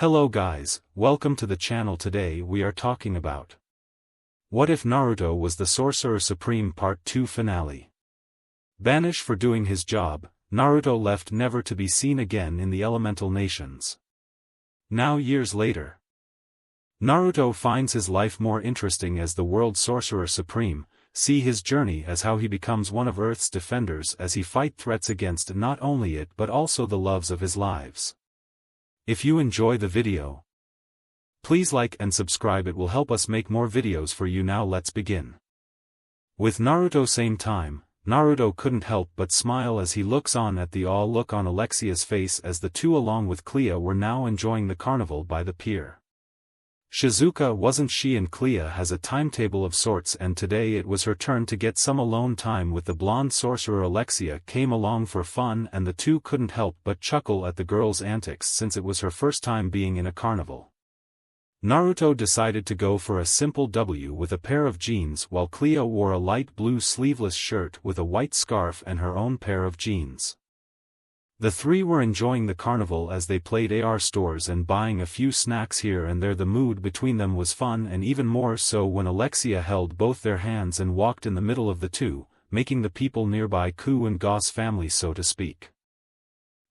Hello guys, welcome to the channel. Today we are talking about What If Naruto Was the Sorcerer Supreme Part 2 Finale. Banished for doing his job, Naruto left never to be seen again in the elemental nations. Now years later, Naruto finds his life more interesting as the world Sorcerer Supreme. See his journey as how he becomes one of Earth's defenders as he fight threats against not only it but also the loves of his lives. If you enjoy the video, please like and subscribe. It will help us make more videos for you. Now let's begin. With Naruto. Same time, Naruto couldn't help but smile as he looks on at the all look on Alexia's face as the two along with Clea were now enjoying the carnival by the pier. Shizuka wasn't she, and Clea has a timetable of sorts, and today it was her turn to get some alone time with the blonde sorcerer. Alexia came along for fun and the two couldn't help but chuckle at the girl's antics since it was her first time being in a carnival. Naruto decided to go for a simple W with a pair of jeans while Clea wore a light blue sleeveless shirt with a white scarf and her own pair of jeans. The three were enjoying the carnival as they played AR stores and buying a few snacks here and there. The mood between them was fun, and even more so when Alexia held both their hands and walked in the middle of the two, making the people nearby coo and goss family, so to speak.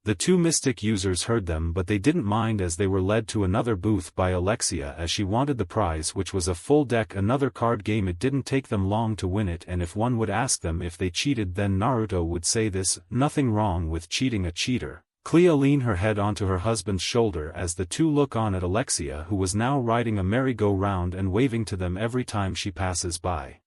The two mystic users heard them, but they didn't mind as they were led to another booth by Alexia as she wanted the prize, which was a full deck, another card game. It didn't take them long to win it, and if one would ask them if they cheated, then Naruto would say this: nothing wrong with cheating a cheater. Clea leaned her head onto her husband's shoulder as the two look on at Alexia, who was now riding a merry-go-round and waving to them every time she passes by.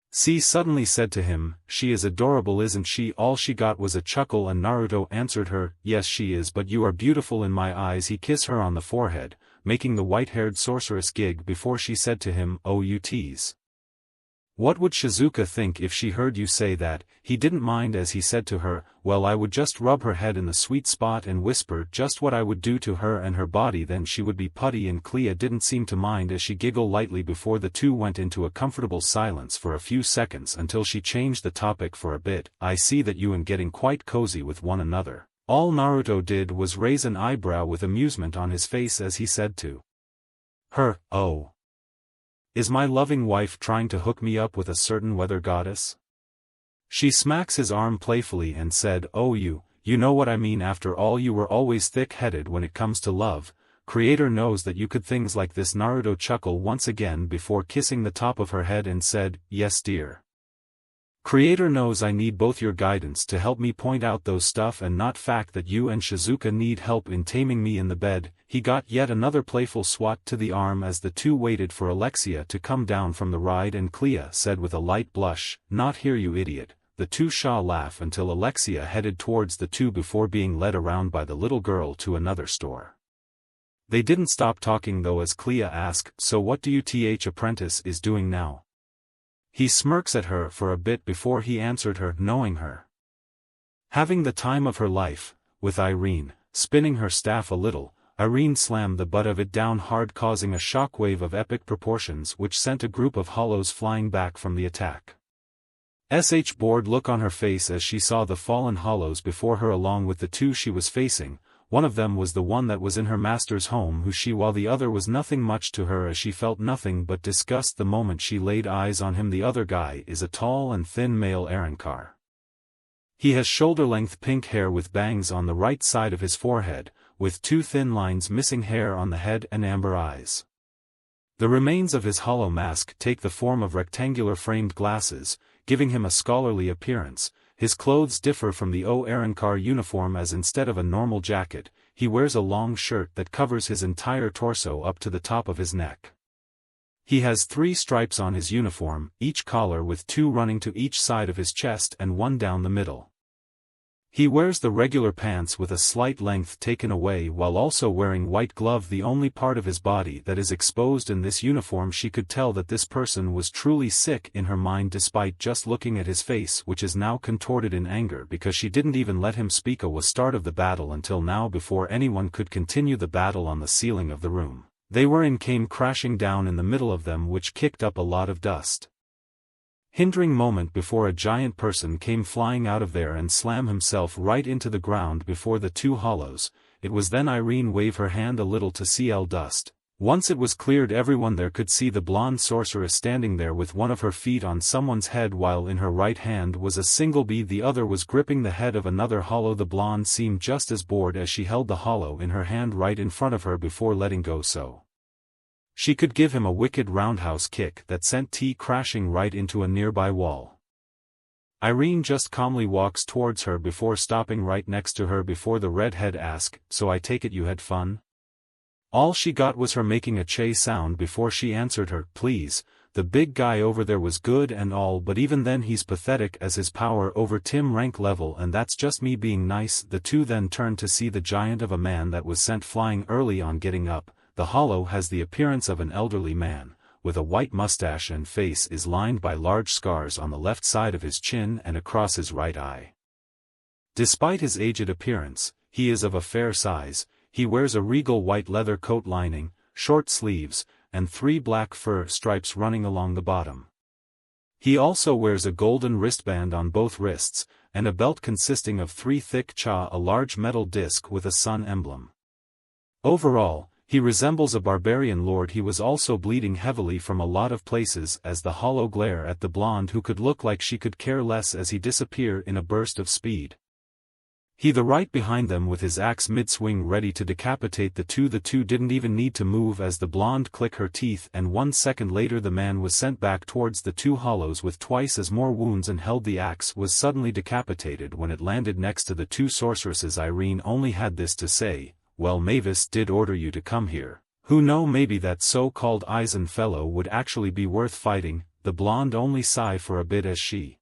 C suddenly said to him, "She is adorable, isn't she?" All she got was a chuckle, and Naruto answered her, "Yes, she is, but you are beautiful in my eyes." He kissed her on the forehead, making the white-haired sorceress gig before she said to him, "Oh, you tease. What would Shizuka think if she heard you say that?" He didn't mind as he said to her, "Well, I would just rub her head in the sweet spot and whisper just what I would do to her and her body, then she would be putty." And Clea didn't seem to mind as she giggled lightly before the two went into a comfortable silence for a few seconds until she changed the topic for a bit. "I see that you and getting quite cozy with one another." All Naruto did was raise an eyebrow with amusement on his face as he said to her, "Oh. Is my loving wife trying to hook me up with a certain weather goddess?" She smacks his arm playfully and said, "Oh, you know what I mean. After all, you were always thick-headed when it comes to love. Creator knows that you could things like this." Naruto chuckled once again before kissing the top of her head and said, "Yes, dear. Creator knows I need both your guidance to help me point out those stuff and not fact that you and Shizuka need help in taming me in the bed." He got yet another playful swat to the arm as the two waited for Alexia to come down from the ride, and Clea said with a light blush, "Not here, you idiot." The two shall laugh until Alexia headed towards the two before being led around by the little girl to another store. They didn't stop talking though as Clea asked, "So what do you apprentice is doing now?" He smirks at her for a bit before he answered her, knowing her having the time of her life, with Irene. Spinning her staff a little, Irene slammed the butt of it down hard, causing a shockwave of epic proportions which sent a group of hollows flying back from the attack. Bored look on her face as she saw the fallen hollows before her along with the two she was facing. One of them was the one that was in her master's home, while the other was nothing much to her as she felt nothing but disgust the moment she laid eyes on him. The other guy is a tall and thin male Arrancar. He has shoulder-length pink hair with bangs on the right side of his forehead, with two thin lines missing hair on the head and amber eyes. The remains of his hollow mask take the form of rectangular framed glasses, giving him a scholarly appearance. His clothes differ from the Arrancar uniform as instead of a normal jacket, he wears a long shirt that covers his entire torso up to the top of his neck. He has 3 stripes on his uniform, each collar with 2 running to each side of his chest and 1 down the middle. He wears the regular pants with a slight length taken away while also wearing white glove, the only part of his body that is exposed in this uniform. She could tell that this person was truly sick in her mind despite just looking at his face, which is now contorted in anger because she didn't even let him speak a start of the battle until now before anyone could continue the battle. On the ceiling of the room they were in came crashing down in the middle of them, which kicked up a lot of dust. hindering moment before a giant person came flying out of there and slammed himself right into the ground before the two hollows. it was then Irene waved her hand a little to CL dust. Once it was cleared, everyone there could see the blonde sorceress standing there with one of her feet on someone's head while in her right hand was a single bead, the other was gripping the head of another hollow. The blonde seemed just as bored as she held the hollow in her hand right in front of her before letting go so she could give him a wicked roundhouse kick that sent T crashing right into a nearby wall. Irene just calmly walks towards her before stopping right next to her before the redhead asks, "So I take it you had fun?" All she got was her making a che sound before she answered her, "Please, the big guy over there was good and all, but even then he's pathetic as his power over Tim rank level, and that's just me being nice." The two then turned to see the giant of a man that was sent flying early on. Getting up, the hollow has the appearance of an elderly man, with a white mustache, and face is lined by large scars on the left side of his chin and across his right eye. Despite his aged appearance, he is of a fair size. He wears a regal white leather coat lining, short sleeves, and 3 black fur stripes running along the bottom. He also wears a golden wristband on both wrists, and a belt consisting of 3 thick cha, a large metal disc with a sun emblem. Overall, he resembles a barbarian lord. He was also bleeding heavily from a lot of places as the hollow glare at the blonde, who could look like she could care less as he disappeared in a burst of speed. He the right behind them with his axe mid-swing ready to decapitate the two. The two didn't even need to move as the blonde clicked her teeth, and 1 second later the man was sent back towards the 2 hollows with twice as more wounds and held the axe was suddenly decapitated when it landed next to the 2 sorceresses. Irene only had this to say, "Well, Mavis did order you to come here. Who know, maybe that so-called Eisen fellow would actually be worth fighting." The blonde only sighed for a bit as she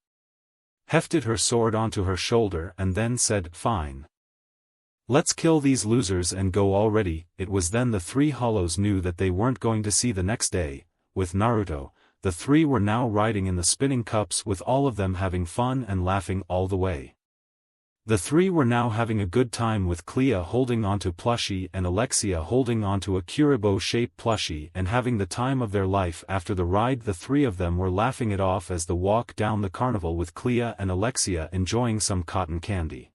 hefted her sword onto her shoulder and then said, "Fine. Let's kill these losers and go already." It was then the 3 hollows knew that they weren't going to see the next day. With Naruto, the 3 were now riding in the spinning cups, with all of them having fun and laughing all the way. The 3 were now having a good time, with Clea holding onto plushie and Alexia holding onto a Kuribo-shaped plushie and having the time of their life. After the ride, the 3 of them were laughing it off as the walk down the carnival, with Clea and Alexia enjoying some cotton candy.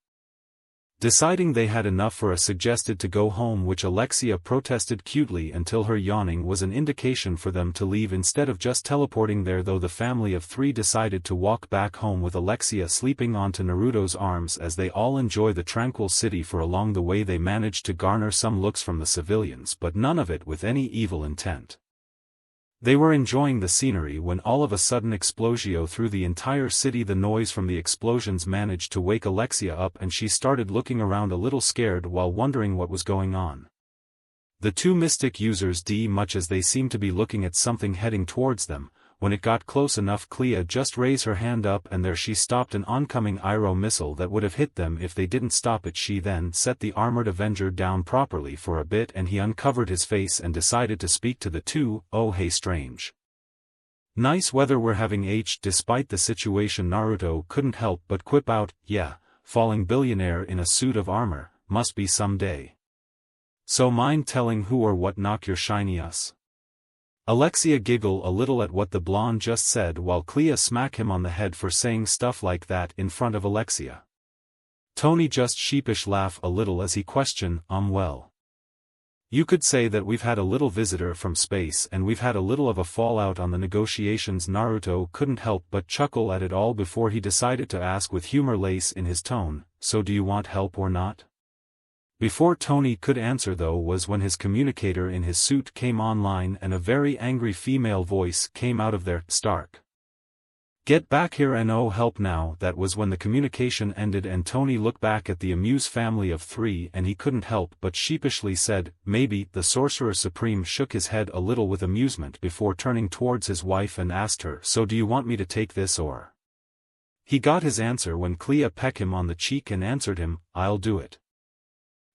Deciding they had enough, for a suggested to go home, which Alexia protested cutely until her yawning was an indication for them to leave instead of just teleporting there, though the family of 3 decided to walk back home with Alexia sleeping onto Naruto's arms as they all enjoy the tranquil city. For along the way they managed to garner some looks from the civilians, but none of it with any evil intent. They were enjoying the scenery when all of a sudden explosio through the entire city. The noise from the explosions managed to wake Alexia up, and she started looking around a little scared while wondering what was going on. The 2 mystic users much as they seemed to be looking at something heading towards them. When it got close enough, Clea just raised her hand up and there she stopped an oncoming Iroh missile that would have hit them if they didn't stop it. She then set the armored Avenger down properly for a bit and he uncovered his face and decided to speak to the 2. "Oh hey, strange. Nice weather we're having." Despite the situation, Naruto couldn't help but quip out, "Yeah, falling billionaire in a suit of armor, must be some day. So mind telling who or what knock your shiny us?" Alexia giggled a little at what the blonde just said, while Clea smacked him on the head for saying stuff like that in front of Alexia. Tony just sheepish laughed a little as he questioned, well. You could say that we've had a little visitor from space and we've had a little of a fallout on the negotiations." Naruto couldn't help but chuckle at it all before he decided to ask with humor lace in his tone, "So do you want help or not?" Before Tony could answer though was when his communicator in his suit came online and a very angry female voice came out of there, "Stark. Get back here and oh help now." That was when the communication ended and Tony looked back at the amused family of 3 and he couldn't help but sheepishly said, "Maybe." The Sorcerer Supreme shook his head a little with amusement before turning towards his wife and asked her, "So do you want me to take this or?" He got his answer when Clea pecked him on the cheek and answered him, "I'll do it.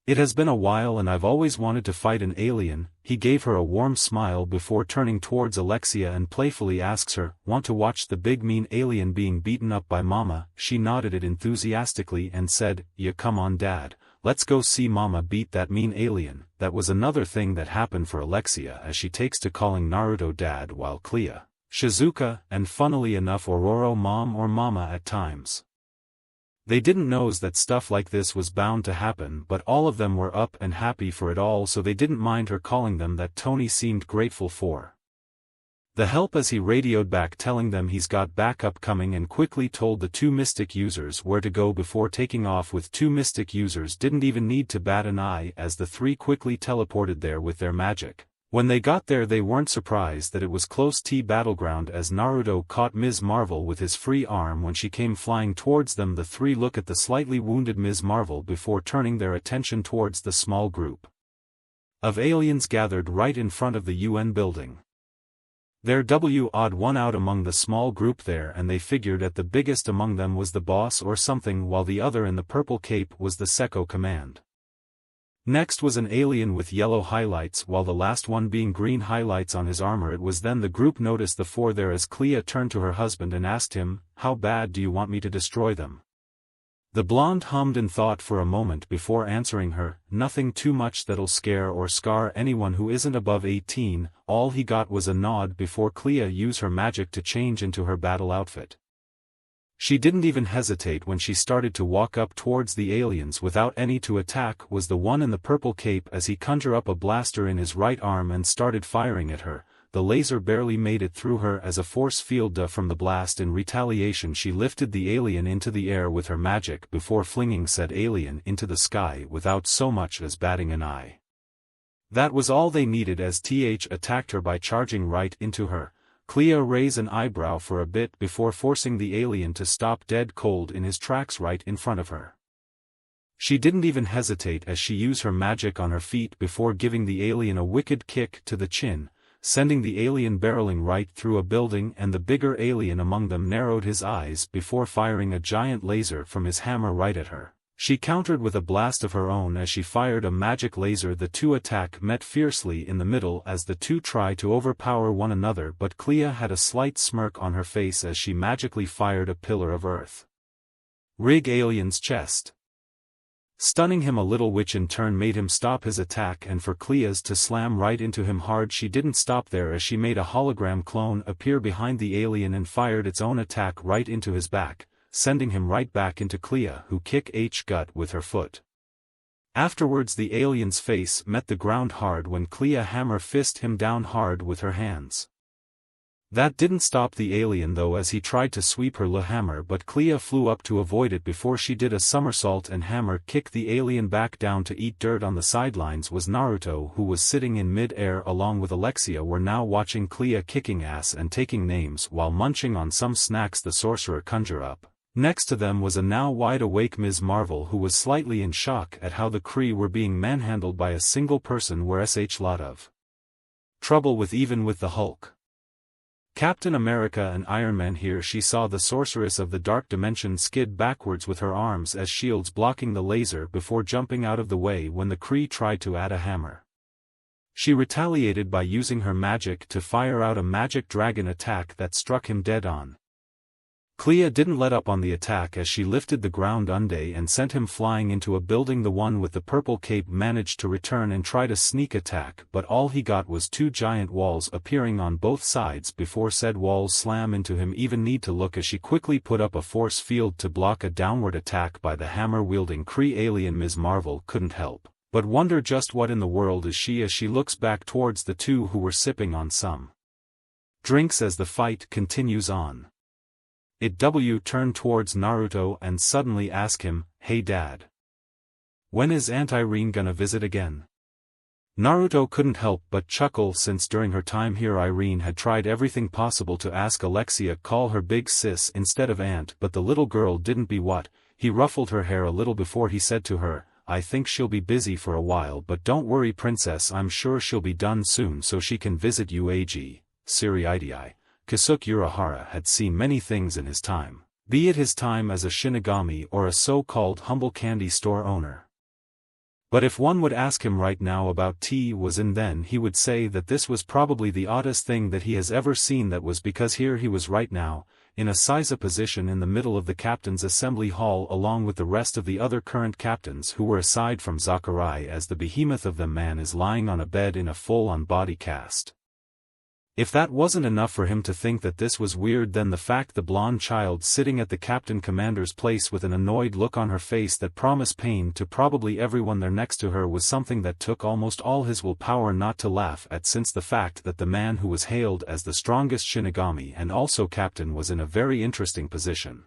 It has been a while and I've always wanted to fight an alien." He gave her a warm smile before turning towards Alexia and playfully asks her, "Want to watch the big mean alien being beaten up by Mama?" She nodded it enthusiastically and said, "Yeah, come on Dad, let's go see Mama beat that mean alien." That was another thing that happened for Alexia as she takes to calling Naruto Dad while Clea, Shizuka, and funnily enough Ororo Mom or Mama at times. They didn't knows that stuff like this was bound to happen, but all of them were up and happy for it all, so they didn't mind her calling them that. Tony seemed grateful for the help as he radioed back telling them he's got backup coming and quickly told the two mystic users where to go before taking off. With two mystic users didn't even need to bat an eye as the three quickly teleported there with their magic. When they got there they weren't surprised that it was close to battleground as Naruto caught Ms. Marvel with his free arm when she came flying towards them. The three look at the slightly wounded Ms. Marvel before turning their attention towards the small group of aliens gathered right in front of the UN building. There odd one out among the small group there, and they figured that the biggest among them was the boss or something, while the other in the purple cape was the Sekko command. Next was an alien with yellow highlights, while the last one being green highlights on his armor. It was then the group noticed the four there as Clea turned to her husband and asked him, "How bad do you want me to destroy them?" The blonde hummed in thought for a moment before answering her, "Nothing too much that'll scare or scar anyone who isn't above 18, all he got was a nod before Clea used her magic to change into her battle outfit. She didn't even hesitate when she started to walk up towards the aliens without any to attack. Was the one in the purple cape as he conjured up a blaster in his right arm and started firing at her. The laser barely made it through her as a force field from the blast. In retaliation she lifted the alien into the air with her magic before flinging said alien into the sky without so much as batting an eye. That was all they needed as TH attacked her by charging right into her. Clea raised an eyebrow for a bit before forcing the alien to stop dead cold in his tracks right in front of her. She didn't even hesitate as she used her magic on her feet before giving the alien a wicked kick to the chin, sending the alien barreling right through a building, and the bigger alien among them narrowed his eyes before firing a giant laser from his hammer right at her. She countered with a blast of her own as she fired a magic laser. The two attack met fiercely in the middle as the two tried to overpower one another, but Clea had a slight smirk on her face as she magically fired a pillar of earth rig alien's chest, stunning him a little, which in turn made him stop his attack and for Clea's to slam right into him hard. She didn't stop there as she made a hologram clone appear behind the alien and fired its own attack right into his back, sending him right back into Clea, who kicked H gut with her foot. Afterwards the alien's face met the ground hard when Clea hammer fist him down hard with her hands. That didn't stop the alien though as he tried to sweep her hammer, but Clea flew up to avoid it before she did a somersault and hammer kicked the alien back down to eat dirt. On the sidelines was Naruto, who was sitting in mid-air along with Alexia, were now watching Clea kicking ass and taking names while munching on some snacks the sorcerer conjured up. Next to them was a now wide-awake Ms. Marvel, who was slightly in shock at how the Kree were being manhandled by a single person. Were such lot of trouble with even with the Hulk, Captain America and Iron Man. Here she saw the sorceress of the dark dimension skid backwards with her arms as shields blocking the laser before jumping out of the way when the Kree tried to add a hammer. She retaliated by using her magic to fire out a magic dragon attack that struck him dead on. Clea didn't let up on the attack as she lifted the ground Unday and sent him flying into a building. The one with the purple cape managed to return and try to sneak attack, but all he got was two giant walls appearing on both sides before said walls slam into him. Even need to look as she quickly put up a force field to block a downward attack by the hammer-wielding Kree alien. Ms. Marvel couldn't help but wonder just what in the world is she as she looks back towards the two who were sipping on some drinks as the fight continues on. It turned towards Naruto and suddenly asked him, "Hey Dad, when is Aunt Irene gonna visit again?" Naruto couldn't help but chuckle since during her time here Irene had tried everything possible to ask Alexia call her big sis instead of aunt, but the little girl didn't be what. He ruffled her hair a little before he said to her, "I think she'll be busy for a while, but don't worry princess, I'm sure she'll be done soon so she can visit you." Ag. Siri-idi. Kasuke Urahara had seen many things in his time, be it his time as a Shinigami or a so-called humble candy store owner. But if one would ask him right now about T was in, then he would say that this was probably the oddest thing that he has ever seen. That was because here he was right now, in a Seiza position in the middle of the captain's assembly hall along with the rest of the other current captains who were aside from Sakurai, as the behemoth of them man is lying on a bed in a full-on body cast. If that wasn't enough for him to think that this was weird, then the fact the blonde child sitting at the captain commander's place with an annoyed look on her face that promised pain to probably everyone there next to her was something that took almost all his willpower not to laugh at, since the fact that the man who was hailed as the strongest Shinigami and also captain was in a very interesting position.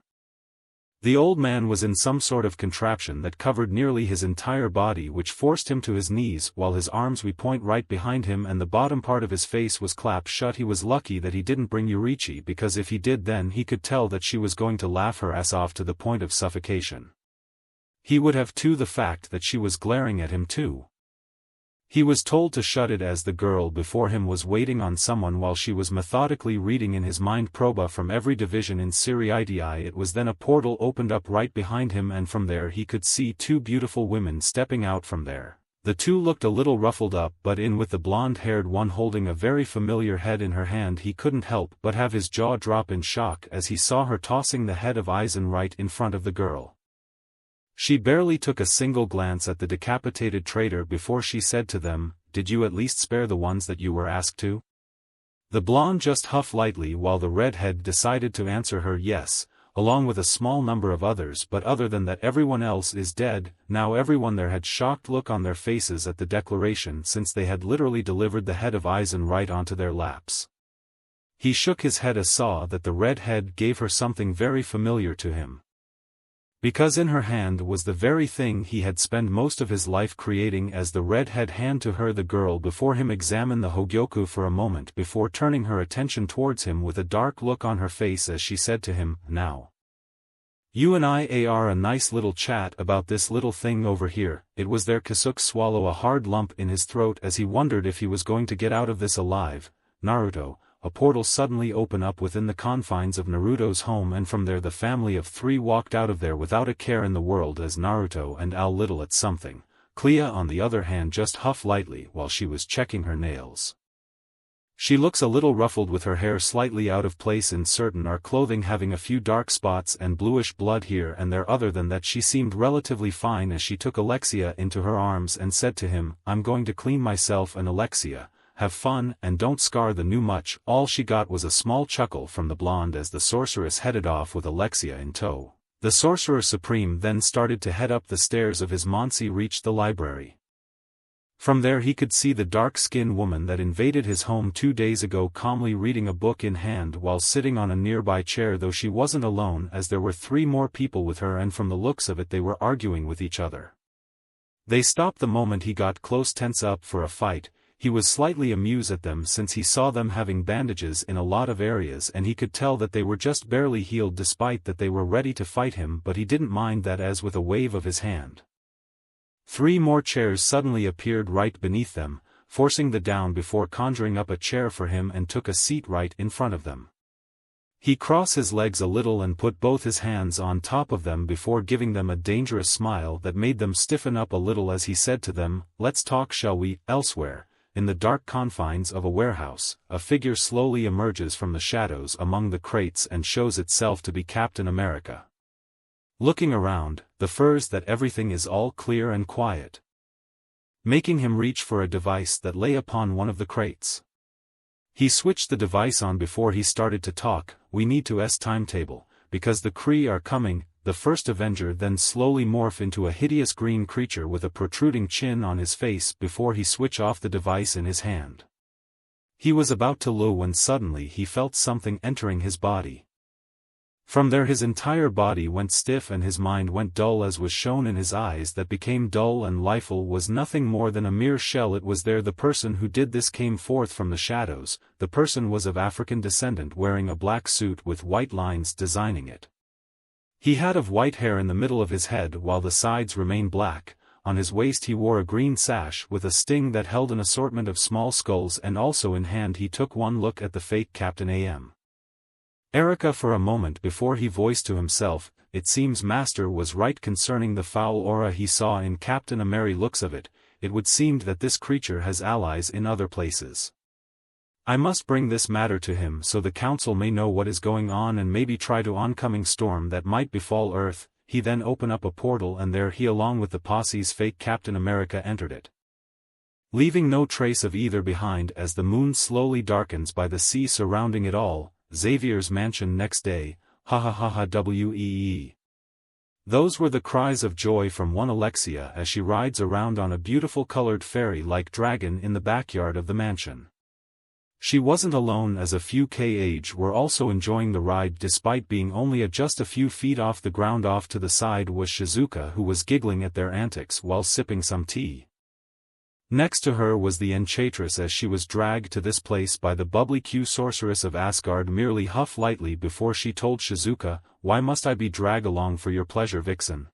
The old man was in some sort of contraption that covered nearly his entire body, which forced him to his knees while his arms were point right behind him and the bottom part of his face was clapped shut. He was lucky that he didn't bring Yurichi, because if he did, then he could tell that she was going to laugh her ass off to the point of suffocation. He would have too the fact that she was glaring at him too. He was told to shut it as the girl before him was waiting on someone while she was methodically reading in his mind proba from every division in Seriiti. It was then a portal opened up right behind him and from there he could see two beautiful women stepping out from there. The two looked a little ruffled up, but in with the blonde-haired one holding a very familiar head in her hand, he couldn't help but have his jaw drop in shock as he saw her tossing the head of Aizen right in front of the girl. She barely took a single glance at the decapitated traitor before she said to them, "Did you at least spare the ones that you were asked to?" The blonde just huffed lightly while the redhead decided to answer her yes, along with a small number of others, but other than that everyone else is dead. Now everyone there had shocked look on their faces at the declaration, since they had literally delivered the head of Aizen right onto their laps. He shook his head as saw that the redhead gave her something very familiar to him. Because in her hand was the very thing he had spent most of his life creating, as the redhead handed to her the girl before him examined the Hogyoku for a moment before turning her attention towards him with a dark look on her face as she said to him, "Now, you and I are a nice little chat about this little thing over here." It was there Kasuke swallow a hard lump in his throat as he wondered if he was going to get out of this alive. Naruto. A portal suddenly opened up within the confines of Naruto's home, and from there the family of three walked out of there without a care in the world as Naruto and Al little at something. Clea on the other hand just huffed lightly while she was checking her nails. She looks a little ruffled with her hair slightly out of place in certain her clothing, having a few dark spots and bluish blood here and there. Other than that she seemed relatively fine as she took Alexia into her arms and said to him, "I'm going to clean myself and Alexia. Have fun and don't scar the new much." All she got was a small chuckle from the blonde as the sorceress headed off with Alexia in tow. The Sorcerer Supreme then started to head up the stairs of his Monsi reached the library. From there he could see the dark-skinned woman that invaded his home 2 days ago calmly reading a book in hand while sitting on a nearby chair, though she wasn't alone as there were 3 more people with her, and from the looks of it they were arguing with each other. They stopped the moment he got close, tense up for a fight. He was slightly amused at them since he saw them having bandages in a lot of areas and he could tell that they were just barely healed despite that they were ready to fight him, but he didn't mind that as with a wave of his hand 3 more chairs suddenly appeared right beneath them, forcing them down before conjuring up a chair for him and took a seat right in front of them. He crossed his legs a little and put both his hands on top of them before giving them a dangerous smile that made them stiffen up a little as he said to them, "Let's talk, shall we?" Elsewhere, in the dark confines of a warehouse, a figure slowly emerges from the shadows among the crates and shows itself to be Captain America. Looking around, the furs that everything is all clear and quiet, making him reach for a device that lay upon one of the crates. He switched the device on before he started to talk. "We need to timetable, because the Kree are coming." The first Avenger then slowly morphed into a hideous green creature with a protruding chin on his face before he switched off the device in his hand. He was about to low when suddenly he felt something entering his body. From there his entire body went stiff and his mind went dull, as was shown in his eyes that became dull and lifeless was nothing more than a mere shell. It was there the person who did this came forth from the shadows. The person was of African descent, wearing a black suit with white lines designing it. He had of white hair in the middle of his head while the sides remained black. On his waist he wore a green sash with a sting that held an assortment of small skulls, and also in hand he took one look at the fake Captain America for a moment before he voiced to himself, "It seems Master was right concerning the foul aura he saw in Captain America. Looks of it, it would seem that this creature has allies in other places. I must bring this matter to him so the council may know what is going on and maybe try to oncoming storm that might befall Earth." He then opened up a portal and there he along with the posse's fake Captain America entered it. Leaving no trace of either behind as the moon slowly darkens by the sea surrounding it all, Xavier's mansion next day, ha ha ha ha wee. Those were the cries of joy from one Alexia as she rides around on a beautiful colored fairy-like dragon in the backyard of the mansion. She wasn't alone as a few kh were also enjoying the ride despite being only just a few feet off the ground. Off to the side was Shizuka, who was giggling at their antics while sipping some tea. Next to her was the Enchantress as she was dragged to this place by the bubbly Q sorceress of Asgard. Merely huffed lightly before she told Shizuka, "Why must I be dragged along for your pleasure, vixen?"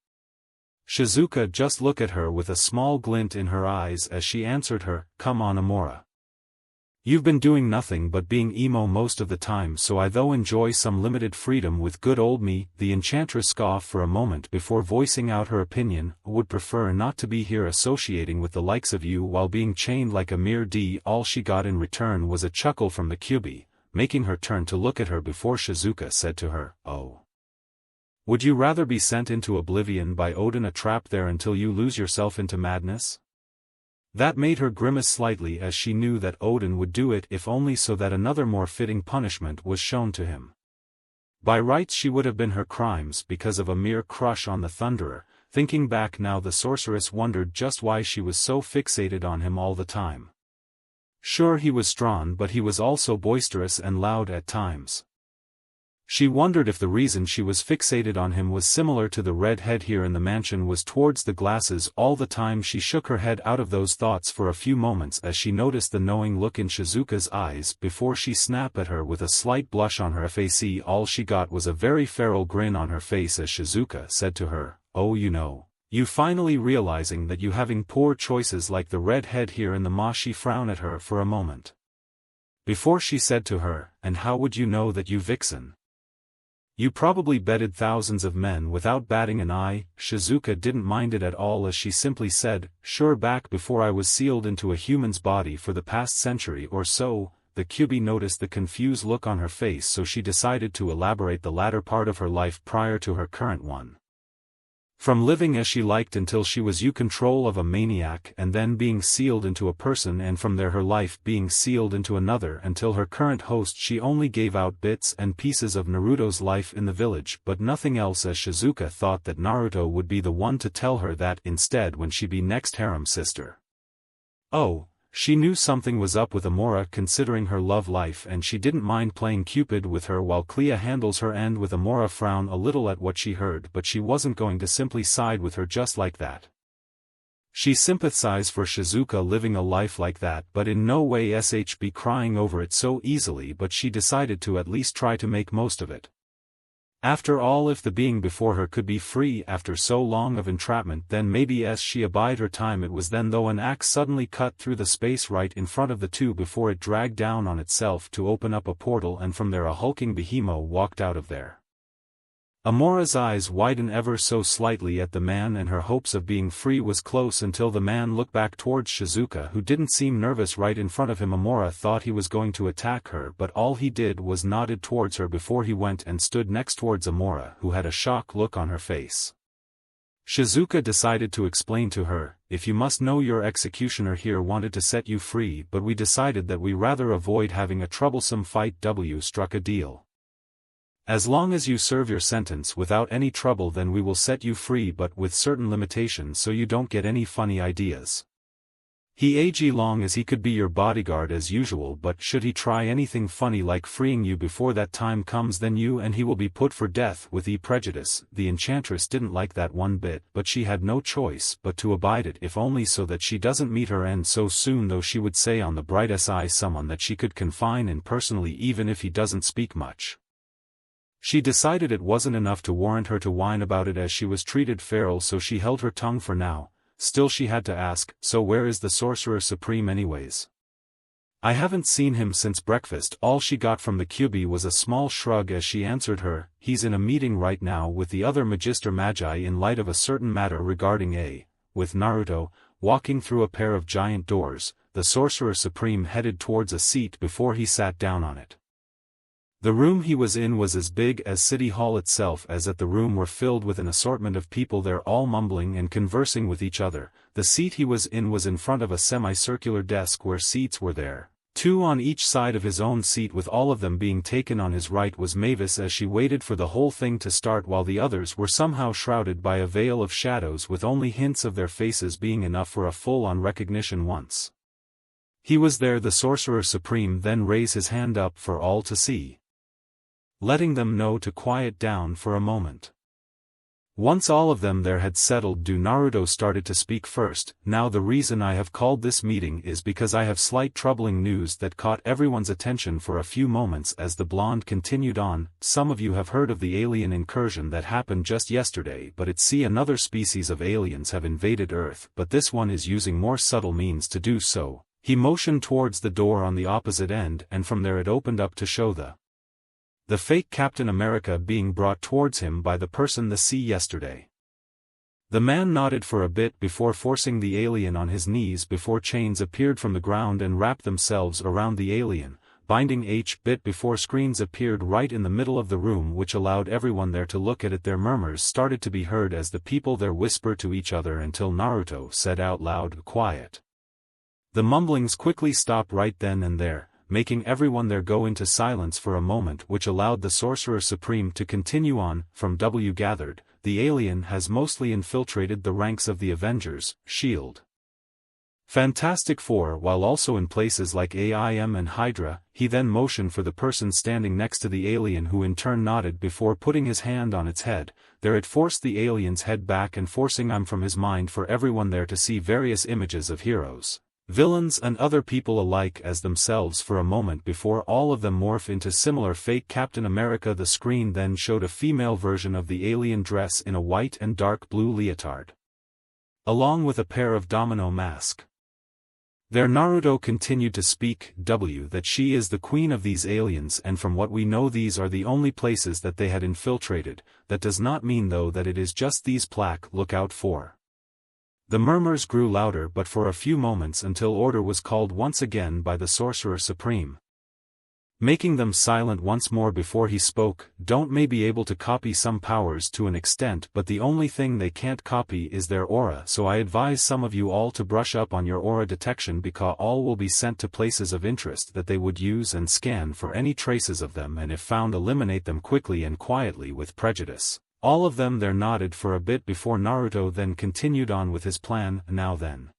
Shizuka just looked at her with a small glint in her eyes as she answered her, "Come on, Amora. You've been doing nothing but being emo most of the time, so I though enjoy some limited freedom with good old me." The Enchantress scoffed for a moment before voicing out her opinion, "Would prefer not to be here associating with the likes of you while being chained like a mere d." All she got in return was a chuckle from the Kyubi, making her turn to look at her before Shizuka said to her, "Oh. Would you rather be sent into oblivion by Odin, a trap there until you lose yourself into madness?" That made her grimace slightly as she knew that Odin would do it if only so that another more fitting punishment was shown to him. By rights she would have been her crimes because of a mere crush on the Thunderer. Thinking back now, the sorceress wondered just why she was so fixated on him all the time. Sure, he was strong, but he was also boisterous and loud at times. She wondered if the reason she was fixated on him was similar to the red head here in the mansion was towards the glasses all the time. She shook her head out of those thoughts for a few moments as she noticed the knowing look in Shizuka's eyes before she snapped at her with a slight blush on her face. All she got was a very feral grin on her face as Shizuka said to her, "Oh, you finally realizing that you having poor choices like the red head here in the ma." She frowned at her for a moment before she said to her, "And how would you know that, you vixen? You probably bedded thousands of men without batting an eye." Shizuka didn't mind it at all as she simply said, "Sure, back before I was sealed into a human's body for the past century or so." The Kyubi noticed the confused look on her face, so she decided to elaborate the latter part of her life prior to her current one. From living as she liked until she was in control of a maniac and then being sealed into a person, and from there her life being sealed into another until her current host. She only gave out bits and pieces of Naruto's life in the village but nothing else, as Shizuka thought that Naruto would be the one to tell her that instead when she be next harem sister. Oh, she knew something was up with Amora considering her love life, and she didn't mind playing Cupid with her while Clea handles her end. With Amora frown a little at what she heard, but she wasn't going to simply side with her just like that. She sympathized for Shizuka living a life like that, but in no way be crying over it so easily, but she decided to at least try to make most of it. After all, if the being before her could be free after so long of entrapment, then maybe she abide her time. It was then though an axe suddenly cut through the space right in front of the two before it dragged down on itself to open up a portal, and from there a hulking behemoth walked out of there. Amora's eyes widened ever so slightly at the man, and her hopes of being free was close until the man looked back towards Shizuka, who didn't seem nervous right in front of him. Amora thought he was going to attack her, but all he did was nodded towards her before he went and stood next towards Amora, who had a shocked look on her face. Shizuka decided to explain to her, "If you must know, your executioner here wanted to set you free, but we decided that we rather avoid having a troublesome fight. W struck a deal. As long as you serve your sentence without any trouble, then we will set you free, but with certain limitations so you don't get any funny ideas. He ag long as he could be your bodyguard as usual, but should he try anything funny like freeing you before that time comes, then you and he will be put for death with prejudice." The Enchantress didn't like that one bit, but she had no choice but to abide it, if only so that she doesn't meet her end so soon, though she would say on the bright side someone that she could confine in personally even if he doesn't speak much. She decided it wasn't enough to warrant her to whine about it as she was treated feral, so she held her tongue for now. Still she had to ask, "So where is the Sorcerer Supreme anyways? I haven't seen him since breakfast." All she got from the Kyubi was a small shrug as she answered her, "He's in a meeting right now with the other Magister Magi in light of a certain matter regarding with Naruto." Walking through a pair of giant doors, the Sorcerer Supreme headed towards a seat before he sat down on it. The room he was in was as big as City Hall itself, as that the room were filled with an assortment of people there, all mumbling and conversing with each other. The seat he was in front of a semicircular desk where seats were there, two on each side of his own seat, with all of them being taken on his right was Mavis as she waited for the whole thing to start, while the others were somehow shrouded by a veil of shadows, with only hints of their faces being enough for a full-on recognition once he was there. The Sorcerer Supreme then raised his hand up for all to see, letting them know to quiet down for a moment. Once all of them there had settled, Naruto started to speak first. Now the reason I have called this meeting is because I have slight troubling news that caught everyone's attention for a few moments as the blonde continued on. Some of you have heard of the alien incursion that happened just yesterday, but another species of aliens have invaded Earth, but this one is using more subtle means to do so. He motioned towards the door on the opposite end, and from there it opened up to show the fake Captain America being brought towards him by the person they see yesterday. The man nodded for a bit before forcing the alien on his knees before chains appeared from the ground and wrapped themselves around the alien, binding H-bit before screens appeared right in the middle of the room, which allowed everyone there to look at it. Their murmurs started to be heard as the people there whispered to each other until Naruto said out loud, "Quiet." The mumblings quickly stopped right then and there, making everyone there go into silence for a moment, which allowed the Sorcerer Supreme to continue on. From W gathered, the alien has mostly infiltrated the ranks of the Avengers, S.H.I.E.L.D., Fantastic Four, while also in places like AIM and Hydra. He then motioned for the person standing next to the alien, who in turn nodded before putting his hand on its head. There it forced the alien's head back and forcing from his mind for everyone there to see various images of heroes, villains and other people alike as themselves for a moment before all of them morph into similar fake Captain America. The screen then showed a female version of the alien dress in a white and dark blue leotard, along with a pair of domino mask. There Naruto continued to speak, that she is the queen of these aliens, and from what we know these are the only places that they had infiltrated. That does not mean though that it is just these. Look out for. The murmurs grew louder but for a few moments until order was called once again by the Sorcerer Supreme, making them silent once more before he spoke. Don't may be able to copy some powers to an extent, but the only thing they can't copy is their aura, so I advise some of you all to brush up on your aura detection, because all will be sent to places of interest that they would use and scan for any traces of them, and if found eliminate them quickly and quietly with prejudice. All of them there nodded for a bit before Naruto then continued on with his plan. Now then,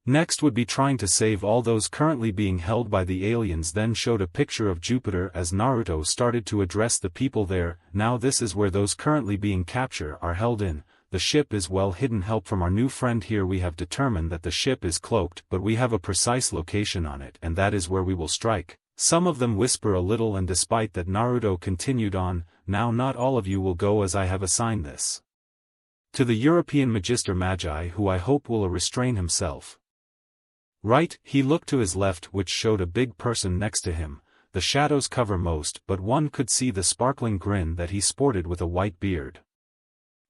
next would be trying to save all those currently being held by the aliens. Then showed a picture of Jupiter as Naruto started to address the people there. Now this is where those currently being captured are held in. The ship is well hidden. Help from our new friend here. We have determined that the ship is cloaked, but we have a precise location on it, and that is where we will strike. Some of them whisper a little, and despite that Naruto continued on, now not all of you will go, as I have assigned this to the European Magister Magi, who I hope will restrain himself. Right, he looked to his left, which showed a big person next to him. The shadows cover most, but one could see the sparkling grin that he sported with a white beard.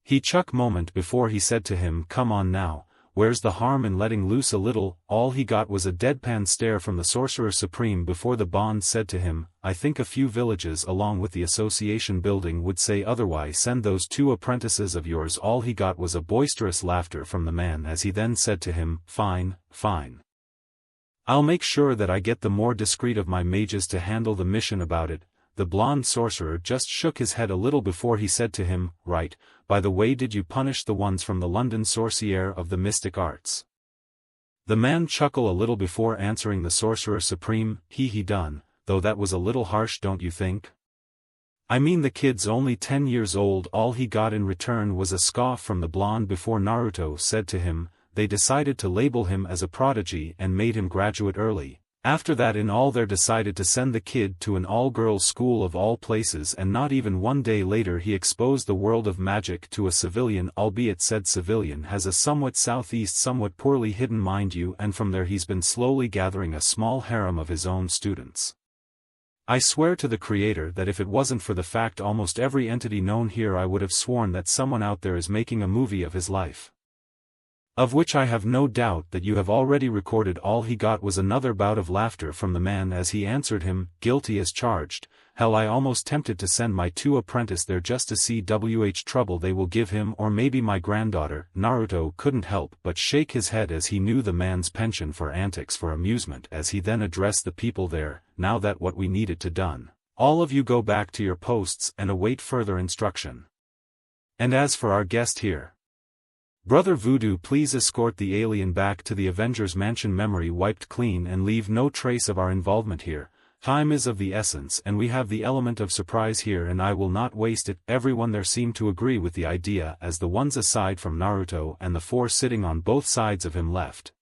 He chuck moment before he said to him, "Come on now. Where's the harm in letting loose a little?" All he got was a deadpan stare from the Sorcerer Supreme before the Bond said to him, "I think a few villages along with the association building would say otherwise. Send those two apprentices of yours." All he got was a boisterous laughter from the man as he then said to him, "Fine, fine. I'll make sure that I get the more discreet of my mages to handle the mission about it." The blonde sorcerer just shook his head a little before he said to him, "Right, by the way, did you punish the ones from the London Sorcière of the Mystic Arts?" The man chuckled a little before answering the Sorcerer Supreme, he done, though that was a little harsh, don't you think? I mean, the kid's only 10 years old." All he got in return was a scoff from the blonde before Naruto said to him, "They decided to label him as a prodigy and made him graduate early. After that in all they decided to send the kid to an all-girls school of all places, and not even one day later he exposed the world of magic to a civilian, albeit said civilian has a somewhat southeast, somewhat poorly hidden mind you, and from there he's been slowly gathering a small harem of his own students. I swear to the Creator that if it wasn't for the fact almost every entity known here, I would have sworn that someone out there is making a movie of his life, of which I have no doubt that you have already recorded." All he got was another bout of laughter from the man as he answered him, "Guilty as charged, hell I almost tempted to send my 2 apprentices there just to see wh trouble they will give him or maybe my granddaughter. Naruto couldn't help but shake his head as he knew the man's penchant for antics for amusement as he then addressed the people there, now that what we needed to done. All of you go back to your posts and await further instruction. And as for our guest here, Brother Voodoo, please escort the alien back to the Avengers Mansion, memory wiped clean, and leave no trace of our involvement here. Time is of the essence and we have the element of surprise here and I will not waste it. Everyone there seemed to agree with the idea as the ones aside from Naruto and the 4 sitting on both sides of him left,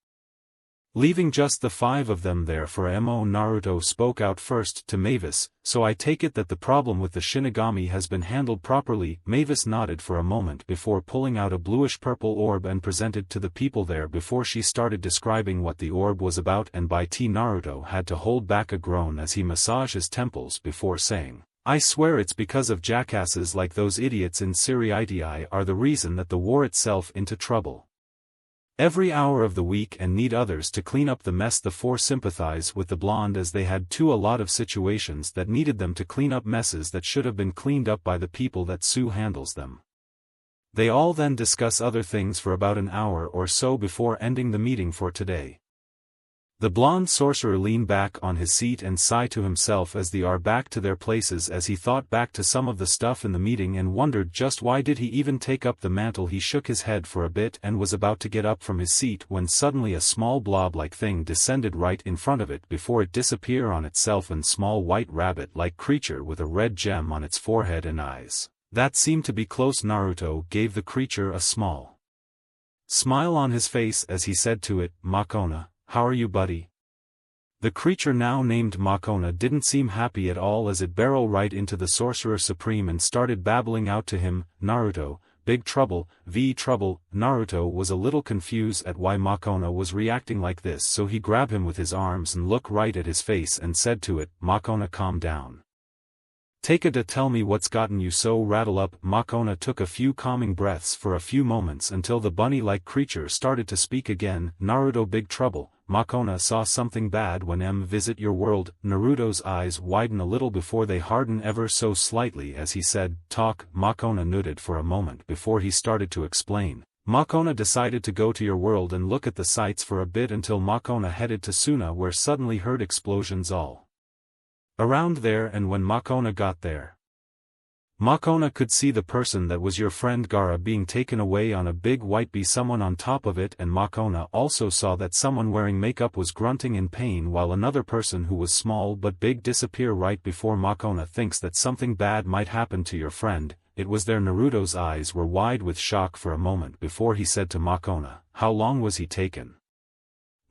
leaving just the 5 of them there for Mo. Naruto spoke out first to Mavis, so I take it that the problem with the Shinigami has been handled properly. Mavis nodded for a moment before pulling out a bluish-purple orb and presented to the people there before she started describing what the orb was about, and by T. Naruto had to hold back a groan as he massaged his temples before saying, I swear it's because of jackasses like those idiots in Siriitii are the reason that the war itself into trouble every hour of the week and need others to clean up the mess. The 4 sympathize with the blonde as they had too a lot of situations that needed them to clean up messes that should have been cleaned up by the people that Sue handles them. They all then discuss other things for about an hour or so before ending the meeting for today. The blonde sorcerer leaned back on his seat and sighed to himself as they are back to their places as he thought back to some of the stuff in the meeting and wondered just why did he even take up the mantle. He shook his head for a bit and was about to get up from his seat when suddenly a small blob-like thing descended right in front of it before it disappeared on itself, and small white rabbit-like creature with a red gem on its forehead and eyes that seemed to be close. Naruto gave the creature a small smile on his face as he said to it, Makona, how are you, buddy? The creature now named Makona didn't seem happy at all as it barreled right into the Sorcerer Supreme and started babbling out to him, Naruto, big trouble, trouble. Naruto was a little confused at why Makona was reacting like this, so he grabbed him with his arms and looked right at his face and said to it, Makona, calm down. Take a to tell me what's gotten you so rattled up. Makona took a few calming breaths for a few moments until the bunny-like creature started to speak again. Naruto, big trouble. Makona saw something bad when visit your world. Naruto's eyes widened a little before they hardened ever so slightly as he said, talk. Makona nodded for a moment before he started to explain. Makona decided to go to your world and look at the sights for a bit until Makona headed to Suna, where suddenly heard explosions all around there, and when Makona got there, Makona could see the person that was your friend Gara being taken away on a big white bee, someone on top of it, and Makona also saw that someone wearing makeup was grunting in pain while another person who was small but big disappear right before Makona thinks that something bad might happen to your friend. It was there. Naruto's eyes were wide with shock for a moment before he said to Makona, how long was he taken?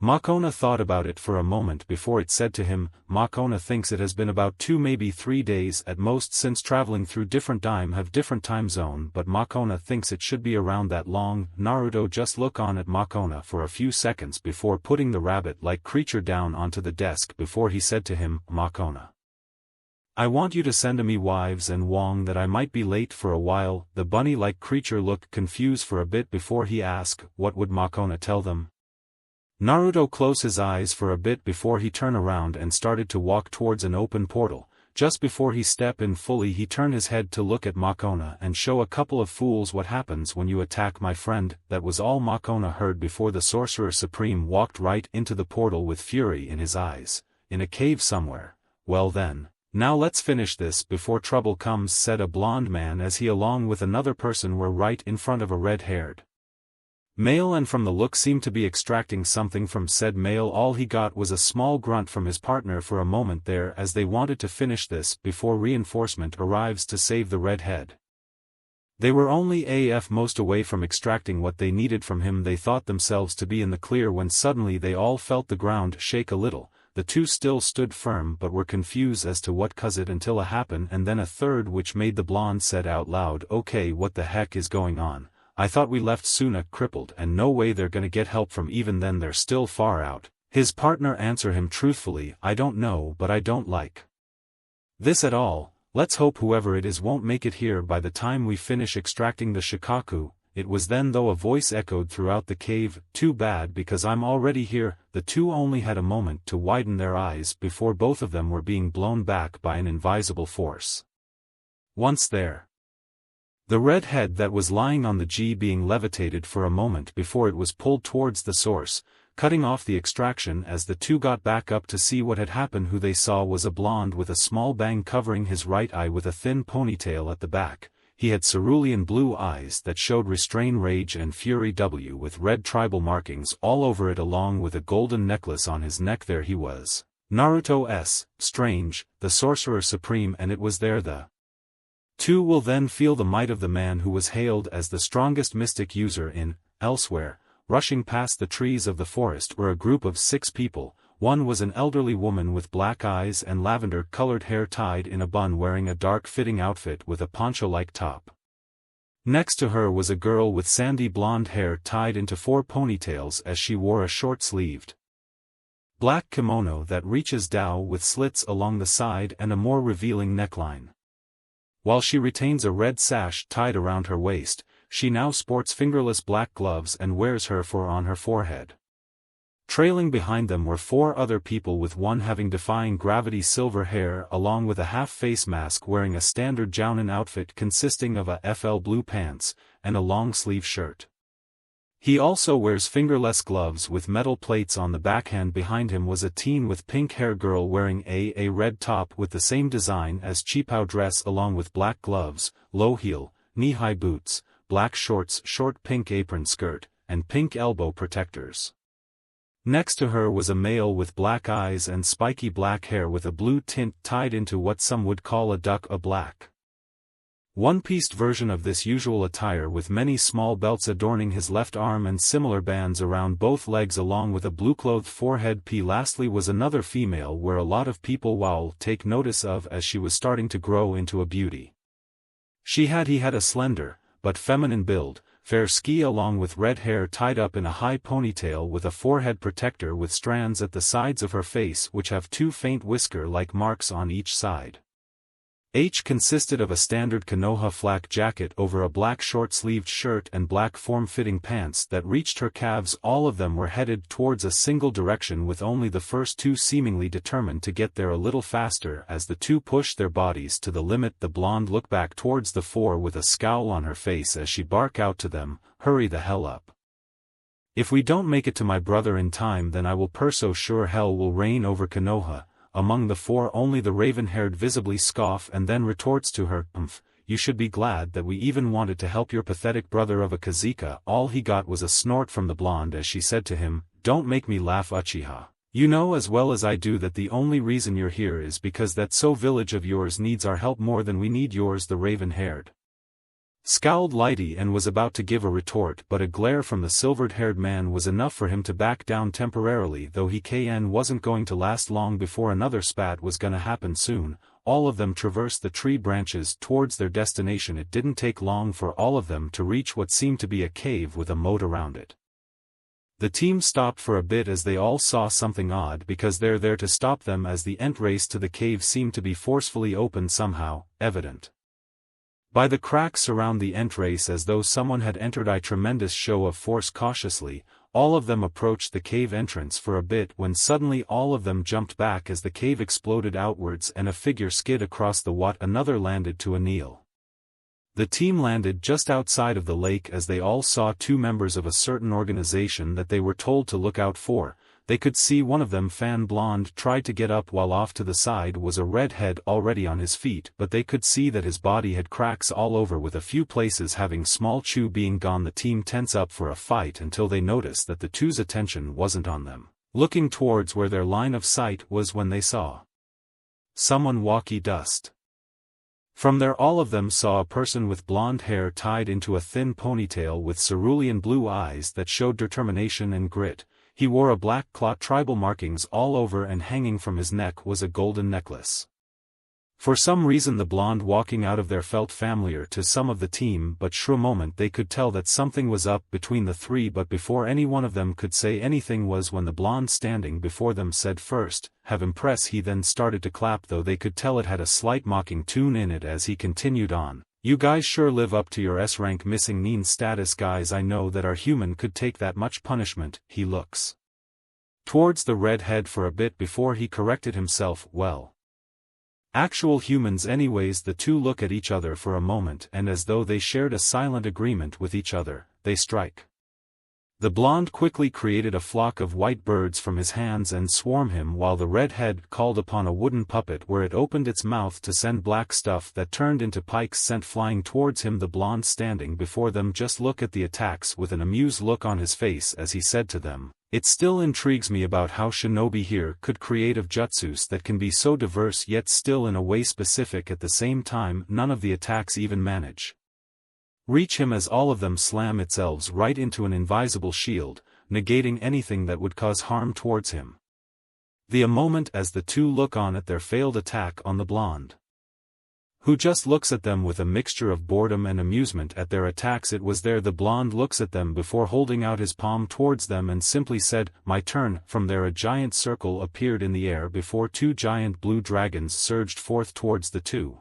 Makona thought about it for a moment before it said to him, Makona thinks it has been about 2 maybe 3 days at most since traveling through different time zone, but Makona thinks it should be around that long. Naruto just looked on at Makona for a few seconds before putting the rabbit-like creature down onto the desk before he said to him, Makona, I want you to send to me wives and Wong that I might be late for a while. The bunny-like creature looked confused for a bit before he asked, what would Makona tell them? Naruto closed his eyes for a bit before he turned around and started to walk towards an open portal. Just before he stepped in fully, he turned his head to look at Makona and show a couple of fools what happens when you attack my friend. That was all Makona heard before the Sorcerer Supreme walked right into the portal with fury in his eyes. In a cave somewhere. Well then, now let's finish this before trouble comes, said a blonde man as he along with another person were right in front of a red-haired male, and from the look seemed to be extracting something from said male. All he got was a small grunt from his partner for a moment there as they wanted to finish this before reinforcement arrives to save the redhead. They were only most away from extracting what they needed from him. They thought themselves to be in the clear when suddenly they all felt the ground shake a little. The 2 still stood firm but were confused as to what caused it until it happened, and then a third, which made the blonde said out loud, okay, what the heck is going on? I thought we left Suna crippled and no way they're gonna get help from, even then they're still far out. His partner answered him truthfully, I don't know, but I don't like this at all. Let's hope whoever it is won't make it here by the time we finish extracting the Shikaku. It was then though a voice echoed throughout the cave, "Too bad because I'm already here." The two only had a moment to widen their eyes before both of them were being blown back by an invisible force. Once there, the red head that was lying on the G being levitated for a moment before it was pulled towards the source, cutting off the extraction. As the two got back up to see what had happened, who they saw was a blonde with a small bang covering his right eye with a thin ponytail at the back. He had cerulean blue eyes that showed restrained rage and fury with red tribal markings all over it, along with a golden necklace on his neck. There he was, Naruto's Strange, the Sorcerer Supreme, and it was there the two will then feel the might of the man who was hailed as the strongest mystic user in Elsewhere. Rushing past the trees of the forest were a group of 6 people. One was an elderly woman with black eyes and lavender-colored hair tied in a bun, wearing a dark-fitting outfit with a poncho-like top. Next to her was a girl with sandy blonde hair tied into 4 ponytails, as she wore a short-sleeved black kimono that reaches down with slits along the side and a more revealing neckline. While she retains a red sash tied around her waist, she now sports fingerless black gloves and wears her on her forehead. Trailing behind them were 4 other people, with one having defying gravity silver hair along with a half-face mask, wearing a standard jounin outfit consisting of a FL blue pants and a long-sleeve shirt. He also wears fingerless gloves with metal plates on the backhand. Behind him was a teen with pink hair girl wearing a red top with the same design as cheapao dress, along with black gloves, low heel, knee-high boots, black shorts, short pink apron skirt, and pink elbow protectors. Next to her was a male with black eyes and spiky black hair with a blue tint tied into what some would call a duck, a black one-pieced version of this usual attire, with many small belts adorning his left arm and similar bands around both legs, along with a blue-clothed forehead. Lastly was another female where a lot of people will take notice of, as she was starting to grow into a beauty. He had a slender, but feminine build, fair ski, along with red hair tied up in a high ponytail with a forehead protector with strands at the sides of her face which have 2 faint whisker-like marks on each side. Consisted of a standard Konoha flak jacket over a black short-sleeved shirt and black form-fitting pants that reached her calves. All of them were headed towards a single direction, with only the first 2 seemingly determined to get there a little faster. As the 2 pushed their bodies to the limit, the blonde looked back towards the 4 with a scowl on her face as she barked out to them, "Hurry the hell up. If we don't make it to my brother in time, then I will so sure hell will reign over Konoha." Among the 4 only the raven-haired visibly scoff and then retorts to her, "You should be glad that we even wanted to help your pathetic brother of a Kazika." All he got was a snort from the blonde as she said to him, "Don't make me laugh, Uchiha. You know as well as I do that the only reason you're here is because that village of yours needs our help more than we need yours." The raven-haired scowled lightly and was about to give a retort, but a glare from the silvered-haired man was enough for him to back down temporarily, though he wasn't going to last long before another spat was gonna happen soon. All of them traversed the tree branches towards their destination. It didn't take long for all of them to reach what seemed to be a cave with a moat around it. The team stopped for a bit as they all saw something odd, because they're there to stop them, as the entrance to the cave seemed to be forcefully opened somehow, evident by the cracks around the entrance as though someone had entered. A tremendous show of force. Cautiously, all of them approached the cave entrance for a bit, when suddenly all of them jumped back as the cave exploded outwards and a figure skid across the water. Another landed to a kneel. The team landed just outside of the lake as they all saw 2 members of a certain organization that they were told to look out for. They could see one of them, fan blonde, tried to get up, while off to the side was a redhead already on his feet, but they could see that his body had cracks all over, with a few places having small chew being gone. The team tense up for a fight until they noticed that the 2's attention wasn't on them, looking towards where their line of sight was, when they saw someone walkie dust. From there all of them saw a person with blonde hair tied into a thin ponytail with cerulean blue eyes that showed determination and grit. He wore a black cloth tribal markings all over, and hanging from his neck was a golden necklace. For some reason the blonde walking out of there felt familiar to some of the team, but for a moment they could tell that something was up between the 3. But before any one of them could say anything was when the blonde standing before them said first, "Have impress." He then started to clap, though they could tell it had a slight mocking tune in it as he continued on, You guys sure live up to your S-rank missing mean status. Guys, I know that our human could take that much punishment. He looks towards the redhead for a bit before he corrected himself. Well, actual humans anyways. The two look at each other for a moment, and as though they shared a silent agreement with each other, they strike. The blonde quickly created a flock of white birds from his hands and swarm him, while the redhead called upon a wooden puppet where it opened its mouth to send black stuff that turned into pikes sent flying towards him. The blonde standing before them just look at the attacks with an amused look on his face as he said to them, "It still intrigues me about how shinobi here could create of jutsus that can be so diverse yet still in a way specific at the same time. None of the attacks even manage reach him, as all of them slam itself right into an invisible shield, negating anything that would cause harm towards him." A moment as the two look on at their failed attack on the blonde, who just looks at them with a mixture of boredom and amusement at their attacks. It was there the blonde looks at them before holding out his palm towards them and simply said, "My turn." From there a giant circle appeared in the air before two giant blue dragons surged forth towards the two.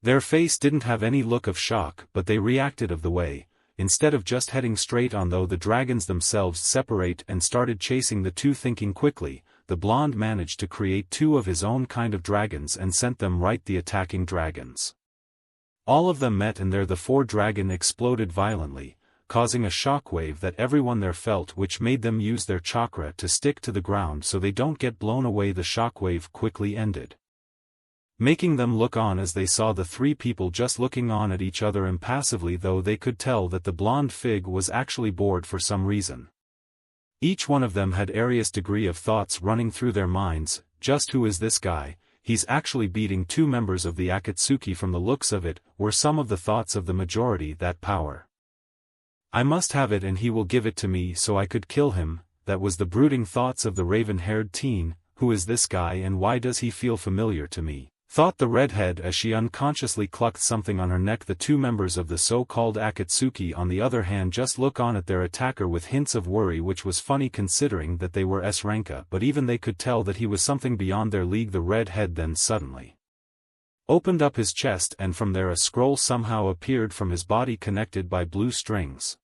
Their face didn't have any look of shock, but they reacted of the way, instead of just heading straight on though the dragons themselves separate and started chasing the two. Thinking quickly, the blonde managed to create two of his own kind of dragons and sent them right the attacking dragons. All of them met, and there the four dragon exploded violently, causing a shockwave that everyone there felt, which made them use their chakra to stick to the ground so they don't get blown away. The shockwave quickly ended, making them look on as they saw the three people just looking on at each other impassively, though they could tell that the blonde fig was actually bored for some reason. Each one of them had various degree of thoughts running through their minds. Just who is this guy? He's actually beating two members of the Akatsuki from the looks of it, were some of the thoughts of the majority. That power, I must have it, and he will give it to me so I could kill him. That was the brooding thoughts of the raven-haired teen. Who is this guy and why does he feel familiar to me? Thought the redhead as she unconsciously clucked something on her neck. The two members of the so-called Akatsuki on the other hand just look on at their attacker with hints of worry, which was funny considering that they were S-ranka, but even they could tell that he was something beyond their league. The redhead then suddenly opened up his chest, and from there a scroll somehow appeared from his body connected by blue strings.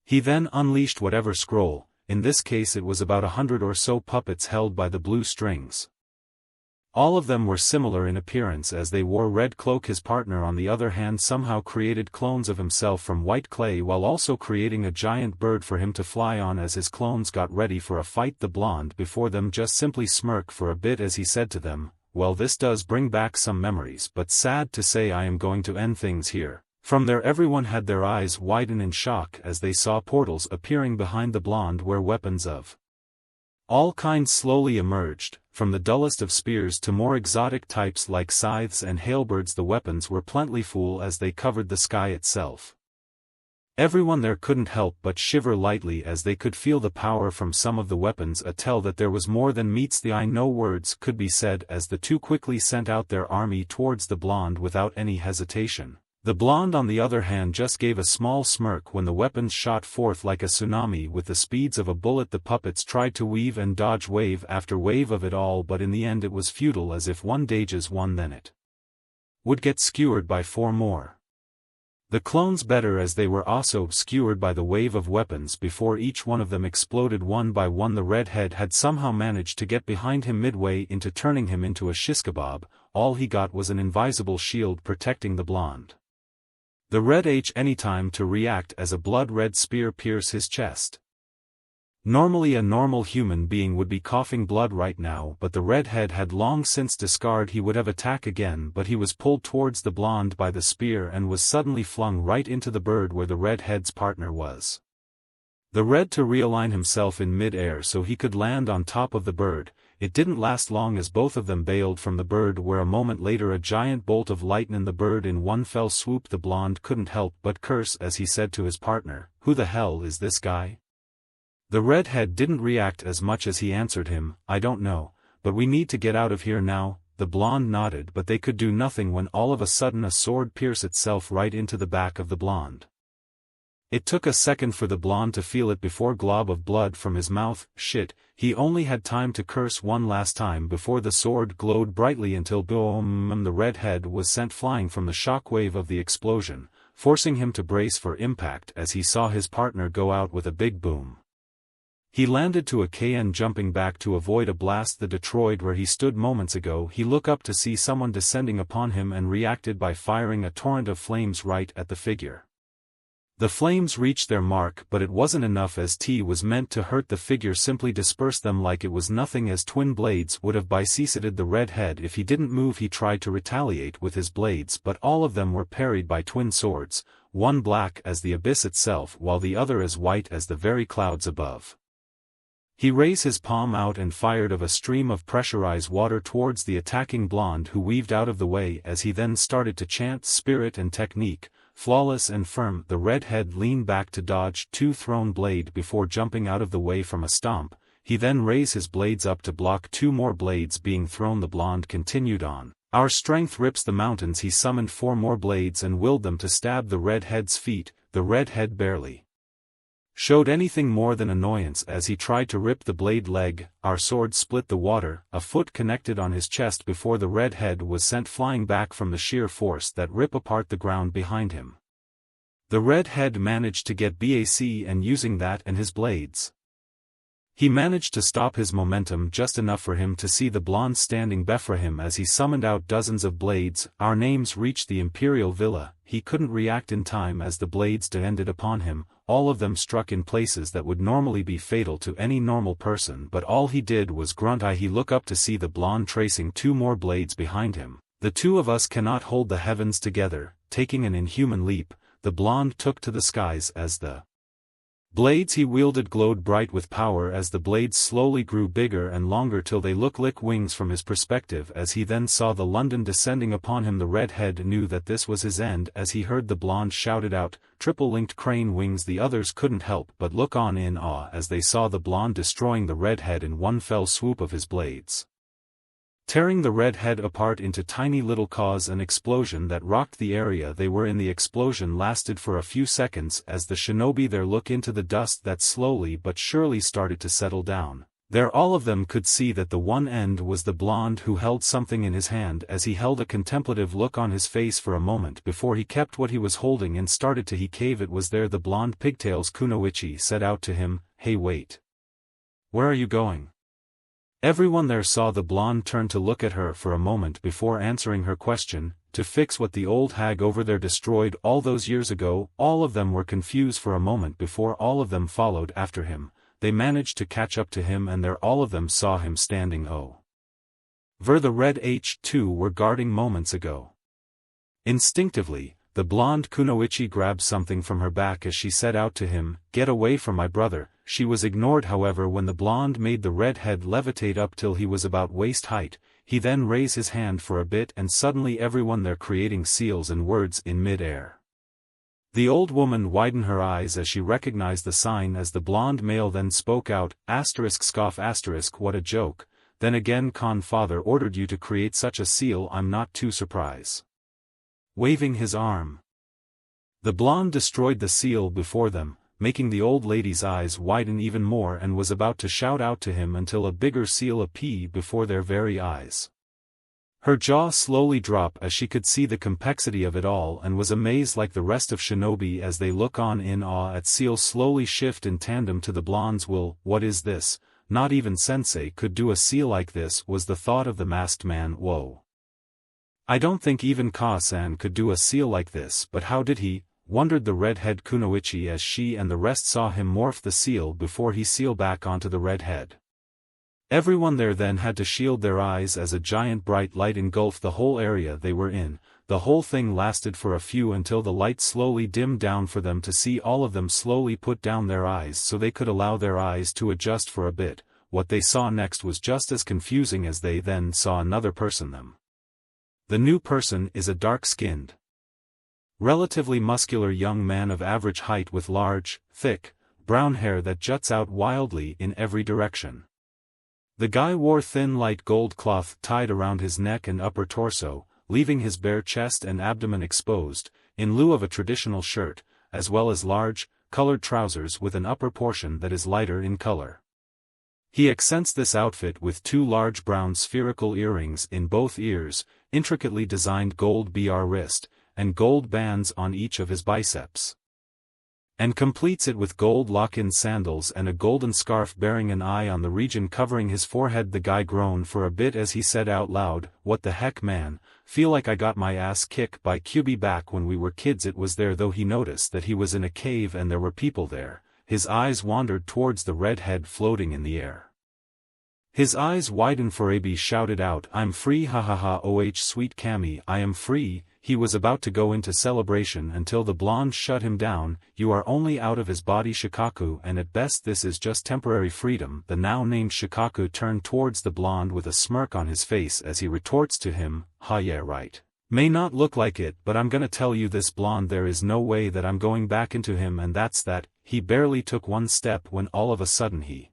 He then unleashed whatever scroll, in this case it was about 100 or so puppets held by the blue strings. All of them were similar in appearance as they wore red cloak. His partner on the other hand somehow created clones of himself from white clay while also creating a giant bird for him to fly on. As his clones got ready for a fight, the blonde before them just simply smirked for a bit as he said to them, "Well, this does bring back some memories, but sad to say I am going to end things here." From there everyone had their eyes widen in shock as they saw portals appearing behind the blonde where weapons of all kinds slowly emerged, from the dullest of spears to more exotic types like scythes and halberds. The weapons were plentiful as they covered the sky itself. Everyone there couldn't help but shiver lightly as they could feel the power from some of the weapons, a tell that there was more than meets the eye. No words could be said as the two quickly sent out their army towards the blonde without any hesitation. The blonde on the other hand just gave a small smirk when the weapons shot forth like a tsunami with the speeds of a bullet. The puppets tried to weave and dodge wave after wave of it all, but in the end it was futile, as if one dodges one then it would get skewered by four more. The clones better, as they were also skewered by the wave of weapons before each one of them exploded one by one. The redhead had somehow managed to get behind him midway into turning him into a shish kebab. All he got was an invisible shield protecting the blonde. The red H any time to react as a blood-red spear pierce his chest. Normally a normal human being would be coughing blood right now, but the redhead had long since discarded. He would have attacked again, but he was pulled towards the blonde by the spear and was suddenly flung right into the bird where the redhead's partner was. The red to realign himself in mid-air so he could land on top of the bird. It didn't last long as both of them bailed from the bird, where a moment later a giant bolt of lightning the bird in one fell swoop. The blonde couldn't help but curse as he said to his partner, "Who the hell is this guy?" The redhead didn't react as much as he answered him, "I don't know, but we need to get out of here now." The blonde nodded, but they could do nothing when all of a sudden a sword pierced itself right into the back of the blonde. It took a second for the blonde to feel it before glob of blood from his mouth. Shit, he only had time to curse one last time before the sword glowed brightly until boom, the red head was sent flying from the shockwave of the explosion, forcing him to brace for impact as he saw his partner go out with a big boom. He landed to a KN, jumping back to avoid a blast. The Detroit where he stood moments ago. He looked up to see someone descending upon him and reacted by firing a torrent of flames right at the figure. The flames reached their mark, but it wasn't enough, as T was meant to hurt the figure, simply dispersed them like it was nothing, as twin blades would have bisected the red head if he didn't move. He tried to retaliate with his blades, but all of them were parried by twin swords, one black as the abyss itself while the other as white as the very clouds above. He raised his palm out and fired of a stream of pressurized water towards the attacking blonde, who weaved out of the way as he then started to chant spirit and technique. Flawless and firm, the redhead leaned back to dodge two thrown blade before jumping out of the way from a stomp. He then raised his blades up to block two more blades being thrown. The blonde continued on. Our strength rips the mountains. He summoned four more blades and willed them to stab the redhead's feet. The redhead barely showed anything more than annoyance as he tried to rip the blade leg. Our sword split the water. A foot connected on his chest before the redhead was sent flying back from the sheer force that rip apart the ground behind him. The redhead managed to get back, and using that and his blades, he managed to stop his momentum just enough for him to see the blonde standing before him as he summoned out dozens of blades. Our names reached the Imperial Villa. He couldn't react in time as the blades descended upon him. All of them struck in places that would normally be fatal to any normal person, but all he did was grunt. He looked up to see the blonde tracing two more blades behind him. The two of us cannot hold the heavens together. Taking an inhuman leap, the blonde took to the skies as the blades he wielded glowed bright with power as the blades slowly grew bigger and longer till they looked like wings from his perspective. As he then saw the London descending upon him, the redhead knew that this was his end as he heard the blonde shouted out, "Triple-linked crane wings." The others couldn't help but look on in awe as they saw the blonde destroying the redhead in one fell swoop of his blades, tearing the redhead apart into tiny little cause. An explosion that rocked the area they were in. The explosion lasted for a few seconds as the shinobi there looked into the dust that slowly but surely started to settle down. There all of them could see that the one end was the blonde, who held something in his hand as he held a contemplative look on his face for a moment before he kept what he was holding and started to cave. It was there the blonde pigtails Kunoichi said out to him, "Hey, wait. Where are you going?" Everyone there saw the blonde turn to look at her for a moment before answering her question, to fix what the old hag over there destroyed all those years ago. All of them were confused for a moment before all of them followed after him. They managed to catch up to him, and there all of them saw him standing over the red H2 were guarding moments ago. Instinctively, the blonde Kunoichi grabbed something from her back as she said out to him, "Get away from my brother." She was ignored however when the blonde made the redhead levitate up till he was about waist height. He then raised his hand for a bit and suddenly everyone there creating seals and words in mid-air. The old woman widened her eyes as she recognized the sign as the blonde male then spoke out, *scoff*, what a joke. Then again, father ordered you to create such a seal. I'm not too surprised. Waving his arm, the blonde destroyed the seal before them, making the old lady's eyes widen even more, and was about to shout out to him until a bigger seal appeared before their very eyes. Her jaw slowly dropped as she could see the complexity of it all and was amazed like the rest of shinobi as they look on in awe at seal slowly shift in tandem to the blonde's will. What is this? Not even sensei could do a seal like this, was the thought of the masked man. Whoa. I don't think even Ka-san could do a seal like this, but how did he? Wondered the redhead Kunoichi as she and the rest saw him morph the seal before he sealed back onto the redhead. Everyone there then had to shield their eyes as a giant bright light engulfed the whole area they were in. The whole thing lasted for a few until the light slowly dimmed down for them to see. All of them slowly put down their eyes so they could allow their eyes to adjust for a bit. What they saw next was just as confusing as they then saw another person them. The new person is a dark-skinned, relatively muscular young man of average height with large, thick, brown hair that juts out wildly in every direction. The guy wore thin light gold cloth tied around his neck and upper torso, leaving his bare chest and abdomen exposed, in lieu of a traditional shirt, as well as large, colored trousers with an upper portion that is lighter in color. He accents this outfit with 2 large brown spherical earrings in both ears, intricately designed gold BR wrist, and gold bands on each of his biceps. And completes it with gold lock-in sandals and a golden scarf bearing an eye on the region covering his forehead. The guy groaned for a bit as he said out loud, "What the heck, man, feel like I got my ass kicked by QB back when we were kids." It was there though he noticed that he was in a cave and there were people there. His eyes wandered towards the red head floating in the air. His eyes widened for AB shouted out, "I'm free, ha ha ha, oh sweet Cammy, I am free." He was about to go into celebration until the blonde shut him down. "You are only out of his body, Shikaku, and at best this is just temporary freedom." The now named Shikaku turned towards the blonde with a smirk on his face as he retorts to him, "Ha yeah right. May not look like it but I'm gonna tell you this blonde, there is no way that I'm going back into him, and that's that." He barely took one step when all of a sudden he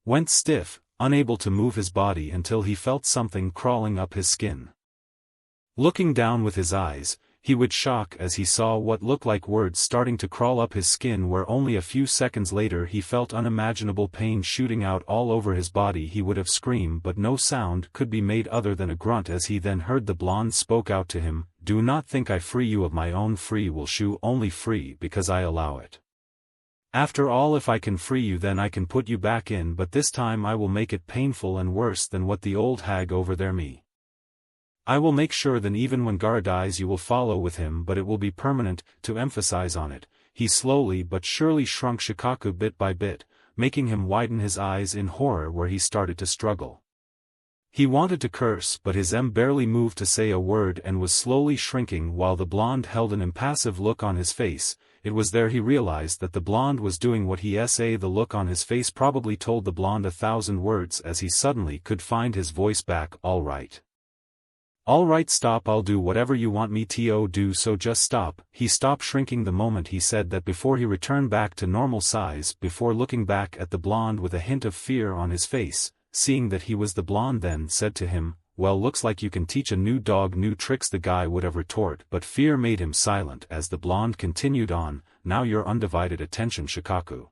went stiff, unable to move his body until he felt something crawling up his skin. Looking down with his eyes, he would shock as he saw what looked like words starting to crawl up his skin, where only a few seconds later he felt unimaginable pain shooting out all over his body. He would have screamed but no sound could be made other than a grunt as he then heard the blonde spoke out to him, "Do not think I free you of my own free will, Shu, only free because I allow it. After all, if I can free you then I can put you back in, but this time I will make it painful and worse than what the old hag over there me. I will make sure that even when Gara dies you will follow with him, but it will be permanent." To emphasize on it, he slowly but surely shrunk Shikaku bit by bit, making him widen his eyes in horror where he started to struggle. He wanted to curse but his barely moved to say a word and was slowly shrinking while the blonde held an impassive look on his face. It was there he realized that the blonde was doing what he sa. The look on his face probably told the blonde 1,000 words as he suddenly could find his voice back. "All right. All right, stop, I'll do whatever you want me to do, so just stop." He stopped shrinking the moment he said that before he returned back to normal size, before looking back at the blonde with a hint of fear on his face. Seeing that he was the blonde then said to him, "Well, looks like you can teach a new dog new tricks." The guy would have retorted but fear made him silent as the blonde continued on, "Now your undivided attention, Shikaku.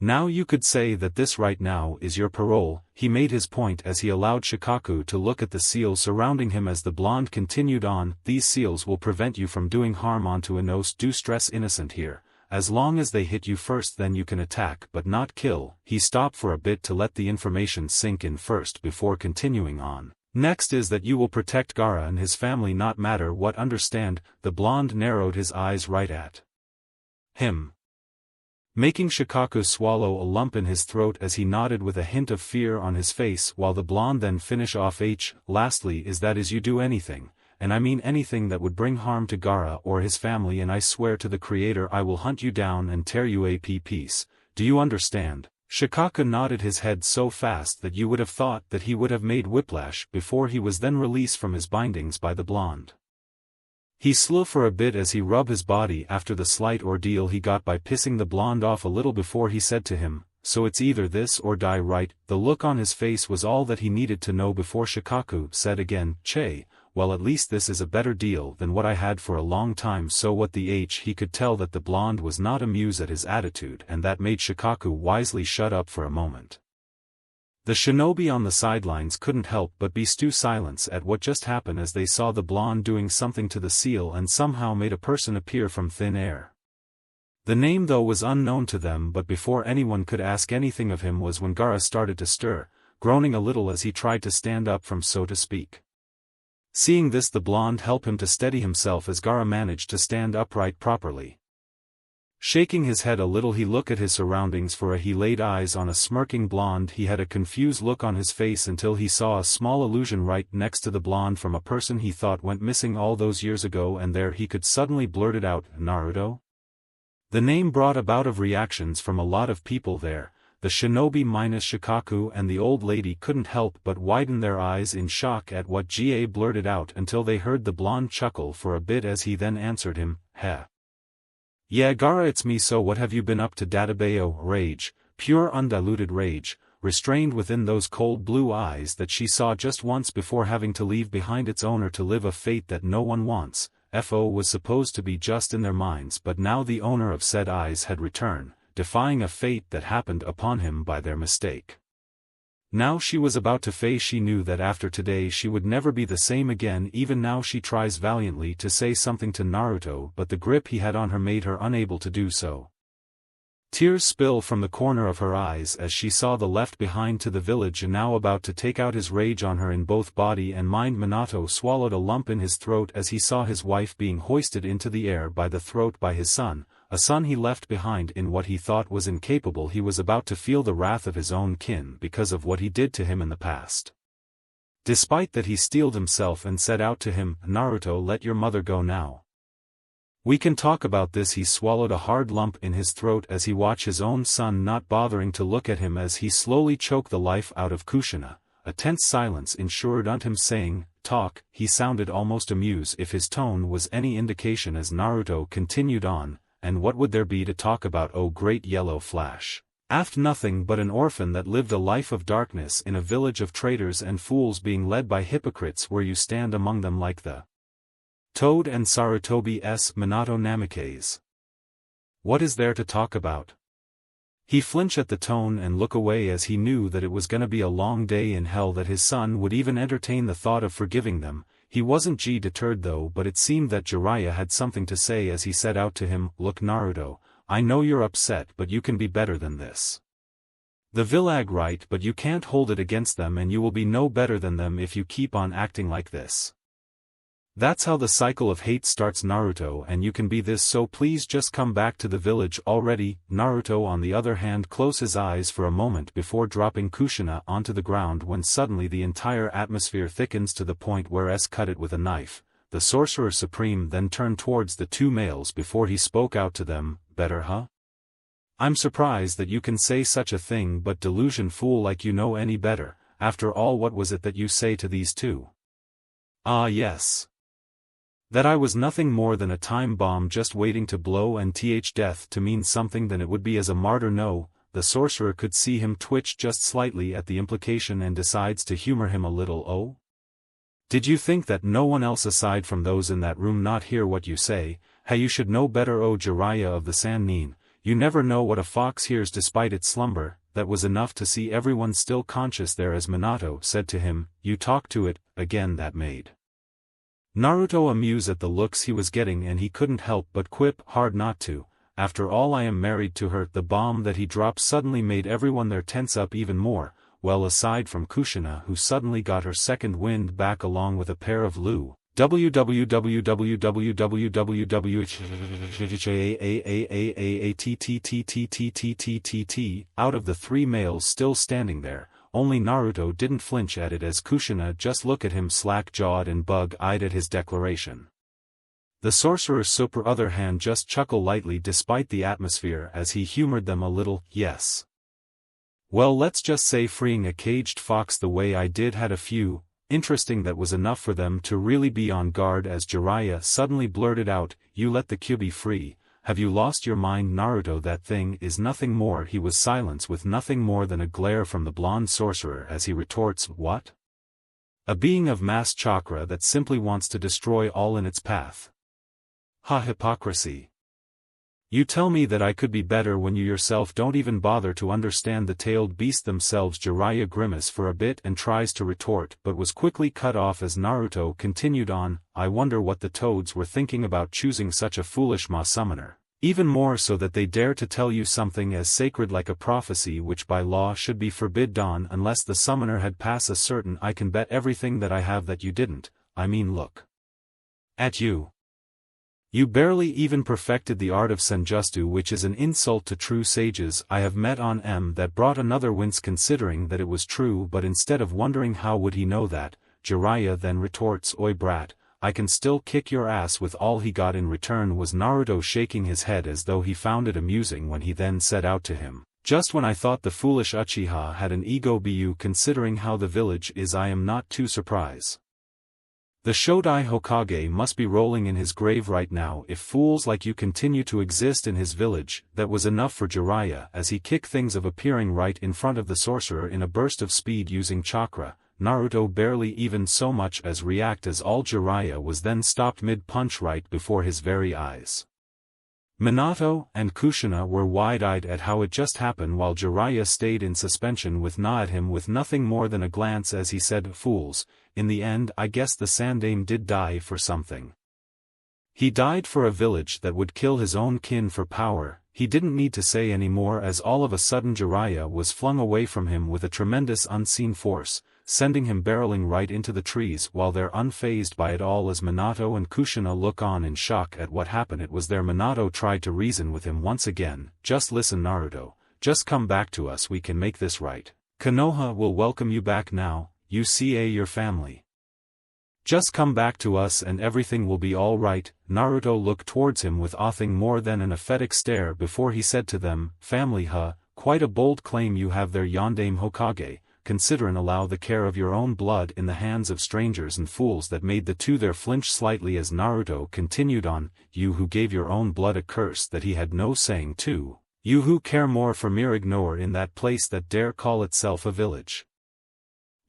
Now you could say that this right now is your parole." He made his point as he allowed Shikaku to look at the seals surrounding him as the blonde continued on, "These seals will prevent you from doing harm onto Inos. Do stress innocent here. As long as they hit you first then you can attack but not kill." He stopped for a bit to let the information sink in first before continuing on. "Next is that you will protect Gara and his family, not matter what, understand?" The blonde narrowed his eyes right at him, making Shikaku swallow a lump in his throat as he nodded with a hint of fear on his face while the blonde then finished off, "Lastly is that is you do anything, and I mean anything that would bring harm to Gara or his family, and I swear to the Creator I will hunt you down and tear you a piece. Do you understand?" Shikaku nodded his head so fast that you would have thought that he would have made whiplash before he was then released from his bindings by the blonde. He slew for a bit as he rubbed his body after the slight ordeal he got by pissing the blonde off a little before he said to him, "So it's either this or die, right?" The look on his face was all that he needed to know before Shikaku said again, "Che, well at least this is a better deal than what I had for a long time." So what the he could tell that the blonde was not amused at his attitude, and that made Shikaku wisely shut up for a moment. The shinobi on the sidelines couldn't help but be silence at what just happened as they saw the blonde doing something to the seal and somehow made a person appear from thin air. The name though was unknown to them, but before anyone could ask anything of him was when Gara started to stir, groaning a little as he tried to stand up from so to speak. Seeing this the blonde helped him to steady himself as Gara managed to stand upright properly. Shaking his head a little he looked at his surroundings for he laid eyes on a smirking blonde. He had a confused look on his face until he saw a small illusion right next to the blonde from a person he thought went missing all those years ago, and there he could suddenly blurted out, "Naruto?" The name brought about of reactions from a lot of people there. The shinobi minus Shikaku and the old lady couldn't help but widen their eyes in shock at what Ga blurted out until they heard the blonde chuckle for a bit as he then answered him, "Heh. Yeah Gara, it's me. So what have you been up to?" Databeo, rage, pure undiluted rage, restrained within those cold blue eyes that she saw just once before having to leave behind its owner to live a fate that no one wants, FO was supposed to be just in their minds, but now the owner of said eyes had returned, defying a fate that happened upon him by their mistake. Now she was about to face. She knew that after today she would never be the same again. Even now she tries valiantly to say something to Naruto, but the grip he had on her made her unable to do so. Tears spill from the corner of her eyes as she saw the left behind to the village and now about to take out his rage on her in both body and mind. Minato swallowed a lump in his throat as he saw his wife being hoisted into the air by the throat by his son, a son he left behind in what he thought was incapable. He was about to feel the wrath of his own kin because of what he did to him in the past. Despite that, he steeled himself and said out to him, "Naruto, let your mother go now. We can talk about this." He swallowed a hard lump in his throat as he watched his own son not bothering to look at him as he slowly choked the life out of Kushina. A tense silence ensured him saying, "Talk." He sounded almost amused if his tone was any indication as Naruto continued on, "And what would there be to talk about, oh great yellow flash? Nothing but an orphan that lived a life of darkness in a village of traitors and fools being led by hypocrites where you stand among them like the Toad and Sarutobi's Minato Namikaze. What is there to talk about?" He flinched at the tone and looked away as he knew that it was gonna be a long day in hell, that his son would even entertain the thought of forgiving them. He wasn't deterred though, but it seemed that Jiraiya had something to say as he said out to him, "Look Naruto, I know you're upset, but you can be better than this. The Villag right, but you can't hold it against them, and you will be no better than them if you keep on acting like this. That's how the cycle of hate starts, Naruto, and you can be this, so please just come back to the village already." Naruto on the other hand closed his eyes for a moment before dropping Kushina onto the ground when suddenly the entire atmosphere thickens to the point where cut it with a knife. The Sorcerer Supreme then turned towards the two males before he spoke out to them, "Better, huh? I'm surprised that you can say such a thing, but delusion, fool, like you know any better. After all, what was it that you say to these two?" "Ah yes. That I was nothing more than a time bomb just waiting to blow, and death to mean something, then it would be as a martyr." No, the sorcerer could see him twitch just slightly at the implication and decides to humor him a little. "Oh? Did you think that no one else aside from those in that room not hear what you say? Hey, you should know better, oh Jiraiya of the Sannin, you never know what a fox hears despite its slumber." That was enough to see everyone still conscious there as Minato said to him, "You talk to it," again. That made Naruto amused at the looks he was getting, and he couldn't help but quip, "Hard not to. After all, I am married to her." The bomb that he dropped suddenly made everyone there tense up even more, well aside from Kushina, who suddenly got her second wind back along with a pair of out of the three males still standing there. Only Naruto didn't flinch at it as Kushina just looked at him slack-jawed and bug-eyed at his declaration. The Sorcerer Supreme other hand just chuckled lightly despite the atmosphere as he humored them a little. "Yes. Well, let's just say freeing a caged fox the way I did had a few interesting." That was enough for them to really be on guard as Jiraiya suddenly blurted out, "You let the Kyuubi free. Have you lost your mind, Naruto? That thing is nothing more." He was silenced with nothing more than a glare from the blonde sorcerer as he retorts, "What? A being of mass chakra that simply wants to destroy all in its path. Ha, hypocrisy. You tell me that I could be better when you yourself don't even bother to understand the tailed beast themselves." Jiraiya grimaced for a bit and tries to retort but was quickly cut off as Naruto continued on, "I wonder what the toads were thinking about choosing such a foolish summoner. Even more so that they dare to tell you something as sacred like a prophecy which by law should be forbidden unless the summoner had passed a certain. I can bet everything that I have that you didn't. I mean, look at you. You barely even perfected the art of senjutsu, which is an insult to true sages I have met on M." That brought another wince considering that it was true, but instead of wondering how would he know that, Jiraiya then retorts, "Oi brat, I can still kick your ass." With all he got in return was Naruto shaking his head as though he found it amusing when he then said out to him, "Just when I thought the foolish Uchiha had an ego, bu considering how the village is, I am not too surprised. The Shodai Hokage must be rolling in his grave right now if fools like you continue to exist in his village." That was enough for Jiraiya as he kicked things of appearing right in front of the sorcerer in a burst of speed using chakra. Naruto barely even so much as react as all Jiraiya was then stopped mid-punch right before his very eyes. Minato and Kushina were wide-eyed at how it just happened while Jiraiya stayed in suspension with Na at him with nothing more than a glance as he said, "Fools, in the end I guess the Sandaime did die for something. He died for a village that would kill his own kin for power." He didn't need to say any more as all of a sudden Jiraiya was flung away from him with a tremendous unseen force, sending him barreling right into the trees while they're unfazed by it all as Minato and Kushina look on in shock at what happened. It was there Minato tried to reason with him once again. "Just listen Naruto, just come back to us, we can make this right. Konoha will welcome you back now, you see your family. Just come back to us and everything will be all right." Naruto looked towards him with nothing more than an emphatic stare before he said to them, "Family huh, quite a bold claim you have there Yondaime Hokage. Consider and allow the care of your own blood in the hands of strangers and fools." That made the two there flinch slightly as Naruto continued on, "You who gave your own blood a curse that he had no saying to, you who care more for mere ignore in that place that dare call itself a village.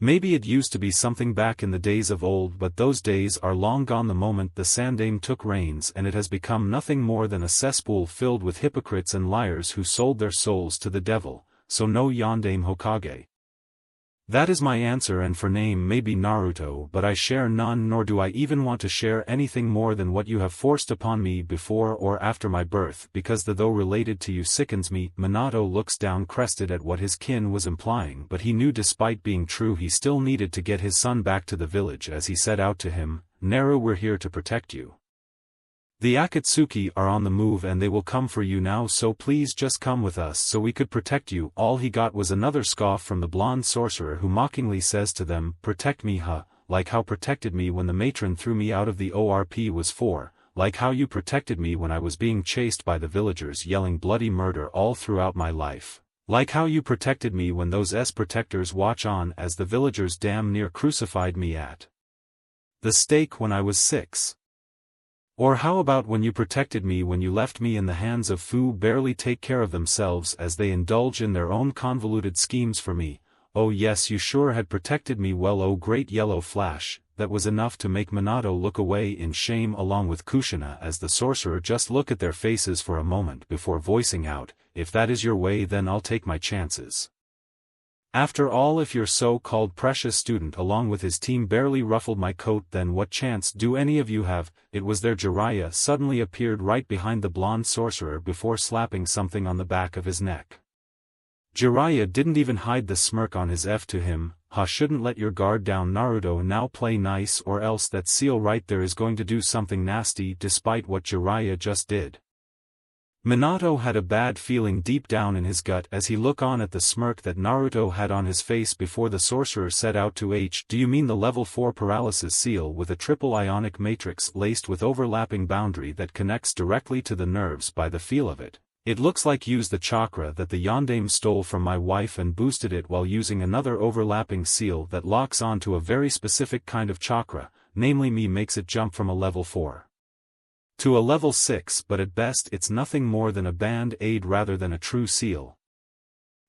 Maybe it used to be something back in the days of old but those days are long gone the moment the Sandaime took reins and it has become nothing more than a cesspool filled with hypocrites and liars who sold their souls to the devil, so no Yondaime Hokage. That is my answer and for name maybe Naruto but I share none nor do I even want to share anything more than what you have forced upon me before or after my birth because the though related to you sickens me." Minato looks down crested at what his kin was implying but he knew despite being true he still needed to get his son back to the village as he said out to him, "Naru, we're here to protect you. The Akatsuki are on the move and they will come for you now so please just come with us so we could protect you." All he got was another scoff from the blonde sorcerer who mockingly says to them, "Protect me huh, like how protected me when the matron threw me out of the ORP was for, like how you protected me when I was being chased by the villagers yelling bloody murder all throughout my life, like how you protected me when those protectors watch on as the villagers damn near crucified me at the stake when I was 6. Or how about when you protected me when you left me in the hands of who barely take care of themselves as they indulge in their own convoluted schemes for me? Oh yes, you sure had protected me well, oh great yellow flash." That was enough to make Minato look away in shame along with Kushina as the sorcerer just looked at their faces for a moment before voicing out, "If that is your way then I'll take my chances. After all if your so-called precious student along with his team barely ruffled my coat then what chance do any of you have?" It was there Jiraiya suddenly appeared right behind the blonde sorcerer before slapping something on the back of his neck. Jiraiya didn't even hide the smirk on his to him, "Ha, shouldn't let your guard down Naruto, now play nice or else that seal right there is going to do something nasty." Despite what Jiraiya just did, Minato had a bad feeling deep down in his gut as he looked on at the smirk that Naruto had on his face before the sorcerer set out to "Do you mean the level 4 paralysis seal with a triple ionic matrix laced with overlapping boundary that connects directly to the nerves by the feel of it? It looks like use the chakra that the Yondaime stole from my wife and boosted it while using another overlapping seal that locks onto a very specific kind of chakra, namely me, makes it jump from a level 4 to a level 6 but at best it's nothing more than a band-aid rather than a true seal.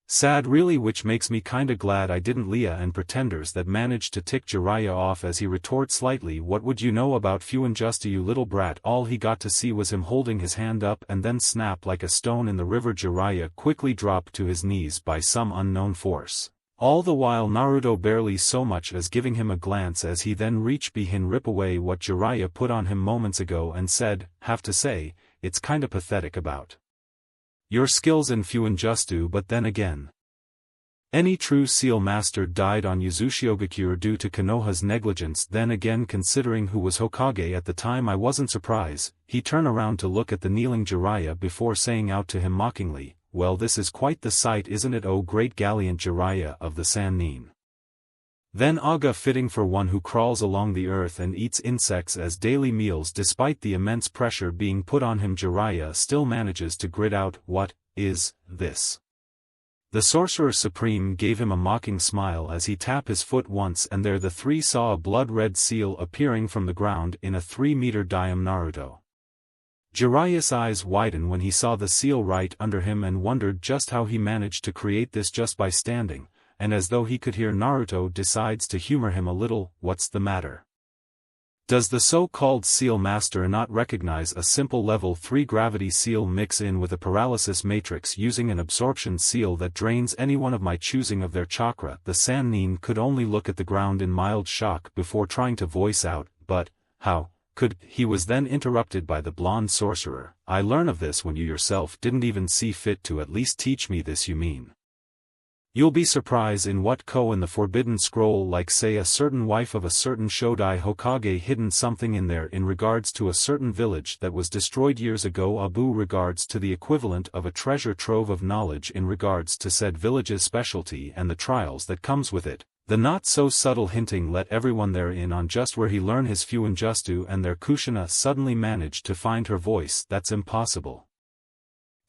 Sad really, which makes me kinda glad I didn't Leah and pretenders." That managed to tick Jiraiya off as he retorted slightly, "What would you know about Fuin just you little brat?" All he got to see was him holding his hand up and then snap like a stone in the river. Jiraiya quickly dropped to his knees by some unknown force. All the while Naruto barely so much as giving him a glance as he then reached behind rip away what Jiraiya put on him moments ago and said, "Have to say, it's kinda pathetic about your skills in Fuinjutsu but then again. Any true seal master died on Uzushiogakure due to Konoha's negligence. Then again considering who was Hokage at the time I wasn't surprised." He turned around to look at the kneeling Jiraiya before saying out to him mockingly, "Well this is quite the sight isn't it, oh great gallant Jiraiya of the Sannin. Then aga fitting for one who crawls along the earth and eats insects as daily meals." Despite the immense pressure being put on him Jiraiya still manages to grit out, "What is this?" The Sorcerer Supreme gave him a mocking smile as he tapped his foot once and there the three saw a blood-red seal appearing from the ground in a 3-meter diameter. Naruto. Jiraiya's eyes widened when he saw the seal right under him and wondered just how he managed to create this just by standing, and as though he could hear Naruto decides to humor him a little. What's the matter? Does the so-called seal master not recognize a simple level 3 gravity seal mix in with a paralysis matrix using an absorption seal that drains anyone of my choosing of their chakra? The Sannin could only look at the ground in mild shock before trying to voice out, but, how could he was then interrupted by the blonde sorcerer. I learn of this when you yourself didn't even see fit to at least teach me this. You mean? You'll be surprised in what in the Forbidden Scroll, like say a certain wife of a certain Shodai Hokage hidden something in there in regards to a certain village that was destroyed years ago. Abu regards to the equivalent of a treasure trove of knowledge in regards to said village's specialty and the trials that comes with it. The not so subtle hinting let everyone there in on just where he learned his Fuinjustu and their Kushina suddenly managed to find her voice. That's impossible.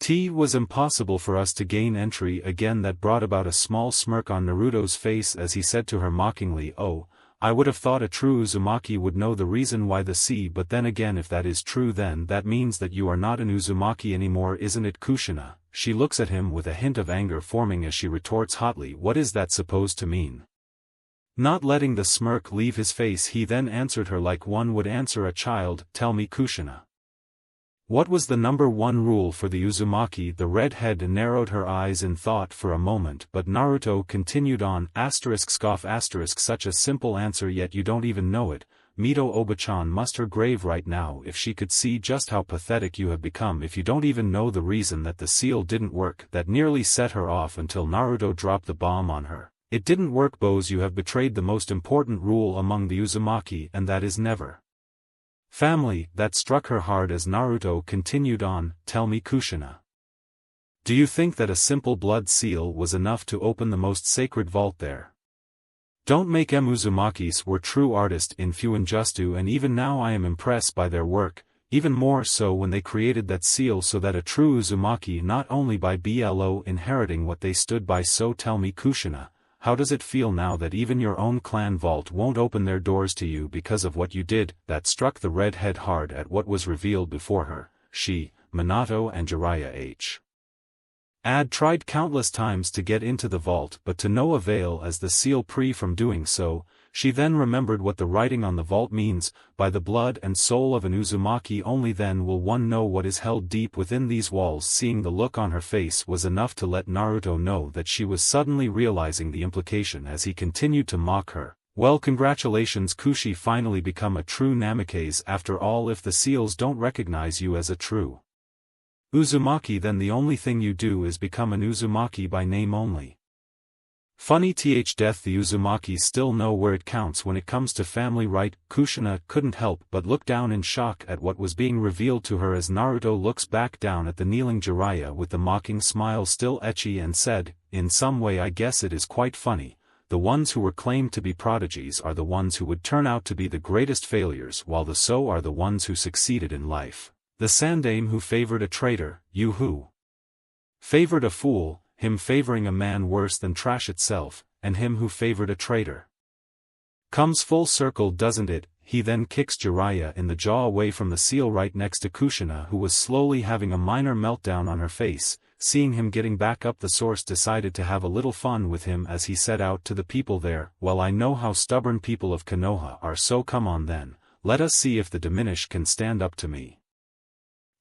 Was impossible for us to gain entry again. That brought about a small smirk on Naruto's face as he said to her mockingly, oh, I would have thought a true Uzumaki would know the reason why the sea, but then again if that is true then that means that you are not an Uzumaki anymore, isn't it, Kushina? She looks at him with a hint of anger forming as she retorts hotly, what is that supposed to mean? Not letting the smirk leave his face, he then answered her like one would answer a child, tell me, Kushina. What was the number 1 rule for the Uzumaki? The redhead narrowed her eyes in thought for a moment, but Naruto continued on, scoff such a simple answer yet you don't even know it. Mito Obachan must her grave right now if she could see just how pathetic you have become if you don't even know the reason that the seal didn't work. That nearly set her off until Naruto dropped the bomb on her. It didn't work, Bose. You have betrayed the most important rule among the Uzumaki, and that is never family. That struck her hard as Naruto continued on, tell me, Kushina. Do you think that a simple blood seal was enough to open the most sacred vault there? Don't make Uzumakis were true artists in Fuinjustu, and even now I am impressed by their work, even more so when they created that seal so that a true Uzumaki not only by BLO inheriting what they stood by. So tell me, Kushina, how does it feel now that even your own clan vault won't open their doors to you because of what you did? That struck the redhead hard at what was revealed before her. She, Minato and Jiraiya had tried countless times to get into the vault but to no avail as the seal pre from doing so. She then remembered what the writing on the vault means, by the blood and soul of an Uzumaki only then will one know what is held deep within these walls. Seeing the look on her face was enough to let Naruto know that she was suddenly realizing the implication as he continued to mock her. Well, congratulations, Kushi, finally become a true Namikaze after all. If the seals don't recognize you as a true Uzumaki, then the only thing you do is become an Uzumaki by name only. Funny death. The Uzumaki still know where it counts when it comes to family, right? Kushina couldn't help but look down in shock at what was being revealed to her as Naruto looks back down at the kneeling Jiraiya with the mocking smile still etchy and said, in some way I guess it is quite funny. The ones who were claimed to be prodigies are the ones who would turn out to be the greatest failures, while the so are the ones who succeeded in life. The Sandame who favored a traitor, you who favored a fool, him favoring a man worse than trash itself, and him who favored a traitor. Comes full circle, doesn't it? He then kicks Jiraiya in the jaw away from the seal right next to Kushina, who was slowly having a minor meltdown on her face. Seeing him getting back up, the source decided to have a little fun with him as he set out to the people there. Well, I know how stubborn people of Konoha are, so come on then, let us see if the Diminish can stand up to me.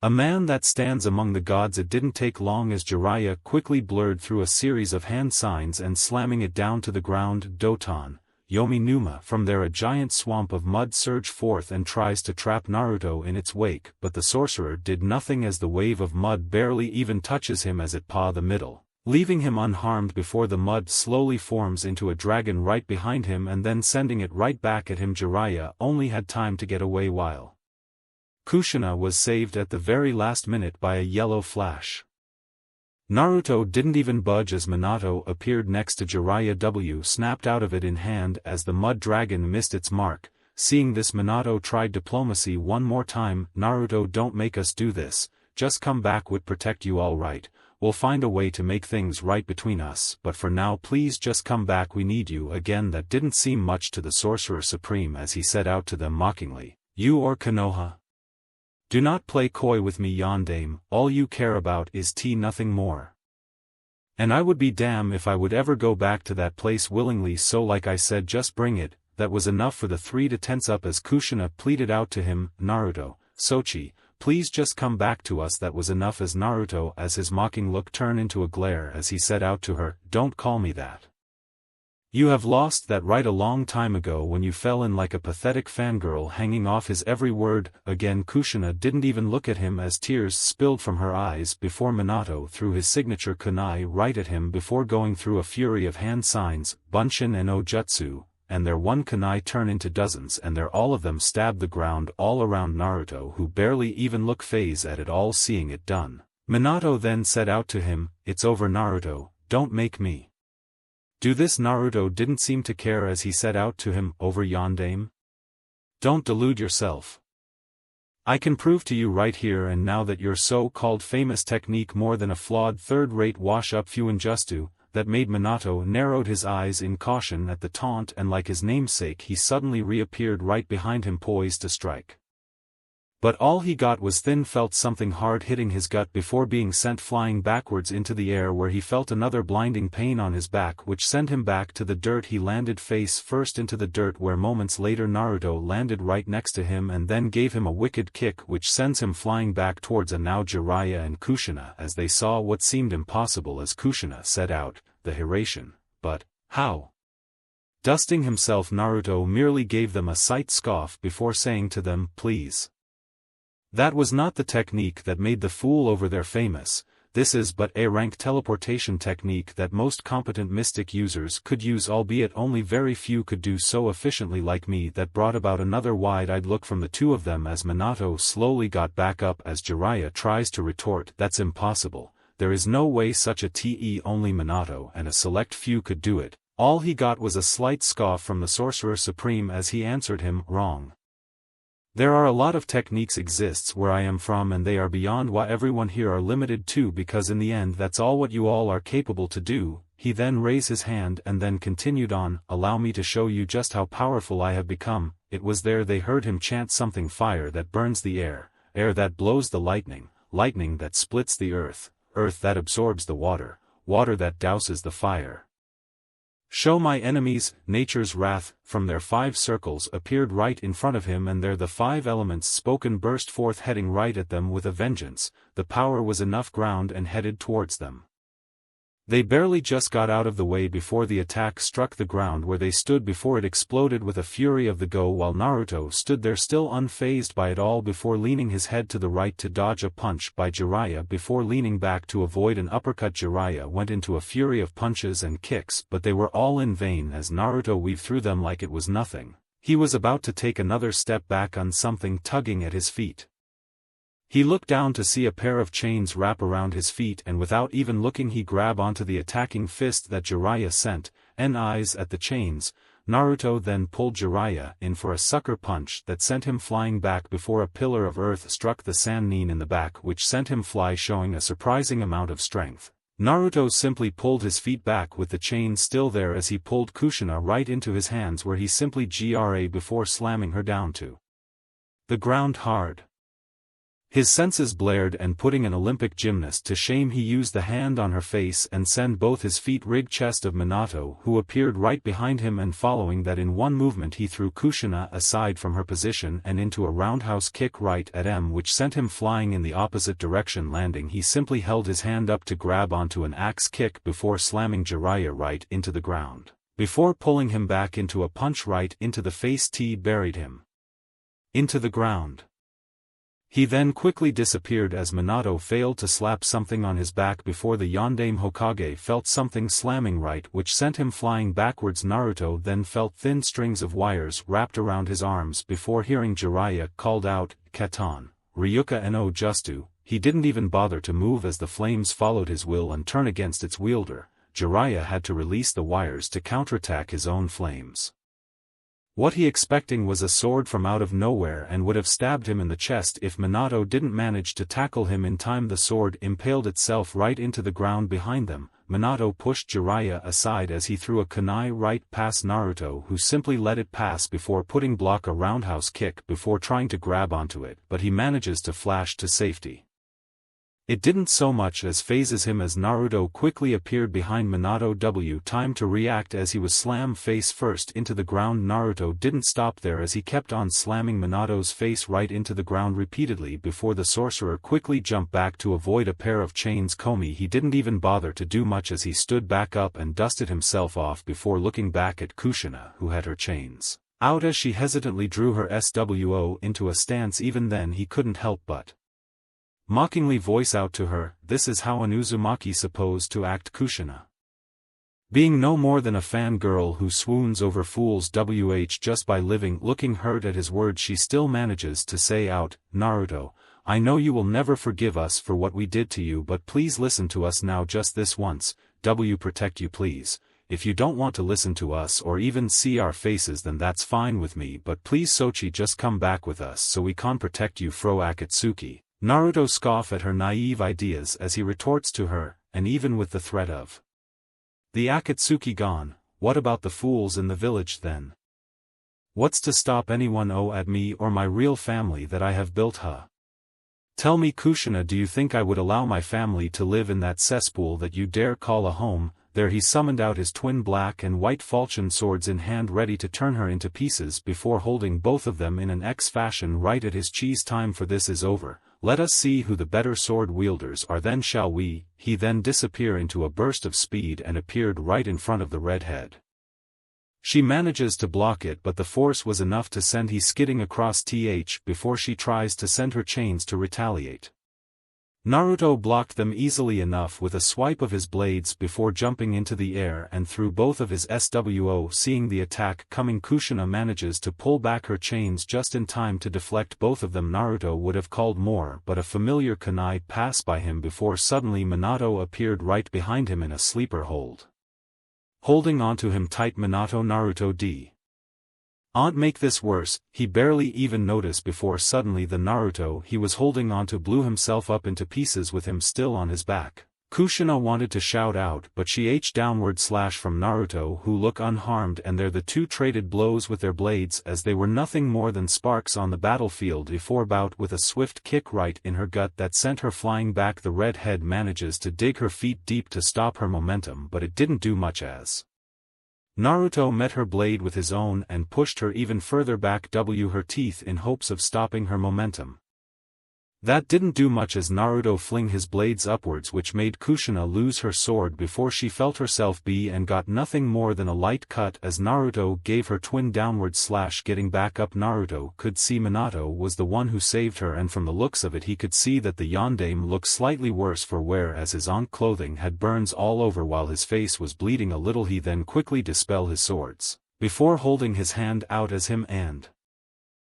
A man that stands among the gods. It didn't take long as Jiraiya quickly blurred through a series of hand signs and slamming it down to the ground. Doton, Yomi Numa. From there a giant swamp of mud surged forth and tries to trap Naruto in its wake, but the sorcerer did nothing as the wave of mud barely even touches him as it paw the middle, leaving him unharmed before the mud slowly forms into a dragon right behind him and then sending it right back at him. Jiraiya only had time to get away while Kushina was saved at the very last minute by a yellow flash. Naruto didn't even budge as Minato appeared next to Jiraiya, snapped out of it in hand as the mud dragon missed its mark. Seeing this, Minato tried diplomacy one more time. Naruto, don't make us do this, just come back, would protect you all right, we'll find a way to make things right between us, but for now please just come back, we need you again. That didn't seem much to the Sorcerer Supreme as he set out to them mockingly, you or Konoha? Do not play coy with me, Yondaime, all you care about is tea, nothing more. And I would be damn if I would ever go back to that place willingly, so like I said, just bring it. That was enough for the three to tense up as Kushina pleaded out to him, Naruto, Sochi, please just come back to us. That was enough as Naruto, as his mocking look turned into a glare as he said out to her, don't call me that. You have lost that right a long time ago when you fell in like a pathetic fangirl hanging off his every word. Again Kushina didn't even look at him as tears spilled from her eyes before Minato threw his signature kunai right at him before going through a fury of hand signs, bunshin and ojutsu, and their one kunai turned into dozens and their all of them stabbed the ground all around Naruto, who barely even looked phased at it all seeing it done. Minato then said out to him, it's over Naruto, don't make me do this. Naruto didn't seem to care as he said out to him, over Yondaime? Don't delude yourself. I can prove to you right here and now that your so-called famous technique more than a flawed third-rate wash-up fuinjutsu, that made Minato narrowed his eyes in caution at the taunt, and like his namesake he suddenly reappeared right behind him poised to strike. But all he got was thin felt something hard hitting his gut before being sent flying backwards into the air, where he felt another blinding pain on his back which sent him back to the dirt. He landed face first into the dirt, where moments later Naruto landed right next to him and then gave him a wicked kick which sends him flying back towards now Jiraiya and Kushina as they saw what seemed impossible as Kushina set out, the Hiraition, but, how? Dusting himself, Naruto merely gave them a slight scoff before saying to them, please. That was not the technique that made the fool over there famous. This is but a rank teleportation technique that most competent mystic users could use, albeit only very few could do so efficiently like me. That brought about another wide-eyed look from the two of them as Minato slowly got back up as Jiraiya tries to retort, that's impossible, there is no way such a te only Minato and a select few could do it. All he got was a slight scoff from the Sorcerer Supreme as he answered him, wrong. There are a lot of techniques exists where I am from and they are beyond what everyone here are limited to, because in the end that's all what you all are capable to do. He then raised his hand and then continued on, allow me to show you just how powerful I have become. It was there they heard him chant something, fire that burns the air, air that blows the lightning, lightning that splits the earth, earth that absorbs the water, water that douses the fire. Show my enemies, nature's wrath. From their 5 circles appeared right in front of him, and there the 5 elements spoken burst forth heading right at them with a vengeance. The power was enough ground and headed towards them. They barely just got out of the way before the attack struck the ground where they stood before it exploded with a fury of the go, while Naruto stood there still unfazed by it all before leaning his head to the right to dodge a punch by Jiraiya before leaning back to avoid an uppercut. Jiraiya went into a fury of punches and kicks, but they were all in vain as Naruto weaved through them like it was nothing. He was about to take another step back on something tugging at his feet. He looked down to see a pair of chains wrap around his feet, and without even looking he grabbed onto the attacking fist that Jiraiya sent, and eyes at the chains. Naruto then pulled Jiraiya in for a sucker punch that sent him flying back before a pillar of earth struck the Sannin in the back, which sent him fly, showing a surprising amount of strength. Naruto simply pulled his feet back with the chain still there as he pulled Kushina right into his hands, where he simply gra before slamming her down to the ground hard. His senses blared, and putting an Olympic gymnast to shame he used the hand on her face and sent both his feet rig chest of Minato, who appeared right behind him, and following that in one movement he threw Kushina aside from her position and into a roundhouse kick right at him, which sent him flying in the opposite direction. Landing, he simply held his hand up to grab onto an axe kick before slamming Jiraiya right into the ground. Before pulling him back into a punch right into the face, buried him into the ground. He then quickly disappeared as Minato failed to slap something on his back before the Yondaime Hokage felt something slamming right, which sent him flying backwards. Naruto then felt thin strings of wires wrapped around his arms before hearing Jiraiya called out, Katan, Ryuka no Justu. He didn't even bother to move as the flames followed his will and turn against its wielder. Jiraiya had to release the wires to counterattack his own flames. What he expecting was a sword from out of nowhere and would have stabbed him in the chest if Minato didn't manage to tackle him in time. The sword impaled itself right into the ground behind them. Minato pushed Jiraiya aside as he threw a kunai right past Naruto, who simply let it pass before putting block a roundhouse kick before trying to grab onto it, but he manages to flash to safety. It didn't so much as phases him as Naruto quickly appeared behind Minato. Time to react as he was slammed face first into the ground. Naruto didn't stop there as he kept on slamming Minato's face right into the ground repeatedly before the sorcerer quickly jumped back to avoid a pair of chains. Komi, he didn't even bother to do much as he stood back up and dusted himself off before looking back at Kushina, who had her chains out as she hesitantly drew her SWO into a stance. Even then he couldn't help but mockingly voice out to her, "This is how an Uzumaki supposed to act." Kushina, being no more than a fangirl who swoons over fools just by living. Looking hurt at his words, she still manages to say out, "Naruto, I know you will never forgive us for what we did to you, but please listen to us now, just this once. Protect you please. If you don't want to listen to us or even see our faces, then that's fine with me, but please Sochi, just come back with us so we can protect you fro Akatsuki." Naruto scoffs at her naive ideas as he retorts to her, "And even with the threat of the Akatsuki gone, what about the fools in the village then? What's to stop anyone at me or my real family that I have built, huh? Tell me Kushina, do you think I would allow my family to live in that cesspool that you dare call a home?" There he summoned out his twin black and white falchion swords in hand, ready to turn her into pieces before holding both of them in an X fashion right at his cheese. "Time for this is over. Let us see who the better sword wielders are then, shall we?" He then disappeared into a burst of speed and appeared right in front of the redhead. She manages to block it, but the force was enough to send he skidding across before she tries to send her chains to retaliate. Naruto blocked them easily enough with a swipe of his blades before jumping into the air and threw both of his SWO. Seeing the attack coming, Kushina manages to pull back her chains just in time to deflect both of them. Naruto would have called more, but a familiar kunai passed by him before suddenly Minato appeared right behind him in a sleeper hold, holding onto him tight. Naruto don't make this worse, he barely even noticed before suddenly the Naruto he was holding onto blew himself up into pieces with him still on his back. Kushina wanted to shout out, but she downward slash from Naruto, who look unharmed, and there the two traded blows with their blades as they were nothing more than sparks on the battlefield before bout with a swift kick right in her gut that sent her flying back. The redhead manages to dig her feet deep to stop her momentum, but it didn't do much as Naruto met her blade with his own and pushed her even further back. Her teeth in hopes of stopping her momentum. That didn't do much as Naruto fling his blades upwards, which made Kushina lose her sword before she felt herself and got nothing more than a light cut as Naruto gave her twin downward slash. Getting back up, Naruto could see Minato was the one who saved her, and from the looks of it he could see that the yondaime looked slightly worse for wear as his own clothing had burns all over while his face was bleeding a little. He then quickly dispelled his swords before holding his hand out as him and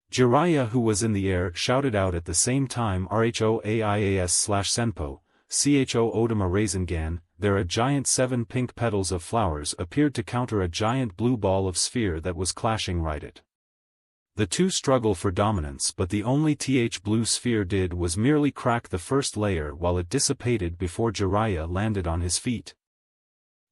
Jiraiya, who was in the air, shouted out at the same time, "RHOAIAS/Senpo, CHO Odama Rasengan." There a giant 7 pink petals of flowers appeared to counter a giant blue ball of sphere that was clashing right at. The two struggle for dominance, but the only blue sphere did was merely crack the first layer while it dissipated before Jiraiya landed on his feet.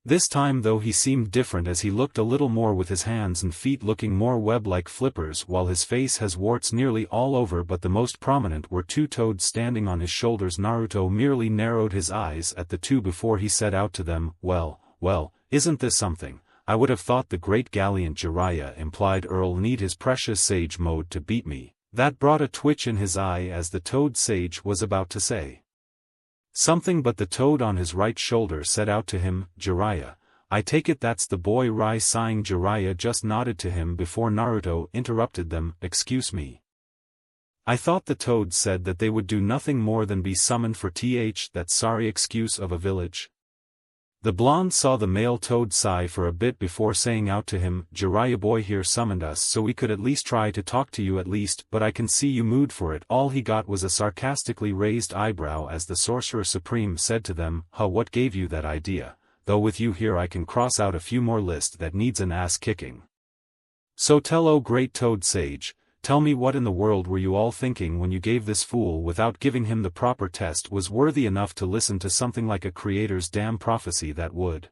This time though he seemed different as he looked a little more with his hands and feet looking more web-like flippers, while his face has warts nearly all over, but the most prominent were 2 toads standing on his shoulders. Naruto merely narrowed his eyes at the 2 before he said out to them, well, isn't this something? I would have thought the great gallant Jiraiya implied Earl need his precious sage mode to beat me." That brought a twitch in his eye as the toad sage was about to say something, but the toad on his right shoulder said out to him, "Jiraiya, I take it that's the boy Rai." Sighing, Jiraiya just nodded to him before Naruto interrupted them, "Excuse me. I thought the toad said that they would do nothing more than be summoned for that sorry excuse of a village." The blonde saw the male toad sigh for a bit before saying out to him, "Jiraiya boy here summoned us so we could at least try to talk to you at least, but I can see you mood for it." All he got was a sarcastically raised eyebrow as the Sorcerer Supreme said to them, What gave you that idea? Though with you here I can cross out a few more list that needs an ass kicking. So tell, oh great toad sage, tell me what in the world were you all thinking when you gave this fool without giving him the proper test was worthy enough to listen to something like a creator's damn prophecy that would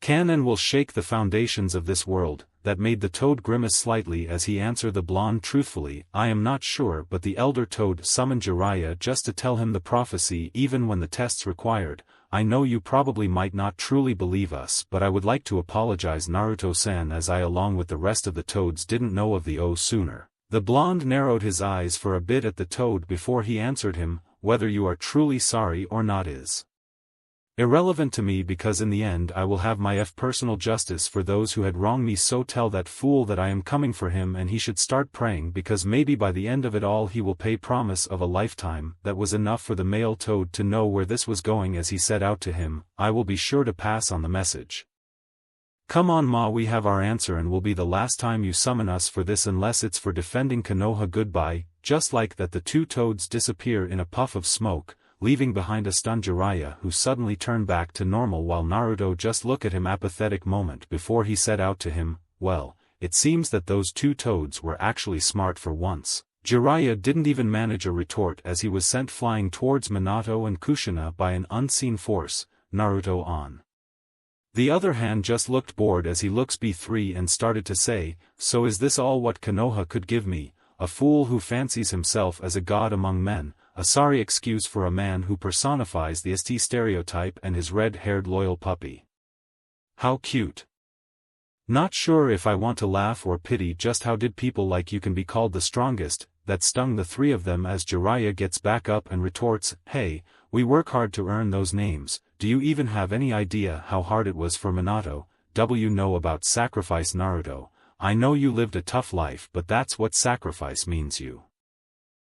Can and will shake the foundations of this world. That made the toad grimace slightly as he answered the blonde truthfully. I am not sure, but the elder toad summoned Jiraiya just to tell him the prophecy even when the tests required. I know you probably might not truly believe us, but I would like to apologize Naruto-san, as I along with the rest of the toads didn't know of the sooner. The blonde narrowed his eyes for a bit at the toad before he answered him, whether you are truly sorry or not is irrelevant to me, because in the end I will have my personal justice for those who had wronged me, so tell that fool that I am coming for him and he should start praying, because maybe by the end of it all he will pay promise of a lifetime. That was enough for the male toad to know where this was going as he set out to him. I will be sure to pass on the message. Come on Ma, we have our answer and will be the last time you summon us for this, unless it's for defending Konoha. Goodbye. Just like that the two toads disappear in a puff of smoke, leaving behind a stunned Jiraiya who suddenly turned back to normal while Naruto just looked at him apathetic moment before he set out to him. Well, it seems that those two toads were actually smart for once. Jiraiya didn't even manage a retort as he was sent flying towards Minato and Kushina by an unseen force. Naruto on the other hand just looked bored as he looks B3 and started to say, so is this all what Konoha could give me? A fool who fancies himself as a god among men, a sorry excuse for a man who personifies the ST stereotype and his red-haired loyal puppy. How cute. Not sure if I want to laugh or pity just how did people like you can be called the strongest. That stung the three of them as Jiraiya gets back up and retorts, hey, we work hard to earn those names. Do you even have any idea how hard it was for Minato? Know about sacrifice Naruto? I know you lived a tough life, but that's what sacrifice means.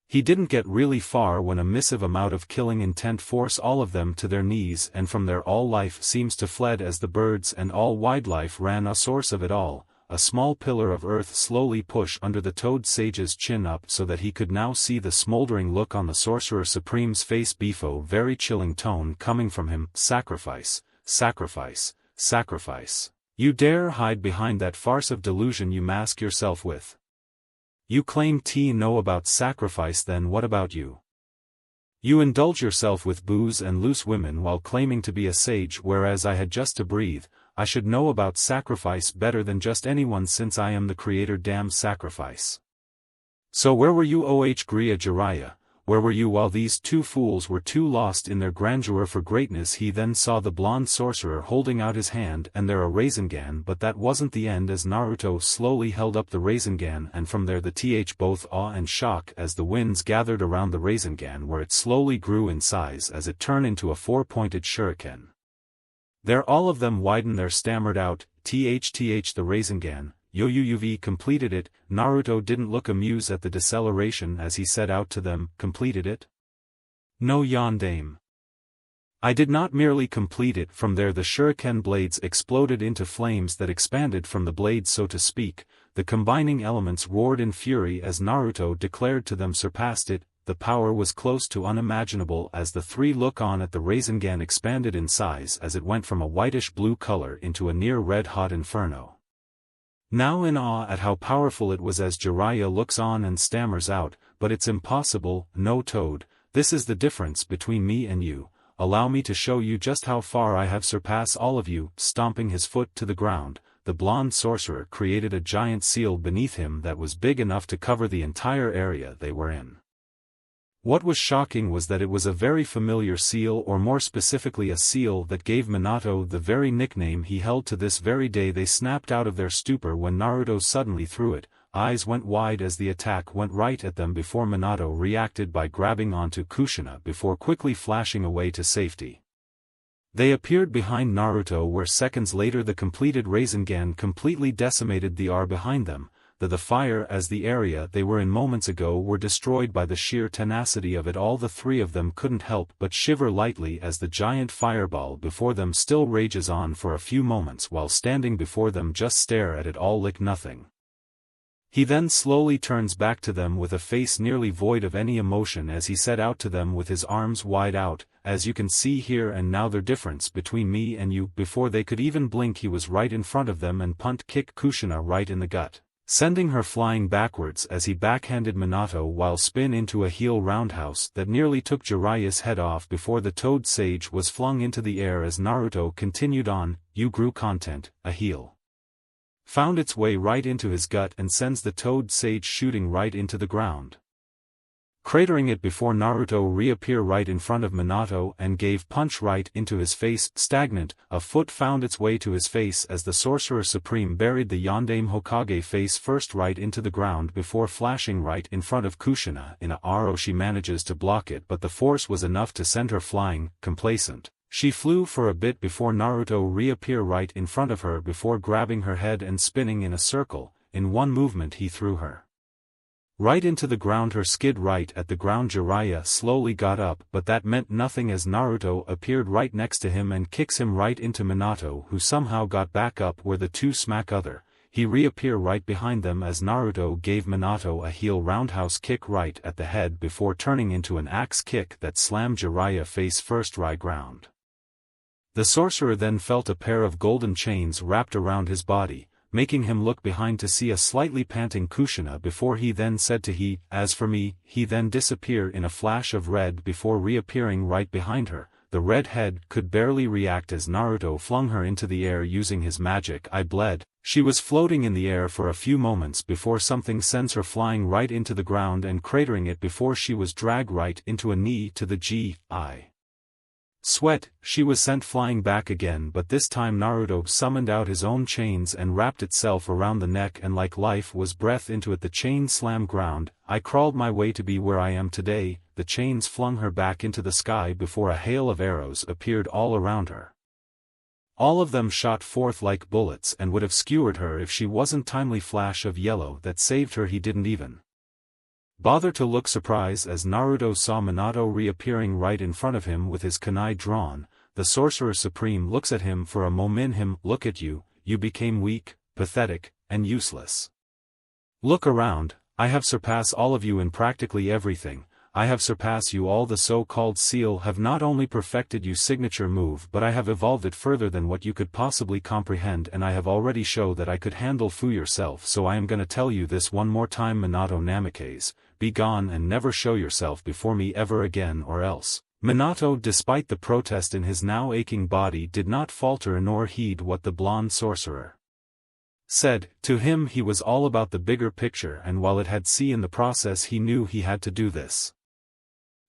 He didn't get really far when a massive amount of killing intent force all of them to their knees, and from there all life seems to fled as the birds and all wildlife ran. A source of it all, a small pillar of earth slowly pushed under the toad sage's chin up so that he could now see the smoldering look on the Sorcerer Supreme's face. Befo, very chilling tone coming from him. Sacrifice, sacrifice, sacrifice. You dare hide behind that farce of delusion you mask yourself with. You claim to know about sacrifice, then what about you? You indulge yourself with booze and loose women while claiming to be a sage, whereas I had just to breathe. I should know about sacrifice better than just anyone since I am the creator. Damn sacrifice. So where were you, Clea? Jiraiya, where were you while these two fools were too lost in their grandeur for greatness? He then saw the blonde sorcerer holding out his hand and there a Rasengan, but that wasn't the end as Naruto slowly held up the Rasengan, and from there both awe and shock as the winds gathered around the Rasengan, where it slowly grew in size as it turned into a four-pointed shuriken. There all of them widened their stammered out, the Rasengan. You've completed it. Naruto didn't look amused at the deceleration as he set out to them. Completed it? No yandame. I did not merely complete it. From there the shuriken blades exploded into flames that expanded from the blades, so to speak. The combining elements roared in fury as Naruto declared to them surpassed it. The power was close to unimaginable as the three look on at the Rasengan expanded in size as it went from a whitish-blue color into a near red-hot inferno. Now in awe at how powerful it was as Jiraiya looks on and stammers out, but it's impossible. No Toad, this is the difference between me and you. Allow me to show you just how far I have surpassed all of you. Stomping his foot to the ground, the blonde sorcerer created a giant seal beneath him that was big enough to cover the entire area they were in. What was shocking was that it was a very familiar seal, or more specifically a seal that gave Minato the very nickname he held to this very day. They snapped out of their stupor when Naruto suddenly threw it. Eyes went wide as the attack went right at them before Minato reacted by grabbing onto Kushina before quickly flashing away to safety. They appeared behind Naruto, where seconds later the completed Rasengan completely decimated the R behind them. The fire as the area they were in moments ago were destroyed by the sheer tenacity of it all. The three of them couldn't help but shiver lightly as the giant fireball before them still rages on for a few moments while standing before them just stare at it all like nothing. He then slowly turns back to them with a face nearly void of any emotion as he set out to them with his arms wide out. As you can see here and now, the difference between me and you. Before they could even blink he was right in front of them and punt kicked Kushina right in the gut. sending her flying backwards as he backhanded Minato while spin into a heel roundhouse that nearly took Jiraiya's head off before the Toad Sage was flung into the air as Naruto continued on. You grew content, a heel found its way right into his gut and sends the Toad Sage shooting right into the ground, cratering it before Naruto reappear right in front of Minato and gave punch right into his face. Stagnant, a foot found its way to his face as the Sorcerer Supreme buried the Yondaime Hokage face first right into the ground before flashing right in front of Kushina. In a arrow she manages to block it, but the force was enough to send her flying. Complacent, she flew for a bit before Naruto reappear right in front of her before grabbing her head and spinning in a circle. In one movement he threw her right into the ground. Her skid right at the ground. Jiraiya slowly got up, but that meant nothing as Naruto appeared right next to him and kicks him right into Minato, who somehow got back up where the two smack other. He reappear right behind them as Naruto gave Minato a heel roundhouse kick right at the head before turning into an axe kick that slammed Jiraiya face first right ground. The sorcerer then felt a pair of golden chains wrapped around his body, making him look behind to see a slightly panting Kushina before he then said to he, as for me. He then disappeared in a flash of red before reappearing right behind her. The red head could barely react as Naruto flung her into the air using his magic eye blade. She was floating in the air for a few moments before something sends her flying right into the ground and cratering it before she was dragged right into a knee to the G.I. Sweat. She was sent flying back again, but this time Naruto summoned out his own chains and wrapped itself around the neck and like life was breath into it. The chain slammed ground. I crawled my way to be where I am today. The chains flung her back into the sky before a hail of arrows appeared all around her. All of them shot forth like bullets and would have skewered her if she wasn't timely flash of yellow that saved her. He didn't even bother to look surprised as Naruto saw Minato reappearing right in front of him with his kunai drawn. The Sorcerer Supreme looks at him for a moment. Look at you, you became weak, pathetic, and useless. Look around, I have surpassed all of you in practically everything. I have surpassed you all. The so-called seal have not only perfected your signature move, but I have evolved it further than what you could possibly comprehend, and I have already shown that I could handle Fu yourself. So I am gonna tell you this one more time, Minato Namikaze, be gone and never show yourself before me ever again or else. Minato, despite the protest in his now aching body, did not falter nor heed what the blonde sorcerer said. To him he was all about the bigger picture, and while it had in the process he knew he had to do this.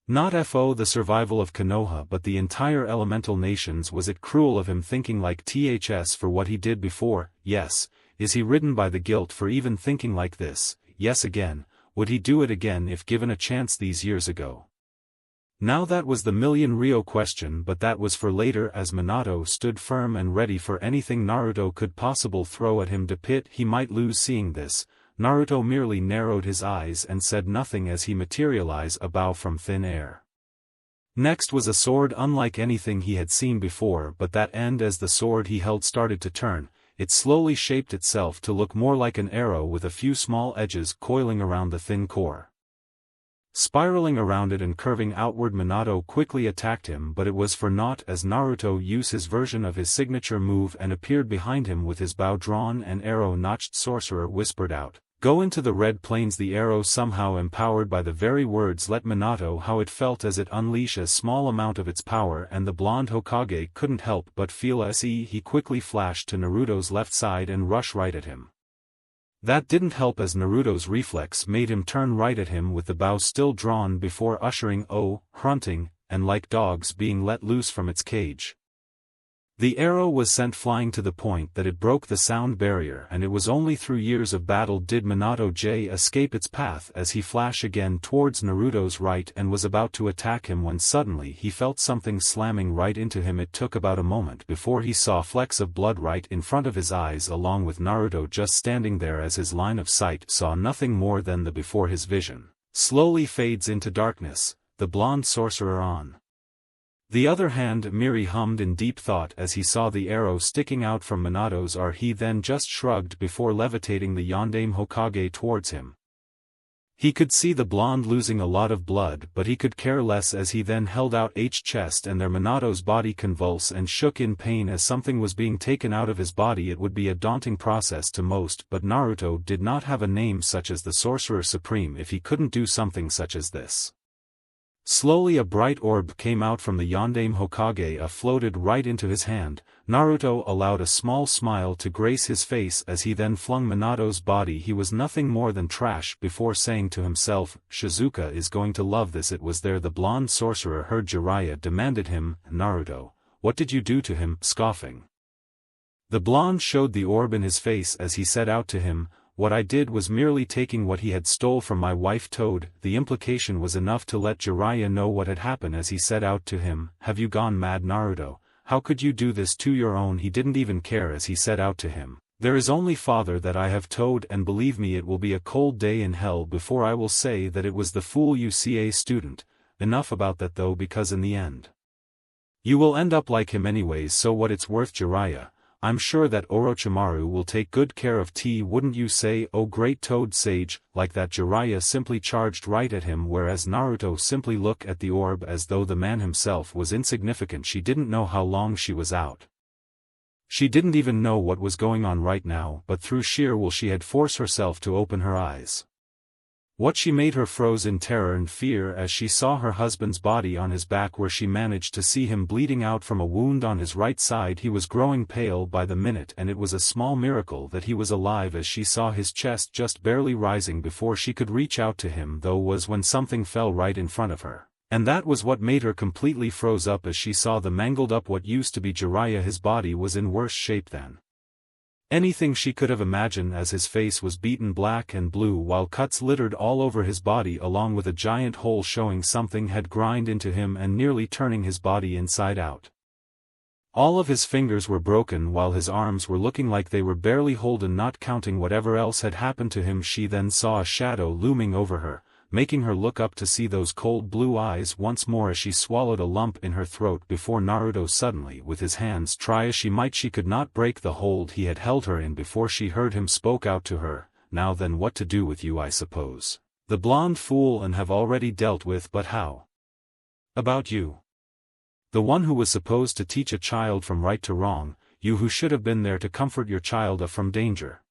Not the survival of Konoha but the entire elemental nations. Was it cruel of him thinking like this for what he did before? Yes. Is he ridden by the guilt for even thinking like this? Yes. Again, would he do it again if given a chance these years ago? Now that was the million Rio question, but that was for later as Minato stood firm and ready for anything Naruto could possibly throw at him. He might lose. Seeing this, Naruto merely narrowed his eyes and said nothing as he materialized a bow from thin air. Next was a sword unlike anything he had seen before, but that end as the sword he held started to turn, it slowly shaped itself to look more like an arrow with a few small edges coiling around the thin core. Spiraling around it and curving outward, Minato quickly attacked him, but it was for naught as Naruto used his version of his signature move and appeared behind him with his bow drawn and arrow-notched. Sorcerer whispered out, "Go into the Red Plains." The arrow, somehow empowered by the very words, let Minato how it felt as it unleashed a small amount of its power, and the blonde Hokage couldn't help but feel he quickly flashed to Naruto's left side and rushed right at him. That didn't help as Naruto's reflex made him turn right at him with the bow still drawn before ushering grunting, and like dogs being let loose from its cage. The arrow was sent flying to the point that it broke the sound barrier, and it was only through years of battle did Minato escape its path as he flashed again towards Naruto's right and was about to attack him when suddenly he felt something slamming right into him. It took about a moment before he saw flecks of blood right in front of his eyes, along with Naruto just standing there as his line of sight saw nothing more than the before his vision slowly fades into darkness, the blonde sorcerer on the other hand merely hummed in deep thought as he saw the arrow sticking out from Minato's arm. He then just shrugged before levitating the Yondaime Hokage towards him. He could see the blonde losing a lot of blood, but he could care less as he then held out H's chest and their Minato's body convulsed and shook in pain as something was being taken out of his body. It would be a daunting process to most, but Naruto did not have a name such as the Sorcerer Supreme if he couldn't do something such as this. Slowly a bright orb came out from the Yondaime Hokage, floated right into his hand. Naruto allowed a small smile to grace his face as he then flung Minato's body. He was nothing more than trash before saying to himself, Shizuka is going to love this. It was there the blonde sorcerer heard Jiraiya demanded him, Naruto, what did you do to him, scoffing. The blonde showed the orb in his face as he said out to him, what I did was merely taking what he had stole from my wife Toad. The implication was enough to let Jiraiya know what had happened as he said out to him, have you gone mad Naruto, how could you do this to your own? He didn't even care as he said out to him, there is only father that I have Toad, and believe me it will be a cold day in hell before I will say that it was the fool you CA student. Enough about that though, because in the end you will end up like him anyways, so what it's worth Jiraiya. I'm sure that Orochimaru will take good care of T, wouldn't you say, oh great Toad sage? Like that Jiraiya simply charged right at him, whereas Naruto simply looked at the orb as though the man himself was insignificant. She didn't know how long she was out. She didn't even know what was going on right now, but through sheer will she had forced herself to open her eyes. What she made her froze in terror and fear as she saw her husband's body on his back, where she managed to see him bleeding out from a wound on his right side. He was growing pale by the minute, and it was a small miracle that he was alive as she saw his chest just barely rising before she could reach out to him, though was when something fell right in front of her. And that was what made her completely froze up as she saw the mangled up what used to be Jiraiya. His body was in worse shape than anything she could have imagined, as his face was beaten black and blue while cuts littered all over his body, along with a giant hole showing something had grind into him and nearly turning his body inside out. All of his fingers were broken while his arms were looking like they were barely holding, not counting whatever else had happened to him. She then saw a shadow looming over her, making her look up to see those cold blue eyes once more as she swallowed a lump in her throat before Naruto suddenly, with his hands try as she might, she could not break the hold he had held her in before she heard him spoke out to her, now then what to do with you I suppose. The blonde fool and have already dealt with, but how about you? The one who was supposed to teach a child from right to wrong, you who should have been there to comfort your child from danger.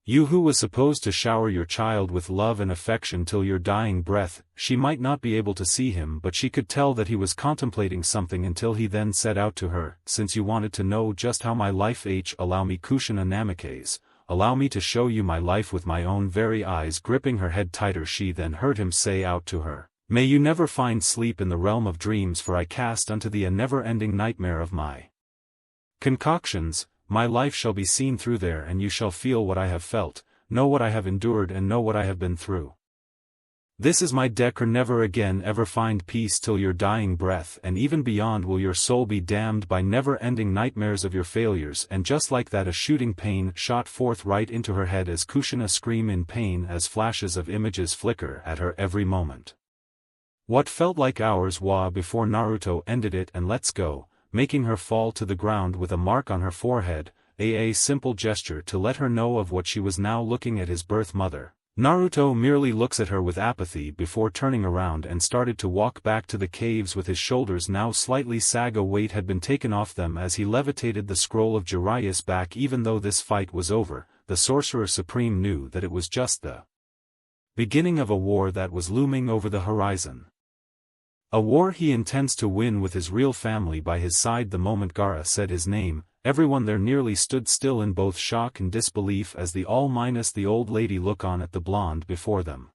You who was supposed to shower your child with love and affection till your dying breath. She might not be able to see him, but she could tell that he was contemplating something until he then said out to her, since you wanted to know just how my life allow me Kushina Namikaze, allow me to show you my life with my own very eyes. Gripping her head tighter, she then heard him say out to her, may you never find sleep in the realm of dreams, for I cast unto thee a never-ending nightmare of my concoctions. My life shall be seen through there, and you shall feel what I have felt, know what I have endured, and know what I have been through. This is my decree, never again ever find peace till your dying breath, and even beyond will your soul be damned by never-ending nightmares of your failures. And just like that a shooting pain shot forth right into her head as Kushina screamed in pain as flashes of images flicker at her every moment. What felt like hours before Naruto ended it and lets go, making her fall to the ground with a mark on her forehead, a simple gesture to let her know of what she was now looking at, his birth mother. Naruto merely looks at her with apathy before turning around and started to walk back to the caves with his shoulders now slightly sag. A weight had been taken off them as he levitated the scroll of Jiraiya's back. Even though this fight was over, the Sorcerer Supreme knew that it was just the beginning of a war that was looming over the horizon. A war he intends to win with his real family by his side. The moment Gara said his name, everyone there nearly stood still in both shock and disbelief as the old lady look on at the blonde before them.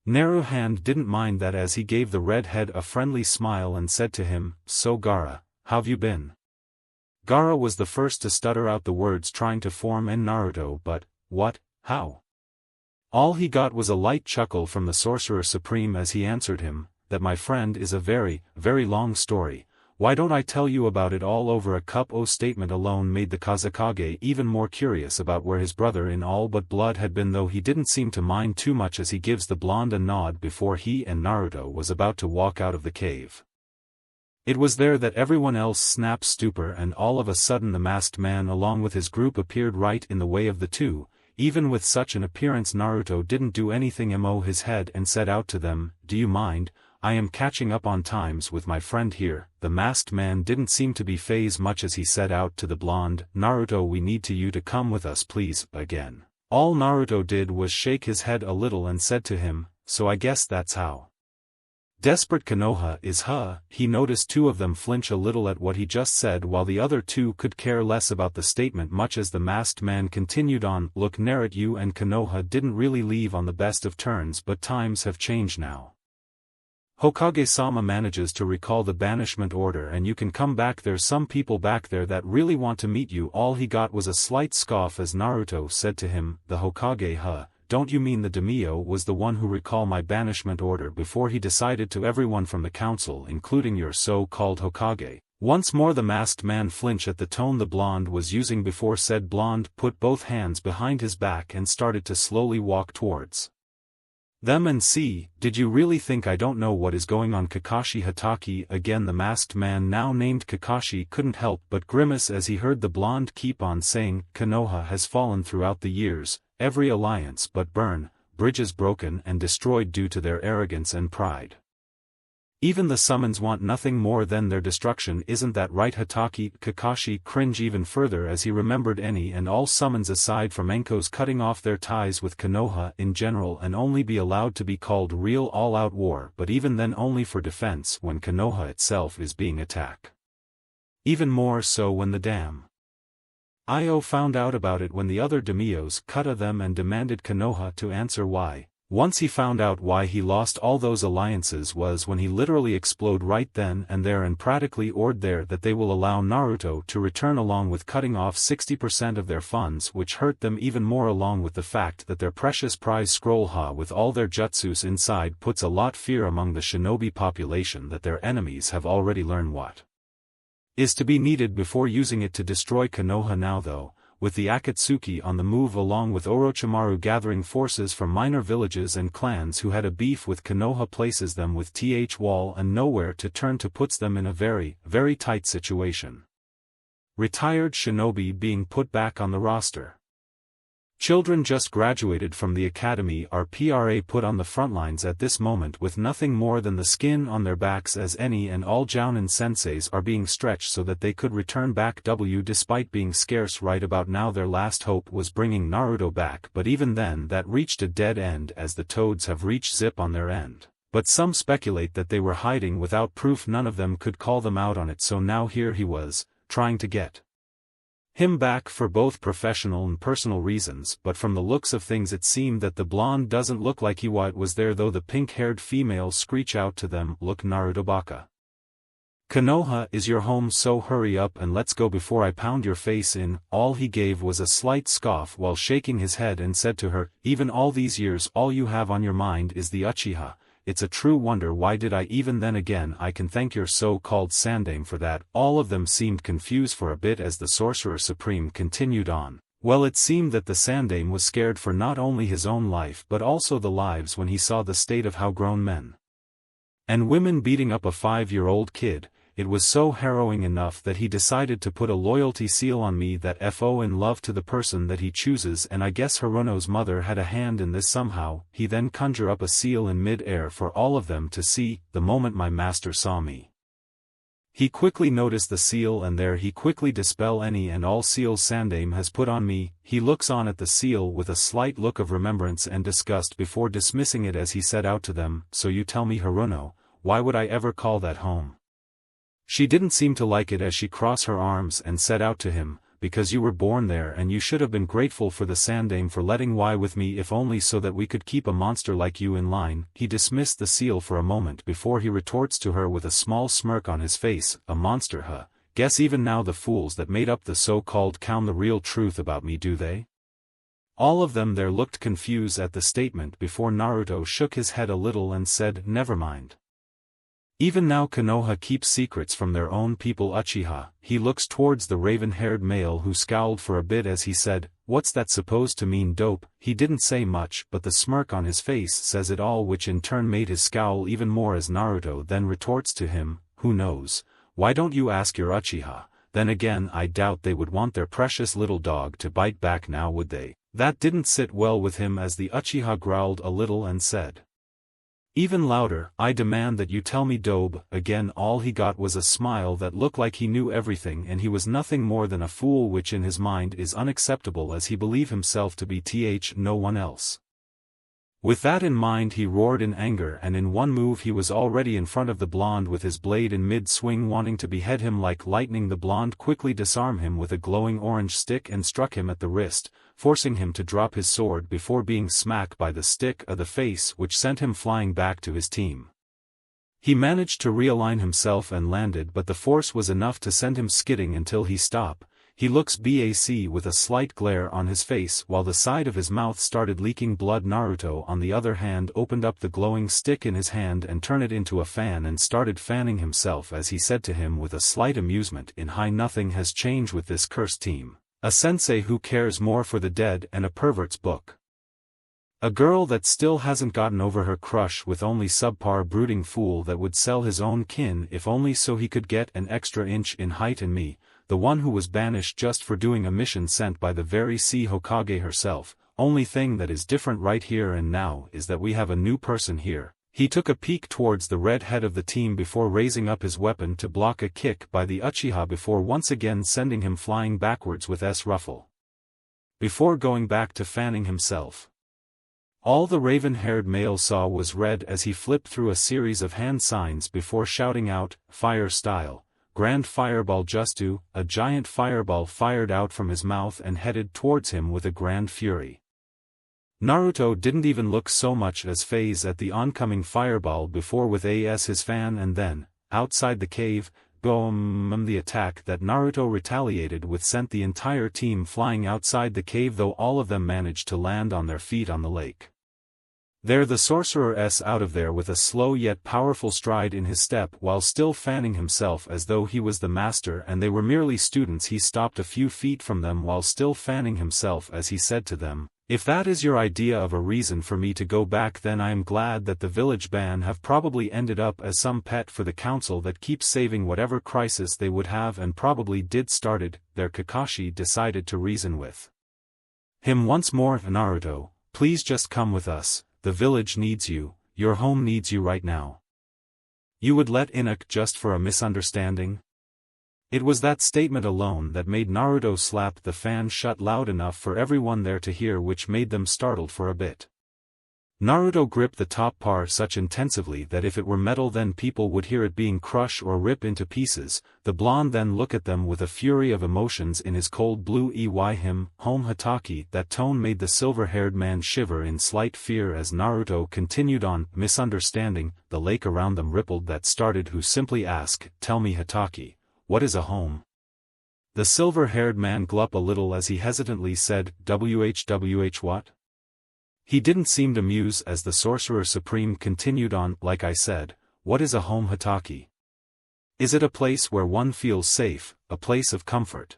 Naruto didn't mind that as he gave the redhead a friendly smile and said to him, so Gara, how've you been? Gara was the first to stutter out the words trying to form in Naruto, but, what, how? All he got was a light chuckle from the Sorcerer Supreme as he answered him, that my friend is a very, very long story. Why don't I tell you about it all over a cup? Statement alone made the Kazekage even more curious about where his brother in all but blood had been, though he didn't seem to mind too much as he gives the blonde a nod before he and Naruto was about to walk out of the cave. It was there that everyone else snapped stupor, and all of a sudden the masked man along with his group appeared right in the way of the two. even with such an appearance Naruto didn't do anything his head and said out to them, "Do you mind? I am catching up on times with my friend here." The masked man didn't seem to be fazed much as he said out to the blonde, "Naruto, we need you to come with us please." Again, all Naruto did was shake his head a little and said to him, "So I guess that's how desperate Konoha is, huh?" He noticed two of them flinch a little at what he just said while the other two could care less about the statement much as the masked man continued on, "Look, Naruto, you and Konoha didn't really leave on the best of terms, but times have changed now. Hokage-sama manages to recall the banishment order and you can come back. There's some people back there that really want to meet you." All he got was a slight scoff as Naruto said to him, "The Hokage, huh? Don't you mean the daimyo was the one who recalled my banishment order before he decided to everyone from the council including your so-called Hokage?" Once more the masked man flinched at the tone the blonde was using before said blonde put both hands behind his back and started to slowly walk towards them and see, "Did you really think I don't know what is going on?" Kakashi Hatake again. The masked man now named Kakashi couldn't help but grimace as he heard the blonde keep on saying, "Konoha has fallen throughout the years, every alliance but burn, bridges broken and destroyed due to their arrogance and pride. Even the summons want nothing more than their destruction, isn't that right, Hatake?" Kakashi cringed even further as he remembered any and all summons aside from Enko's cutting off their ties with Konoha in general and only be allowed to be called real all-out war, but even then only for defense when Konoha itself is being attacked. Even more so when the damn Io found out about it when the other daimyos cut at them and demanded Konoha to answer why. Once he found out why he lost all those alliances was when he literally exploded right then and there and practically ordered there that they will allow Naruto to return along with cutting off 60% of their funds, which hurt them even more along with the fact that their precious prize scroll with all their jutsus inside puts a lot fear among the shinobi population that their enemies have already learned what is to be needed before using it to destroy Konoha. Now though, with the Akatsuki on the move along with Orochimaru gathering forces from minor villages and clans who had a beef with Konoha, places them with wall and nowhere to turn to, puts them in a very, very tight situation. Retired shinobi being put back on the roster. Children just graduated from the academy are put on the front lines at this moment with nothing more than the skin on their backs, as any and all jounin senseis are being stretched so that they could return back despite being scarce right about now. Their last hope was bringing Naruto back, but even then that reached a dead end as the toads have reached zip on their end. But some speculate that they were hiding without proof, none of them could call them out on it, so now here he was, trying to get him back for both professional and personal reasons, but from the looks of things it seemed that the blonde doesn't look like he was there, though the pink-haired female screech out to them, "Look, Naruto baka. Konoha is your home, so hurry up and let's go before I pound your face in." All he gave was a slight scoff while shaking his head and said to her, "Even all these years all you have on your mind is the Uchiha. It's a true wonder why did I even then again I can thank your so-called Sandame for that." All of them seemed confused for a bit as the Sorcerer Supreme continued on. Well, it seemed that the Sandame was scared for not only his own life but also the lives when he saw the state of how grown men and women beating up a 5-year-old kid. It was so harrowing enough that he decided to put a loyalty seal on me that FO in love to the person that he chooses, and I guess Hirono's mother had a hand in this somehow. He then conjure up a seal in mid-air for all of them to see. The moment my master saw me, he quickly noticed the seal and there he quickly dispel any and all seals Sandame has put on me. He looks on at the seal with a slight look of remembrance and disgust before dismissing it as he said out to them, "So you tell me, Hirono, why would I ever call that home?" She didn't seem to like it as she crossed her arms and said out to him, "Because you were born there and you should have been grateful for the Sandame for letting with me, if only so that we could keep a monster like you in line." He dismissed the seal for a moment before he retorts to her with a small smirk on his face, "A monster, huh? Guess even now the fools that made up the so-called count the real truth about me, do they?" All of them there looked confused at the statement before Naruto shook his head a little and said, "Never mind. Even now Konoha keeps secrets from their own people Uchiha." He looks towards the raven-haired male who scowled for a bit as he said, "What's that supposed to mean, dope?" He didn't say much but the smirk on his face says it all, which in turn made his scowl even more as Naruto then retorts to him, "Who knows? Why don't you ask your Uchiha? Then again I doubt they would want their precious little dog to bite back now, would they?" That didn't sit well with him as the Uchiha growled a little and said. Even louder, I demand that you tell me Dobe. Again all he got was a smile that looked like he knew everything and he was nothing more than a fool, which in his mind is unacceptable as he believed himself to be no one else. With that in mind he roared in anger, and in one move he was already in front of the blonde with his blade in mid-swing, wanting to behead him like lightning. The blonde quickly disarmed him with a glowing orange stick and struck him at the wrist, forcing him to drop his sword before being smacked by the stick of the face, which sent him flying back to his team. He managed to realign himself and landed, but the force was enough to send him skidding until he stopped. He looks back with a slight glare on his face while the side of his mouth started leaking blood. Naruto on the other hand opened up the glowing stick in his hand and turned it into a fan and started fanning himself as he said to him with a slight amusement in high, nothing has changed with this cursed team. A sensei who cares more for the dead and a pervert's book. A girl that still hasn't gotten over her crush with only subpar brooding fool that would sell his own kin if only so he could get an extra inch in height, and me, the one who was banished just for doing a mission sent by the very sea Hokage herself. Only thing that is different right here and now is that we have a new person here. He took a peek towards the red head of the team before raising up his weapon to block a kick by the Uchiha before once again sending him flying backwards with S ruffle. Before going back to fanning himself. All the raven-haired male saw was red as he flipped through a series of hand signs before shouting out, fire style. Grand fireball. Justu, a giant fireball fired out from his mouth and headed towards him with a grand fury. Naruto didn't even look so much as phased at the oncoming fireball before with his fan, and then, outside the cave, boom, the attack that Naruto retaliated with sent the entire team flying outside the cave, though all of them managed to land on their feet on the lake. There the sorcerer's out of there with a slow yet powerful stride in his step while still fanning himself as though he was the master and they were merely students. He stopped a few feet from them while still fanning himself as he said to them, if that is your idea of a reason for me to go back, then I am glad that the village ban have probably ended up as some pet for the council that keeps saving whatever crisis they would have and probably did started. There Kakashi decided to reason with him once more. Naruto, please just come with us. The village needs you, your home needs you right now. You would let Inuk just for a misunderstanding? It was that statement alone that made Naruto slap the fan shut loud enough for everyone there to hear, which made them startled for a bit. Naruto gripped the top part such intensively that if it were metal then people would hear it being crushed or rip into pieces. The blonde then looked at them with a fury of emotions in his cold blue him, home Hataki. That tone made the silver-haired man shiver in slight fear as Naruto continued on, misunderstanding. The lake around them rippled. That started who simply asked, tell me Hataki, what is a home? The silver-haired man gulped a little as he hesitantly said, wh what? He didn't seem amused as the Sorcerer Supreme continued on, like I said, what is a home Hataki? Is it a place where one feels safe, a place of comfort?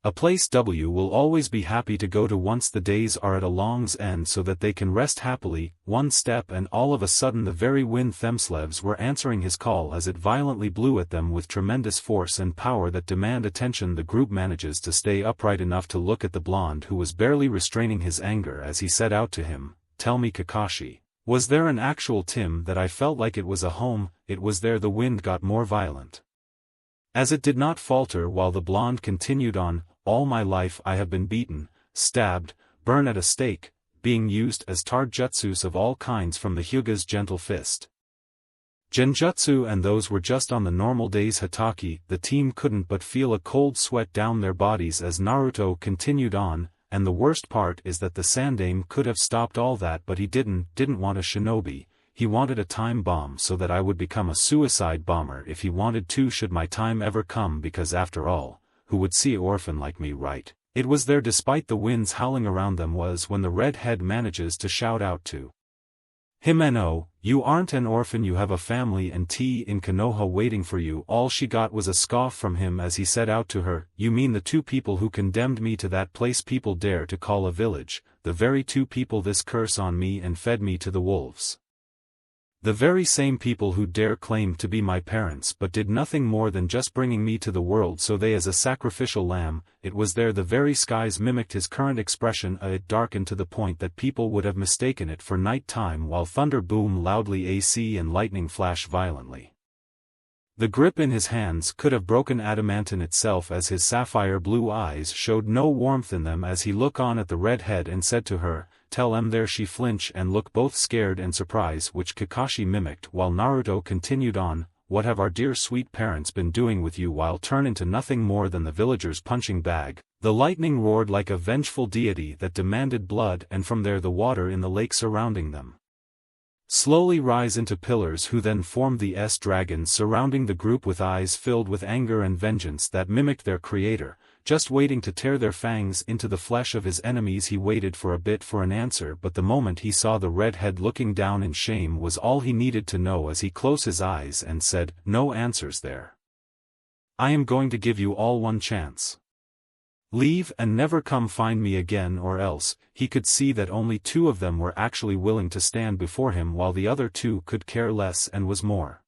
A place W will always be happy to go to once the days are at a long's end so that they can rest happily. One step and all of a sudden the very wind Themslevs were answering his call as it violently blew at them with tremendous force and power that demand attention. The group manages to stay upright enough to look at the blonde who was barely restraining his anger as he said out to him, tell me Kakashi, was there an actual Tim that I felt like it was a home? It was there. The wind got more violent. As it did not falter while the blonde continued on, all my life I have been beaten, stabbed, burned at a stake, being used as taijutsus of all kinds from the Hyuga's gentle fist. Genjutsu, and those were just on the normal days. Hataki, the team couldn't but feel a cold sweat down their bodies as Naruto continued on, and the worst part is that the Sandaime could have stopped all that, but he didn't want a shinobi. He wanted a time bomb so that I would become a suicide bomber if he wanted to should my time ever come, because after all, who would see an orphan like me, right? It was there despite the winds howling around them was when the redhead manages to shout out to him, no, you aren't an orphan, you have a family and tea in Konoha waiting for you. All she got was a scoff from him as he said out to her, you mean the two people who condemned me to that place people dare to call a village, the very two people this curse on me and fed me to the wolves. The very same people who dare claim to be my parents but did nothing more than just bringing me to the world so they as a sacrificial lamb, it was there the very skies mimicked his current expression it darkened to the point that people would have mistaken it for night time while thunder boom loudly AC and lightning flash violently. The grip in his hands could have broken adamantine itself as his sapphire blue eyes showed no warmth in them as he looked on at the red head and said to her, "Tell em." There she flinch and look both scared and surprised which Kakashi mimicked while Naruto continued on, "What have our dear sweet parents been doing with you while turn into nothing more than the villagers' punching bag?" The lightning roared like a vengeful deity that demanded blood and from there the water in the lake surrounding them slowly rise into pillars who then formed the dragons surrounding the group with eyes filled with anger and vengeance that mimicked their creator, just waiting to tear their fangs into the flesh of his enemies. He waited for a bit for an answer but the moment he saw the red head looking down in shame was all he needed to know as he closed his eyes and said, "No answers there. I am going to give you all one chance. Leave and never come find me again or else." He could see that only two of them were actually willing to stand before him while the other two could care less and was more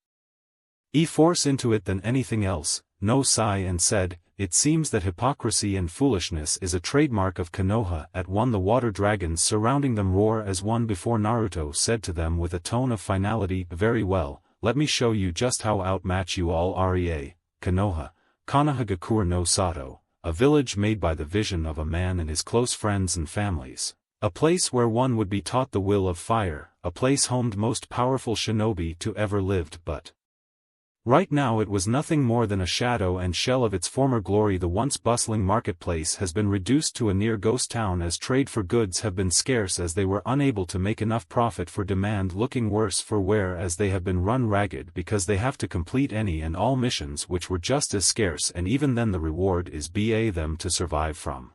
force into it than anything else. No sigh and said, "It seems that hypocrisy and foolishness is a trademark of Konoha." At one the water dragons surrounding them roar as one before Naruto said to them with a tone of finality, "Very well, let me show you just how outmatch you all are. Konoha, Konohagakure no Sato, a village made by the vision of a man and his close friends and families, a place where one would be taught the will of fire, a place homed most powerful shinobi to ever lived but right now it was nothing more than a shadow and shell of its former glory. The once bustling marketplace has been reduced to a near ghost town as trade for goods have been scarce as they were unable to make enough profit for demand looking worse for wear as they have been run ragged because they have to complete any and all missions which were just as scarce and even then the reward is them to survive from.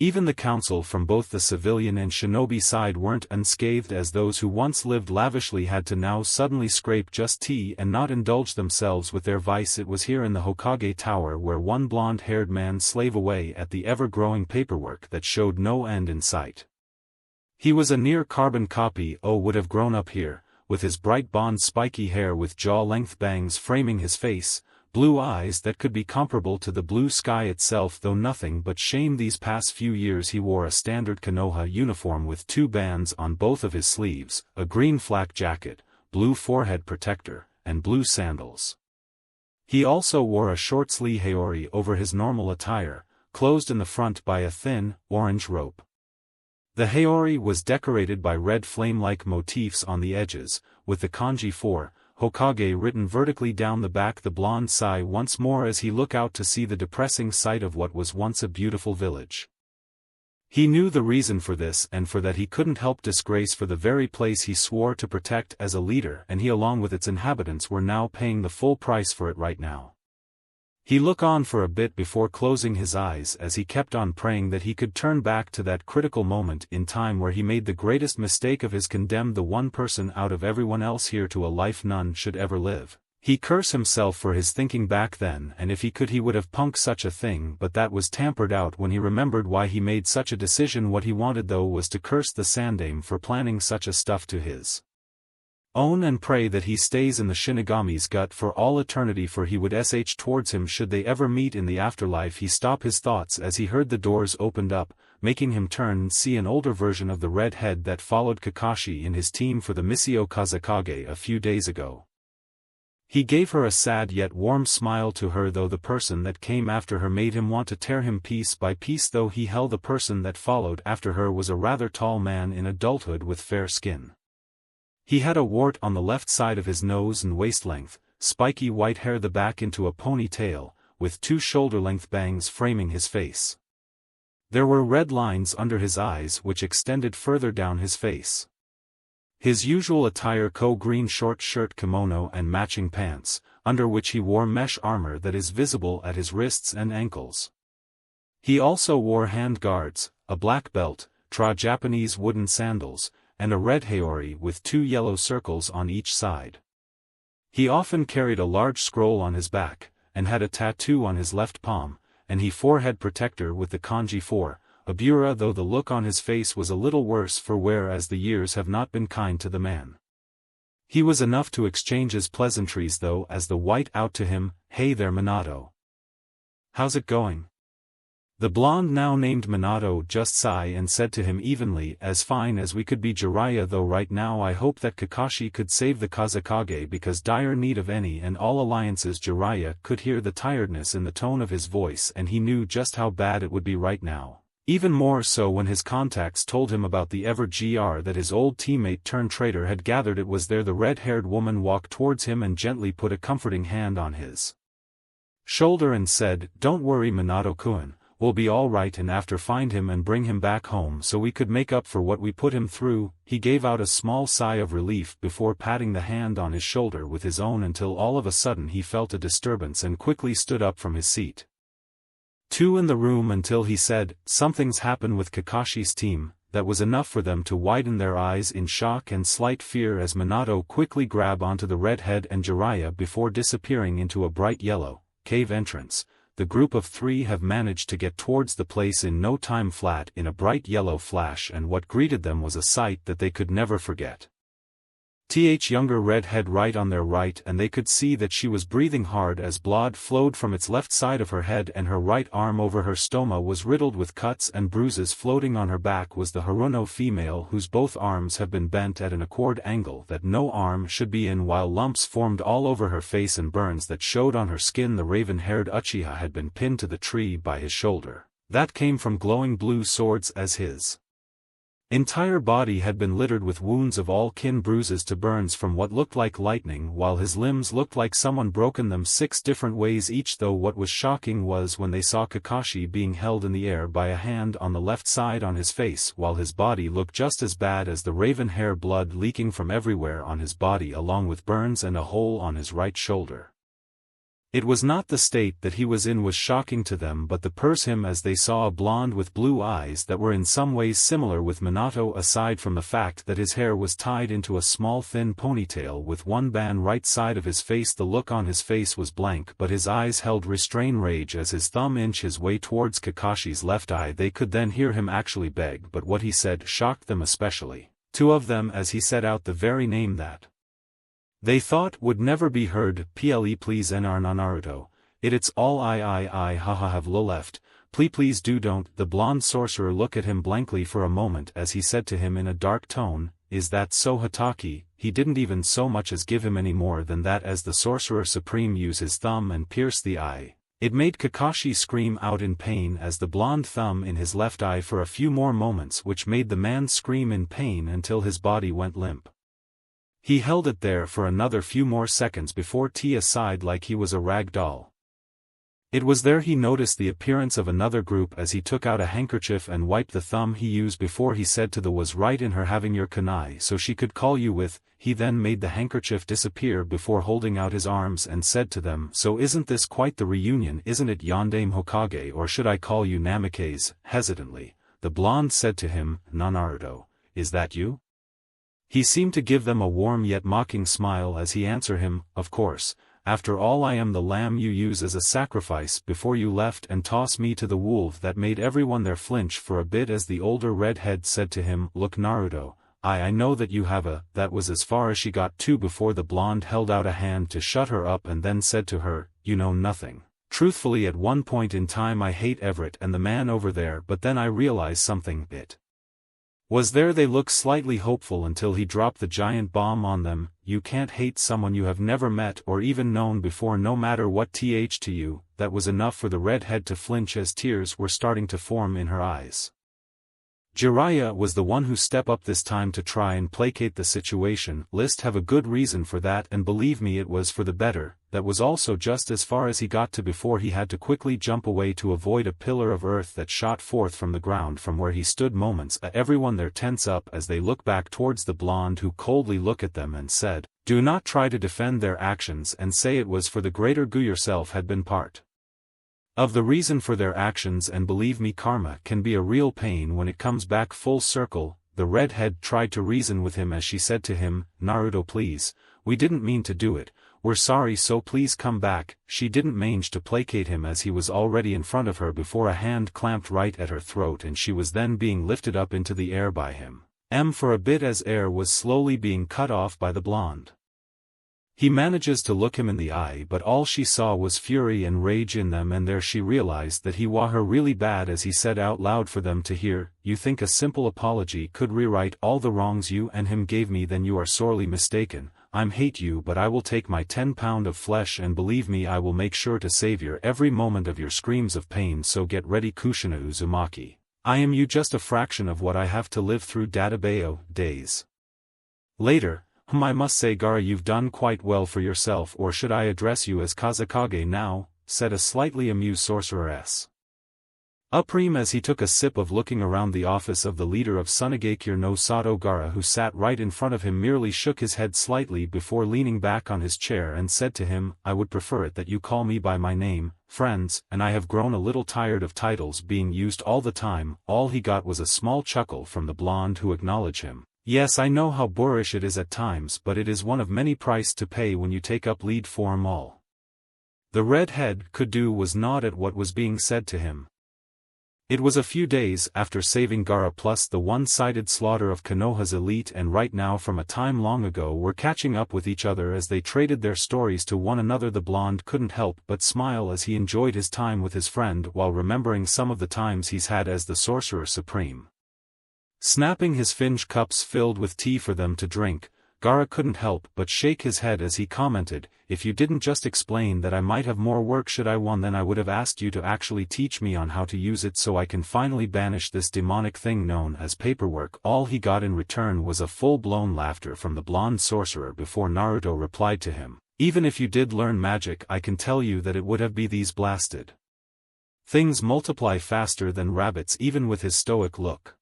Even the council from both the civilian and shinobi side weren't unscathed as those who once lived lavishly had to now suddenly scrape just tea and not indulge themselves with their vice. It was here in the Hokage Tower where one blonde-haired man slaved away at the ever-growing paperwork that showed no end in sight. He was a near carbon copy would have grown up here, with his bright blonde spiky hair with jaw-length bangs framing his face, blue eyes that could be comparable to the blue sky itself though nothing but shame these past few years he wore a standard Konoha uniform with two bands on both of his sleeves, a green flak jacket, blue forehead protector, and blue sandals. He also wore a short-sleeve haori over his normal attire, closed in the front by a thin, orange rope. The haori was decorated by red flame-like motifs on the edges, with the kanji 4, Hokage written vertically down the back. The blonde sigh once more as he looked out to see the depressing sight of what was once a beautiful village. He knew the reason for this and for that he couldn't help disgrace for the very place he swore to protect as a leader and he along with its inhabitants were now paying the full price for it right now. He looked on for a bit before closing his eyes as he kept on praying that he could turn back to that critical moment in time where he made the greatest mistake of his condemned the one person out of everyone else here to a life none should ever live. He cursed himself for his thinking back then and if he could he would have punked such a thing but that was tampered out when he remembered why he made such a decision. What he wanted though was to curse the Sandame for planning such a stuff to his own and pray that he stays in the Shinigami's gut for all eternity for he would towards him should they ever meet in the afterlife. He stopped his thoughts as he heard the doors opened up, making him turn and see an older version of the red head that followed Kakashi in his team for the Misio Kazekage a few days ago. He gave her a sad yet warm smile to her though the person that came after her made him want to tear him piece by piece though he held the person that followed after her was a rather tall man in adulthood with fair skin. He had a wart on the left side of his nose and waist-length, spiky white hair the back into a ponytail, with two shoulder-length bangs framing his face. There were red lines under his eyes which extended further down his face. His usual attire green short shirt kimono and matching pants, under which he wore mesh armor that is visible at his wrists and ankles. He also wore hand guards, a black belt, Japanese wooden sandals, and a red haori with two yellow circles on each side. He often carried a large scroll on his back, and had a tattoo on his left palm, and he forehead protector with the kanji 4, Abura though the look on his face was a little worse for wear as the years have not been kind to the man. He was enough to exchange his pleasantries though as the white out to him, "Hey there Minato. How's it going?" The blonde now named Minato just sighed and said to him evenly, "As fine as we could be Jiraiya, though right now I hope that Kakashi could save the Kazekage because dire need of any and all alliances." Jiraiya could hear the tiredness in the tone of his voice and he knew just how bad it would be right now. Even more so when his contacts told him about the ever-gr that his old teammate turned traitor had gathered. It was there the red-haired woman walked towards him and gently put a comforting hand on his shoulder and said, "Don't worry Minato-kun. We'll be all right, and after find him and bring him back home so we could make up for what we put him through." He gave out a small sigh of relief before patting the hand on his shoulder with his own until all of a sudden he felt a disturbance and quickly stood up from his seat. Two in the room until he said, "Something's happened with Kakashi's team." That was enough for them to widen their eyes in shock and slight fear as Minato quickly grabbed onto the redhead and Jiraiya before disappearing into a bright yellow cave entrance. The group of three have managed to get towards the place in no time flat in a bright yellow flash, and what greeted them was a sight that they could never forget. Younger redhead right on their right, and they could see that she was breathing hard as blood flowed from its left side of her head, and her right arm over her stoma was riddled with cuts and bruises. Floating on her back was the Haruno female, whose both arms have been bent at an awkward angle that no arm should be in, while lumps formed all over her face and burns that showed on her skin. The raven-haired Uchiha had been pinned to the tree by his shoulder. That came from glowing blue swords, as his entire body had been littered with wounds of all kin, bruises to burns from what looked like lightning, while his limbs looked like someone broken them 6 different ways each. Though what was shocking was when they saw Kakashi being held in the air by a hand on the left side on his face, while his body looked just as bad as the raven hair, blood leaking from everywhere on his body along with burns and a hole on his right shoulder. It was not the state that he was in was shocking to them, but the him as they saw a blonde with blue eyes that were in some ways similar with Minato, aside from the fact that his hair was tied into a small thin ponytail with one band right side of his face. The look on his face was blank, but his eyes held restrained rage as his thumb inched his way towards Kakashi's left eye. They could then hear him actually beg, but what he said shocked them, especially 2 of them, as he said out the very name that they thought would never be heard. "Ple please nr Naruto. It's all I haha have lo left. Please do don't." The blonde sorcerer looked at him blankly for a moment as he said to him in a dark tone, "Is that so Hataki?" He didn't even so much as give him any more than that as the Sorcerer Supreme used his thumb and pierced the eye. It made Kakashi scream out in pain as the blonde thumb in his left eye for a few more moments, which made the man scream in pain until his body went limp. He held it there for another few more seconds before Tia sighed like he was a rag doll. It was there he noticed the appearance of another group as he took out a handkerchief and wiped the thumb he used before. He said to the "Was right in her having your kunai so she could call you with." He then made the handkerchief disappear before holding out his arms and said to them, "So isn't this quite the reunion, isn't it Yondaime Hokage, or should I call you Namikaze?" Hesitantly, the blonde said to him, "Naruto, is that you?" He seemed to give them a warm yet mocking smile as he answered him, "Of course, after all I am the lamb you use as a sacrifice before you left and tossed me to the wolf." That made everyone there flinch for a bit as the older redhead said to him, "Look Naruto, I know that you have a..." That was as far as she got to before the blonde held out a hand to shut her up and then said to her, "You know nothing. Truthfully, at one point in time I hate Everett and the man over there, but then I realized something. It was there." They looked slightly hopeful until he dropped the giant bomb on them. "You can't hate someone you have never met or even known before, no matter what to you." That was enough for the redhead to flinch as tears were starting to form in her eyes. Jiraiya was the one who stepped up this time to try and placate the situation. List have a good reason for that, and believe me, it was for the better. That was also just as far as he got to before he had to quickly jump away to avoid a pillar of earth that shot forth from the ground from where he stood moments. Everyone there tense up as they look back towards the blonde, who coldly looked at them and said, "Do not try to defend their actions and say it was for the greater good. Yourself had been part of the reason for their actions, and believe me, karma can be a real pain when it comes back full circle." The redhead tried to reason with him as she said to him, "Naruto please, we didn't mean to do it, we're sorry, so please come back." She didn't manage to placate him as he was already in front of her before a hand clamped right at her throat and she was then being lifted up into the air by him. For a bit as air was slowly being cut off by the blonde. He manages to look him in the eye, but all she saw was fury and rage in them, and there she realized that he was her really bad as he said out loud for them to hear, "You think a simple apology could rewrite all the wrongs you and him gave me? Then you are sorely mistaken. I hate you, but I will take my 10 pound of flesh, and believe me, I will make sure to savor every moment of your screams of pain, so get ready Kushina Uzumaki. I am you just a fraction of what I have to live through Databayo days." Later, I must say, Gara, you've done quite well for yourself, or should I address you as Kazakage now, said a slightly amused Sorcerer Supreme as he took a sip of looking around the office of the leader of Sunigakure no Sato. Gara, who sat right in front of him, merely shook his head slightly before leaning back on his chair and said to him, "I would prefer it that you call me by my name, friends, and I have grown a little tired of titles being used all the time." All he got was a small chuckle from the blonde, who acknowledged him. "Yes, I know how boorish it is at times, but it is one of many price to pay when you take up lead form." All the redhead could do was nod at what was being said to him. It was a few days after saving Gara plus the one-sided slaughter of Konoha's elite, and right now from a time long ago were catching up with each other as they traded their stories to one another. The blonde couldn't help but smile as he enjoyed his time with his friend while remembering some of the times he's had as the Sorcerer Supreme. Snapping his finge cups filled with tea for them to drink, Gara couldn't help but shake his head as he commented, "If you didn't just explain that I might have more work should I want, then I would have asked you to actually teach me on how to use it so I can finally banish this demonic thing known as paperwork." All he got in return was a full-blown laughter from the blonde sorcerer before Naruto replied to him, "Even if you did learn magic, I can tell you that it would have be these blasted things multiply faster than rabbits." Even with his stoic look,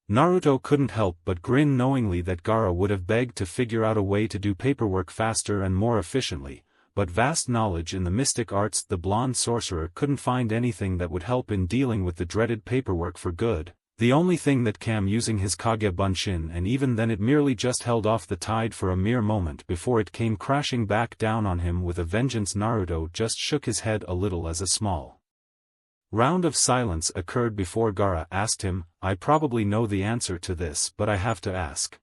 Naruto couldn't help but grin knowingly that Gara would have begged to figure out a way to do paperwork faster and more efficiently, but vast knowledge in the mystic arts, the blonde sorcerer couldn't find anything that would help in dealing with the dreaded paperwork for good. The only thing that came using his Kage Bunshin, and even then it merely just held off the tide for a mere moment before it came crashing back down on him with a vengeance. Naruto just shook his head a little as a small round of silence occurred before Gara asked him, "I probably know the answer to this, but I have to ask.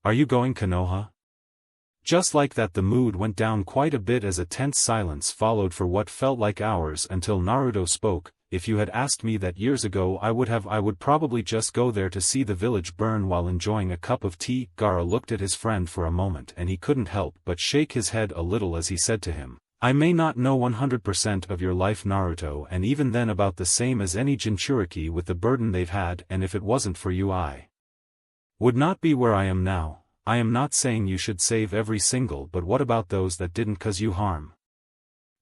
Are you going, Konoha?" Just like that, the mood went down quite a bit as a tense silence followed for what felt like hours until Naruto spoke. "If you had asked me that years ago, I would probably just go there to see the village burn while enjoying a cup of tea." Gara looked at his friend for a moment and he couldn't help but shake his head a little as he said to him, "I may not know 100% of your life, Naruto, and even then about the same as any Jinchuriki with the burden they've had, and if it wasn't for you I would not be where I am now. I am not saying you should save every single, but what about those that didn't cause you harm?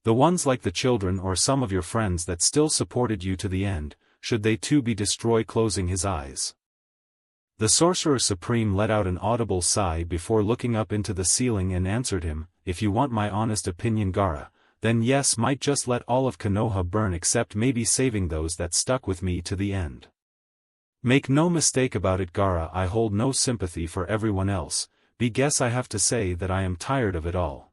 The ones like the children or some of your friends that still supported you to the end, should they too be destroyed?" Closing his eyes, the Sorcerer Supreme let out an audible sigh before looking up into the ceiling and answered him, "If you want my honest opinion, Gara, then yes, might just let all of Konoha burn except maybe saving those that stuck with me to the end. Make no mistake about it, Gara, I hold no sympathy for everyone else, guess I have to say that I am tired of it all.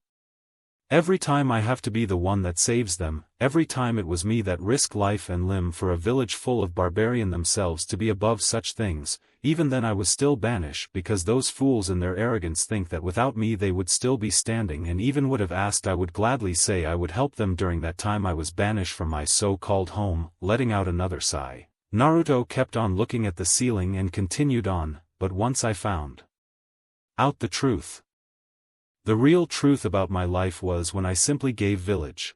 Every time I have to be the one that saves them, every time it was me that risked life and limb for a village full of barbarian themselves to be above such things. Even then I was still banished because those fools in their arrogance think that without me they would still be standing, and even would have asked. I would gladly say I would help them during that time I was banished from my so-called home." Letting out another sigh, Naruto kept on looking at the ceiling and continued on, "But once I found out the truth. The real truth about my life was when I simply gave village.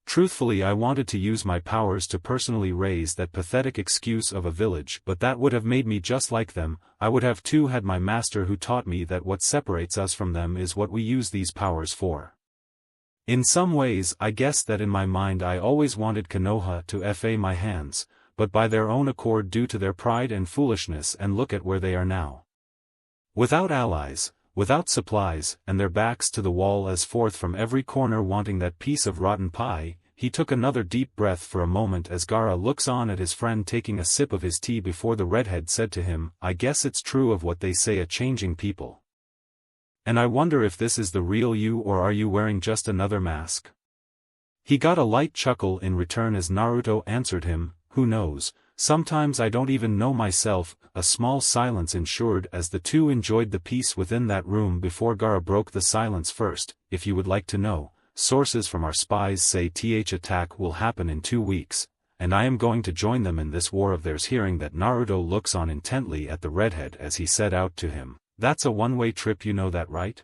Truthfully, I wanted to use my powers to personally raise that pathetic excuse of a village, but that would have made me just like them. I would have too had my master who taught me that what separates us from them is what we use these powers for. In some ways, I guess that in my mind I always wanted Konoha to fa my hands, but by their own accord due to their pride and foolishness, and look at where they are now. Without allies, without supplies, and their backs to the wall as forth from every corner wanting that piece of rotten pie." He took another deep breath for a moment as Gara looks on at his friend taking a sip of his tea before the redhead said to him, "I guess it's true of what they say, a changing people. And I wonder if this is the real you, or are you wearing just another mask?" He got a light chuckle in return as Naruto answered him, "Who knows? Sometimes I don't even know myself." A small silence ensued as the two enjoyed the peace within that room before Gara broke the silence first. "If you would like to know, sources from our spies say th attack will happen in 2 weeks, and I am going to join them in this war of theirs." Hearing that, Naruto looks on intently at the redhead as he set out to him. "That's a one-way trip, you know that, right?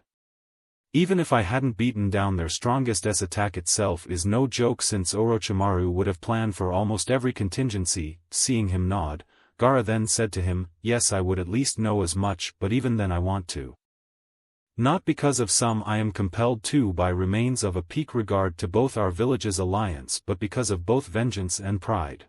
Even if I hadn't beaten down their strongest, attack itself is no joke, since Orochimaru would have planned for almost every contingency." Seeing him nod, Gara then said to him, "Yes, I would at least know as much, but even then I want to. Not because of some I am compelled to by remains of a pique regard to both our village's alliance, but because of both vengeance and pride."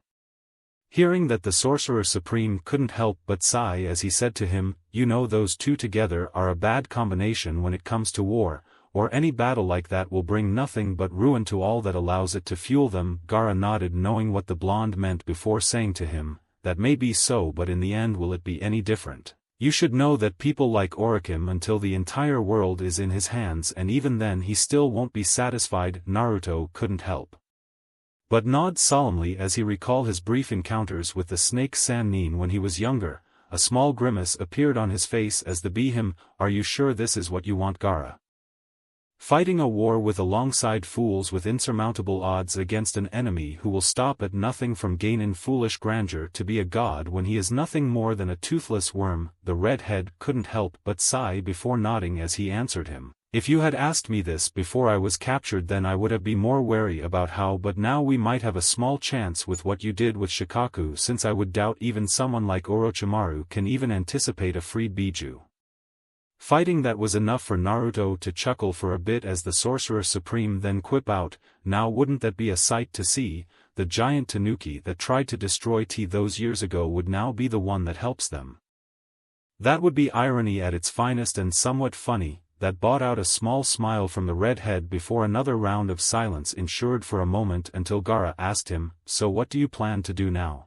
Hearing that, the Sorcerer Supreme couldn't help but sigh as he said to him, "You know, those two together are a bad combination when it comes to war, or any battle like that will bring nothing but ruin to all that allows it to fuel them." Gara nodded, knowing what the blonde meant, before saying to him, "That may be so, but in the end will it be any different? You should know that people like Orokim, until the entire world is in his hands, and even then he still won't be satisfied." Naruto couldn't help but nod solemnly as he recalled his brief encounters with the snake Sannin when he was younger. A small grimace appeared on his face as the bee him. "Are you sure this is what you want, Gara? Fighting a war with alongside fools with insurmountable odds against an enemy who will stop at nothing from gainin' foolish grandeur to be a god when he is nothing more than a toothless worm?" The redhead couldn't help but sigh before nodding as he answered him, "If you had asked me this before I was captured, then I would have been more wary about how, but now we might have a small chance with what you did with Shikaku, since I would doubt even someone like Orochimaru can even anticipate a freed Biju fighting." That was enough for Naruto to chuckle for a bit as the Sorcerer Supreme then quipped out, "Now wouldn't that be a sight to see? The giant Tanuki that tried to destroy T those years ago would now be the one that helps them. That would be irony at its finest, and somewhat funny." That brought out a small smile from the redhead before another round of silence ensued for a moment, until Gara asked him, "So what do you plan to do now?"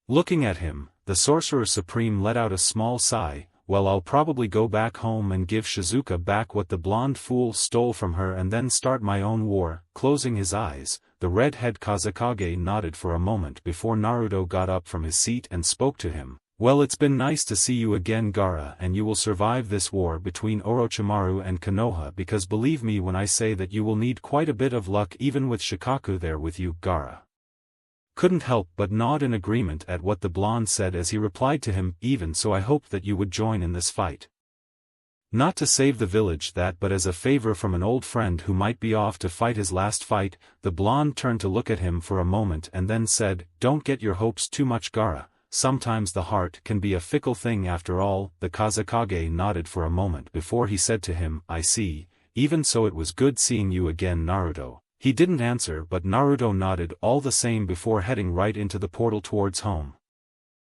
Looking at him, the Sorcerer Supreme let out a small sigh. "Well, I'll probably go back home and give Shizuka back what the blonde fool stole from her, and then start my own war." Closing his eyes, the redhead Kazekage nodded for a moment before Naruto got up from his seat and spoke to him. "Well, it's been nice to see you again, Gara, and you will survive this war between Orochimaru and Konoha, because believe me when I say that you will need quite a bit of luck even with Shikaku there with you." Gara couldn't help but nod in agreement at what the blonde said as he replied to him, "Even so, I hoped that you would join in this fight. Not to save the village, but as a favor from an old friend who might be off to fight his last fight." The blonde turned to look at him for a moment and then said, "Don't get your hopes too much, Gara. Sometimes the heart can be a fickle thing after all." The Kazekage nodded for a moment before he said to him, "I see. Even so, it was good seeing you again, Naruto." He didn't answer, but Naruto nodded all the same before heading right into the portal towards home.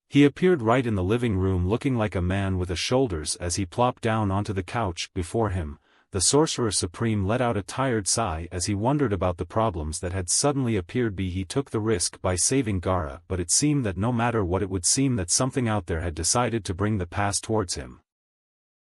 He appeared right in the living room looking like a man with a shoulders as he plopped down onto the couch before him. The Sorcerer Supreme let out a tired sigh as he wondered about the problems that had suddenly appeared. He took the risk by saving Gara, but it seemed that no matter what, it would seem that something out there had decided to bring the past towards him.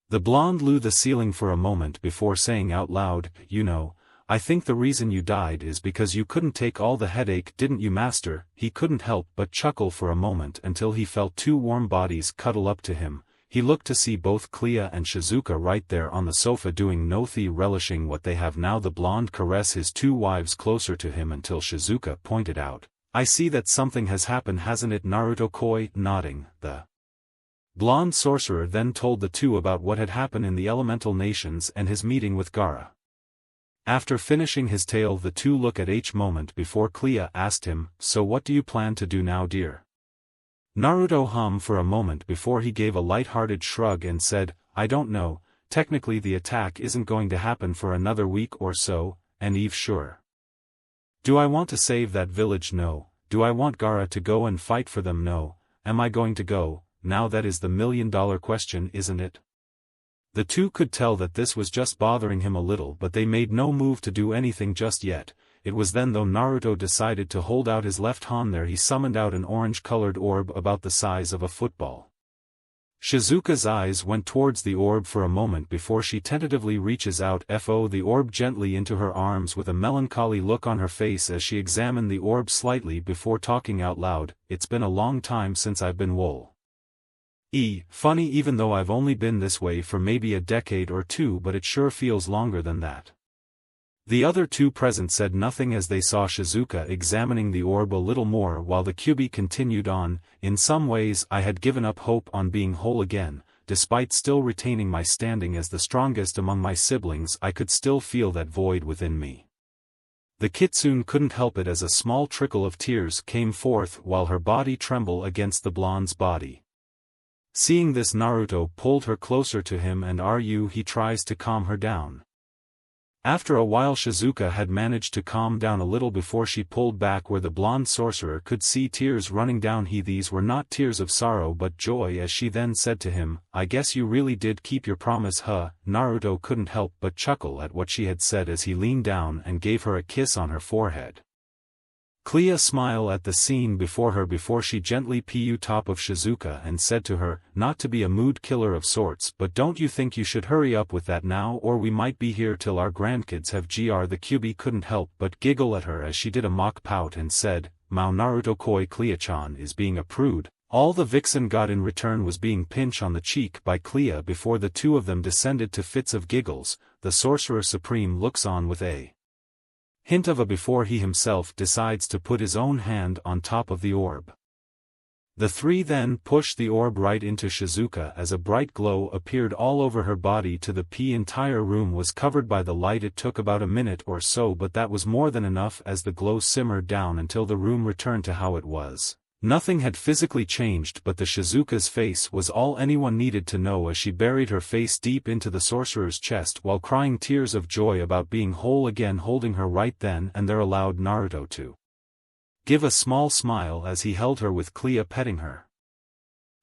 The blonde blew the ceiling for a moment before saying out loud, "You know, I think the reason you died is because you couldn't take all the headache, didn't you, master?" He couldn't help but chuckle for a moment until he felt two warm bodies cuddle up to him. He looked to see both Clea and Shizuka right there on the sofa doing nothing, relishing what they have now. The blonde caressed his two wives closer to him until Shizuka pointed out, "I see that something has happened, hasn't it?" Naruto coy, nodding. The blonde sorcerer then told the two about what had happened in the elemental nations and his meeting with Gara. After finishing his tale, the two look at each moment before Clea asked him, "So what do you plan to do now, dear?" Naruto hummed for a moment before he gave a light-hearted shrug and said, "I don't know. Technically the attack isn't going to happen for another week or so, and Eve sure. Do I want to save that village? No. Do I want Gara to go and fight for them? No. Am I going to go? Now that is the million-dollar question, isn't it?" The two could tell that this was just bothering him a little, but they made no move to do anything just yet. It was then though Naruto decided to hold out his left hand. There he summoned out an orange-colored orb about the size of a football. Shizuka's eyes went towards the orb for a moment before she tentatively reaches out the orb gently into her arms with a melancholy look on her face as she examined the orb slightly before talking out loud. It's been a long time since I've been whole. Funny, even though I've only been this way for maybe a decade or two, but it sure feels longer than that. The other two present said nothing as they saw Shizuka examining the orb a little more while the Kyuubi continued on. In some ways I had given up hope on being whole again. Despite still retaining my standing as the strongest among my siblings, I could still feel that void within me. The kitsune couldn't help it as a small trickle of tears came forth while her body trembled against the blonde's body. Seeing this, Naruto pulled her closer to him and he tries to calm her down. After a while Shizuka had managed to calm down a little before she pulled back where the blonde sorcerer could see tears running down. These were not tears of sorrow but joy, as she then said to him, "I guess you really did keep your promise, huh?" Naruto couldn't help but chuckle at what she had said as he leaned down and gave her a kiss on her forehead. Clea smiled at the scene before her before she gently pu top of Shizuka and said to her, "Not to be a mood killer of sorts, but don't you think you should hurry up with that now, or we might be here till our grandkids have gr." The Kyuubi couldn't help but giggle at her as she did a mock pout and said, "Mao Naruto koi, Clea-chan is being a prude." All the vixen got in return was being pinched on the cheek by Clea before the two of them descended to fits of giggles. The Sorcerer Supreme looks on with a hint of a before he himself decides to put his own hand on top of the orb. The three then pushed the orb right into Shizuka as a bright glow appeared all over her body to the entire room was covered by the light. It took about a minute or so, but that was more than enough as the glow simmered down until the room returned to how it was. Nothing had physically changed, but the Shizuka's face was all anyone needed to know as she buried her face deep into the sorcerer's chest while crying tears of joy about being whole again. Holding her right then and there allowed Naruto to give a small smile as he held her with Clea petting her.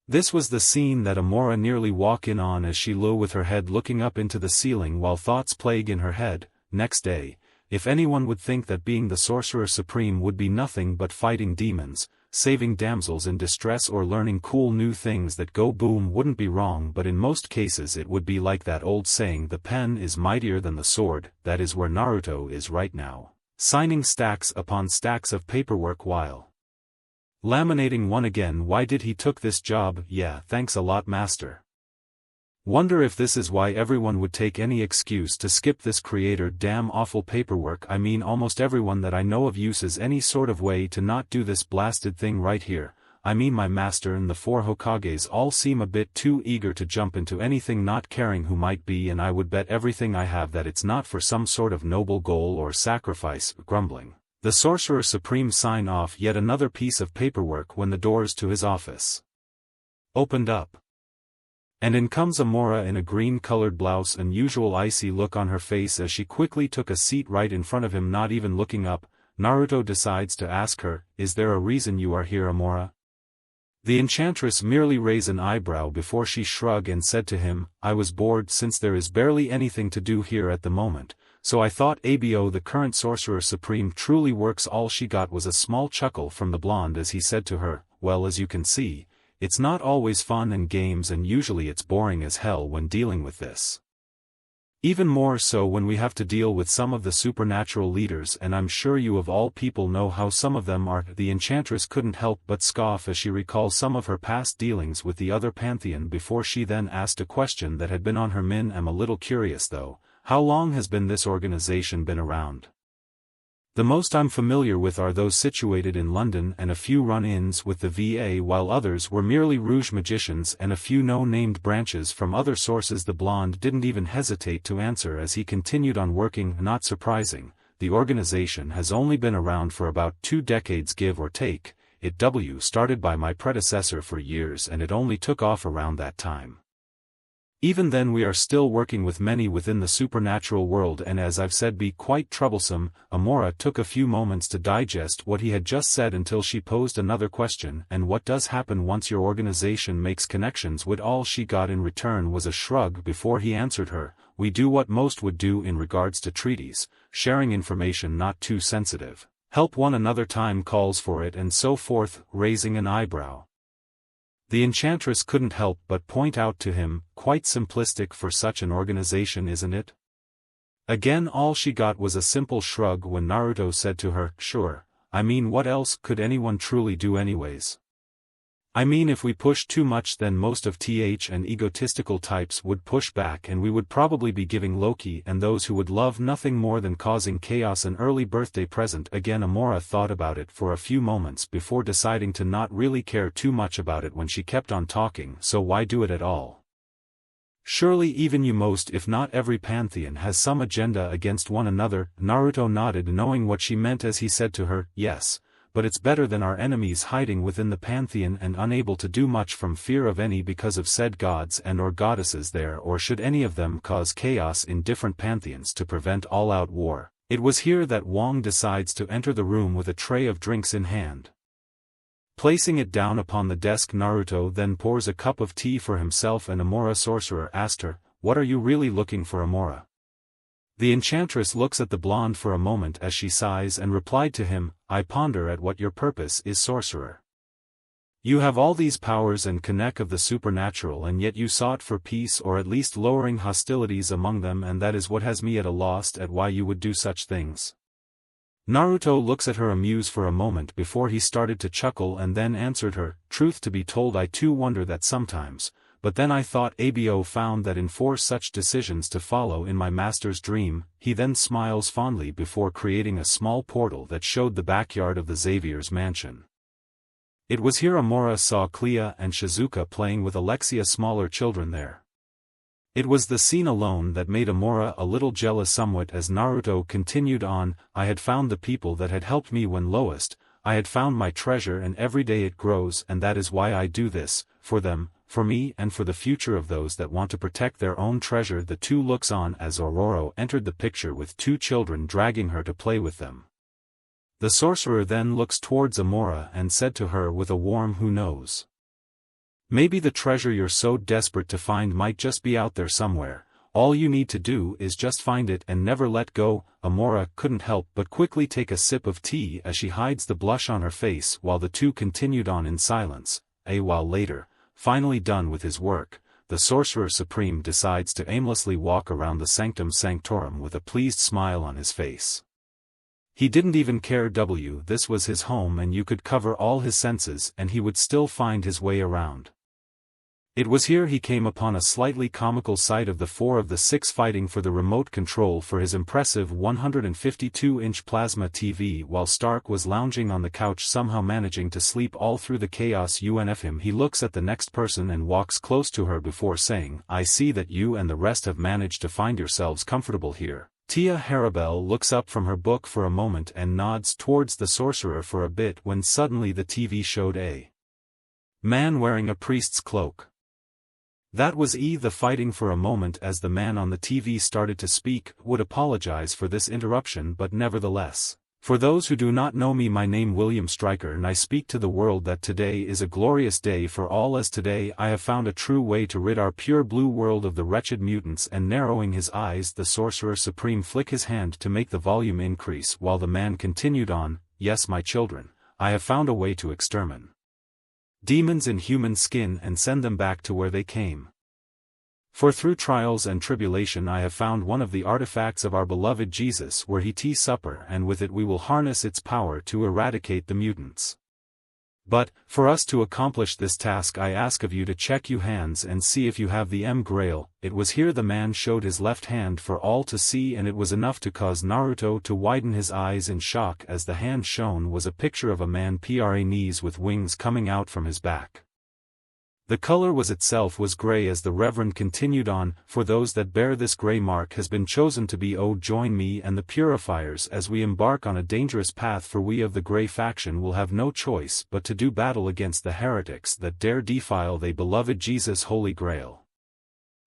This was the scene that Amora nearly walked in on as she lay with her head looking up into the ceiling while thoughts plague in her head. Next day, if anyone would think that being the Sorcerer Supreme would be nothing but fighting demons, saving damsels in distress or learning cool new things that go boom, wouldn't be wrong, but in most cases it would be like that old saying, the pen is mightier than the sword. That is where Naruto is right now, signing stacks upon stacks of paperwork while laminating one again. Why did he took this job? Yeah, thanks a lot, master. Wonder if this is why everyone would take any excuse to skip this creator damn awful paperwork. I mean, almost everyone that I know of uses any sort of way to not do this blasted thing right here. I mean, my master and the four Hokages all seem a bit too eager to jump into anything, not caring who might be, and I would bet everything I have that it's not for some sort of noble goal or sacrifice." Grumbling, the Sorcerer Supreme signed off yet another piece of paperwork when the doors to his office opened up. And in comes Amora in a green-colored blouse, unusual icy look on her face as she quickly took a seat right in front of him, not even looking up. Naruto decides to ask her, "Is there a reason you are here, Amora?" The enchantress merely raised an eyebrow before she shrugged and said to him, "I was bored since there is barely anything to do here at the moment, so I thought abo." The current Sorcerer Supreme truly works. All she got was a small chuckle from the blonde as he said to her, "Well, as you can see, it's not always fun and games, and usually it's boring as hell when dealing with this. Even more so when we have to deal with some of the supernatural leaders, and I'm sure you of all people know how some of them are." The enchantress couldn't help but scoff as she recalled some of her past dealings with the other pantheon before she then asked a question that had been on her mind. "I'm a little curious though, how long has this organization been around?" "The most I'm familiar with are those situated in London and a few run-ins with the VA, while others were merely rouge magicians and a few no-named branches from other sources." The blonde didn't even hesitate to answer as he continued on working. "Not surprising, the organization has only been around for about 2 decades give or take. It started by my predecessor for years and it only took off around that time. Even then we are still working with many within the supernatural world, and as I've said, be quite troublesome." Amora took a few moments to digest what he had just said until she posed another question, "And what does happen once your organization makes connections with?" All she got in return was a shrug before he answered her, "We do what most would do in regards to treaties, sharing information not too sensitive, help one another time calls for it, and so forth." Raising an eyebrow, The enchantress couldn't help but point out to him, quite simplistic for such an organization, isn't it? Again all she got was a simple shrug when Naruto said to her, sure, I mean what else could anyone truly do anyways? I mean if we push too much then most of th and egotistical types would push back and we would probably be giving Loki and those who would love nothing more than causing chaos an early birthday present. Again Amora thought about it for a few moments before deciding to not really care too much about it when she kept on talking, so why do it at all? Surely even you most if not every pantheon has some agenda against one another. Naruto nodded knowing what she meant as he said to her, yes, but it's better than our enemies hiding within the pantheon and unable to do much from fear of any because of said gods and or goddesses there, or should any of them cause chaos in different pantheons to prevent all-out war. It was here that Wong decides to enter the room with a tray of drinks in hand. Placing it down upon the desk, Naruto then pours a cup of tea for himself and Amora. Sorcerer asked her, what are you really looking for, Amora? The enchantress looks at the blonde for a moment as she sighs and replied to him, I ponder at what your purpose is, sorcerer. You have all these powers and connect of the supernatural and yet you sought for peace or at least lowering hostilities among them, and that is what has me at a loss at why you would do such things. Naruto looks at her amused for a moment before he started to chuckle and then answered her, truth to be told I too wonder that sometimes, but then I thought Abo found that in force such decisions to follow in my master's dream. He then smiles fondly before creating a small portal that showed the backyard of the Xavier's mansion. It was here Amora saw Clea and Shizuka playing with Alexia, smaller children there. It was the scene alone that made Amora a little jealous somewhat as Naruto continued on, I had found the people that had helped me when lowest, I had found my treasure and every day it grows, and that is why I do this, for them, for me and for the future of those that want to protect their own treasure. The two looks on as Ororo entered the picture with two children dragging her to play with them. The sorcerer then looks towards Amora and said to her with a warm who knows. Maybe the treasure you're so desperate to find might just be out there somewhere, all you need to do is just find it and never let go. Amora couldn't help but quickly take a sip of tea as she hides the blush on her face while the two continued on in silence. A while later, finally done with his work, the Sorcerer Supreme decides to aimlessly walk around the Sanctum Sanctorum with a pleased smile on his face. He didn't even care this was his home and you could cover all his senses and he would still find his way around. It was here he came upon a slightly comical sight of the four of the six fighting for the remote control for his impressive 152-inch plasma TV while Stark was lounging on the couch somehow managing to sleep all through the chaos. Him he looks at the next person and walks close to her before saying, I see that you and the rest have managed to find yourselves comfortable here. Tia Harabel looks up from her book for a moment and nods towards the sorcerer for a bit when suddenly the TV showed a man wearing a priest's cloak. That was the fighting for a moment as the man on the TV started to speak, would apologize for this interruption but nevertheless. For those who do not know me, my name William Stryker and I speak to the world that today is a glorious day for all, as today I have found a true way to rid our pure blue world of the wretched mutants. And narrowing his eyes, the Sorcerer Supreme flick his hand to make the volume increase while the man continued on, yes my children, I have found a way to exterminate demons in human skin and send them back to where they came. For through trials and tribulation I have found one of the artifacts of our beloved Jesus where he tea supper, and with it we will harness its power to eradicate the mutants. But, for us to accomplish this task I ask of you to check your hands and see if you have the Grail. It was here the man showed his left hand for all to see, and it was enough to cause Naruto to widen his eyes in shock as the hand shown was a picture of a man knees with wings coming out from his back. The color was gray as the Reverend continued on, for those that bear this gray mark has been chosen to be join me and the purifiers as we embark on a dangerous path, for we of the gray faction will have no choice but to do battle against the heretics that dare defile the beloved Jesus' holy grail.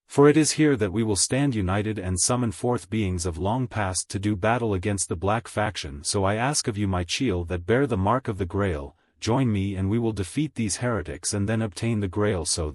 For it is here that we will stand united and summon forth beings of long past to do battle against the black faction. So I ask of you my chiel that bear the mark of the grail, join me and we will defeat these heretics and then obtain the grail, so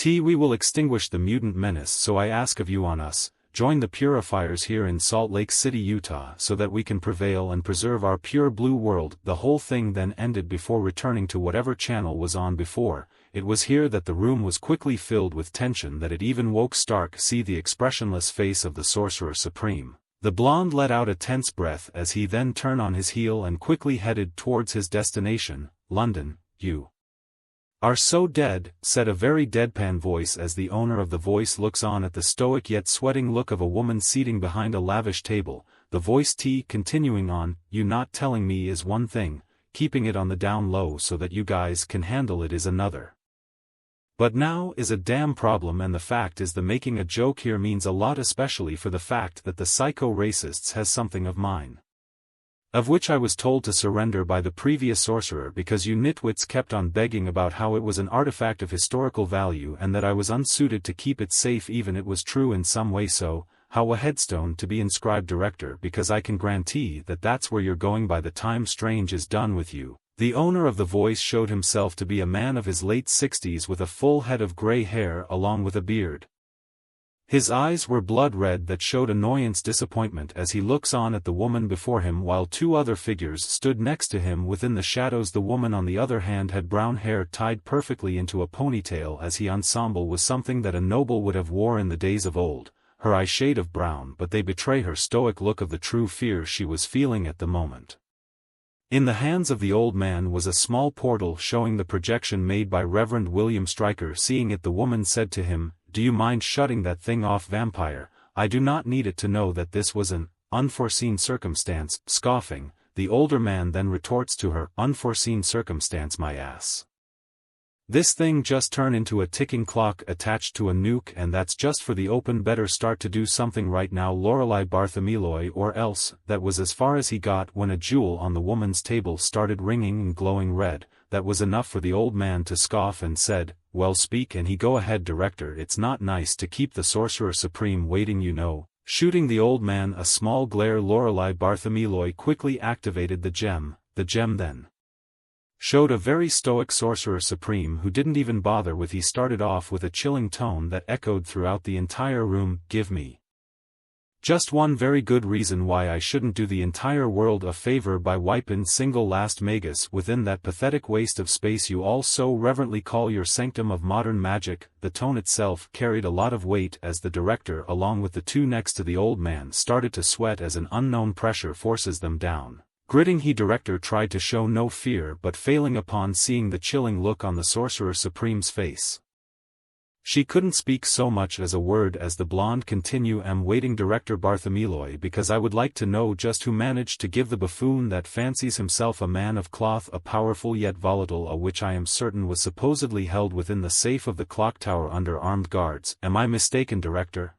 we will extinguish the mutant menace. So I ask of you on us, join the purifiers here in Salt Lake City, Utah, so that we can prevail and preserve our pure blue world. The whole thing then ended before returning to whatever channel was on before. It was here that the room was quickly filled with tension that it even woke Stark see the expressionless face of the Sorcerer Supreme. The blonde let out a tense breath as he then turned on his heel and quickly headed towards his destination, London. "You are so dead," said a very deadpan voice as the owner of the voice looks on at the stoic yet sweating look of a woman seating behind a lavish table. The voice continuing on, "You not telling me is one thing, keeping it on the down low so that you guys can handle it is another. But now is a damn problem, and the fact is the making a joke here means a lot, especially for the fact that the psycho racists has something of mine, of which I was told to surrender by the previous sorcerer because you nitwits kept on begging about how it was an artifact of historical value and that I was unsuited to keep it safe, even it was true in some way, so how a headstone to be inscribed director, because I can guarantee that that's where you're going by the time Strange is done with you." The owner of the voice showed himself to be a man of his late 60s with a full head of grey hair along with a beard. His eyes were blood red that showed annoyance, disappointment as he looks on at the woman before him while two other figures stood next to him within the shadows. The woman on the other hand had brown hair tied perfectly into a ponytail as he ensemble was something that a noble would have wore in the days of old. Her eyes shade of brown, but they betray her stoic look of the true fear she was feeling at the moment. In the hands of the old man was a small portal showing the projection made by Reverend William Stryker. Seeing it, the woman said to him, "Do you mind shutting that thing off, vampire? I do not need it to know that this was an unforeseen circumstance." Scoffing, the older man then retorts to her, "Unforeseen circumstance, my ass. This thing just turned into a ticking clock attached to a nuke, and that's just for the open. Better start to do something right now, Lorelei Bartholomew, or else." That was as far as he got when a jewel on the woman's table started ringing and glowing red. That was enough for the old man to scoff and said, "Well, speak and he go ahead, director. It's not nice to keep the Sorcerer Supreme waiting, you know." Shooting the old man a small glare, Lorelei Bartholomew quickly activated the gem. The gem then showed a very stoic Sorcerer Supreme who didn't even bother with. He started off with a chilling tone that echoed throughout the entire room, "Give me just one very good reason why I shouldn't do the entire world a favor by wiping single last Magus within that pathetic waste of space you all so reverently call your sanctum of modern magic." The tone itself carried a lot of weight as the director along with the two next to the old man started to sweat as an unknown pressure forces them down. Gritting, he director tried to show no fear but failing upon seeing the chilling look on the Sorcerer Supreme's face. She couldn't speak so much as a word as the blonde continue, "I'm waiting, Director Bartholomew, because I would like to know just who managed to give the buffoon that fancies himself a man of cloth a powerful yet volatile a which I am certain was supposedly held within the safe of the clock tower under armed guards. Am I mistaken, Director?"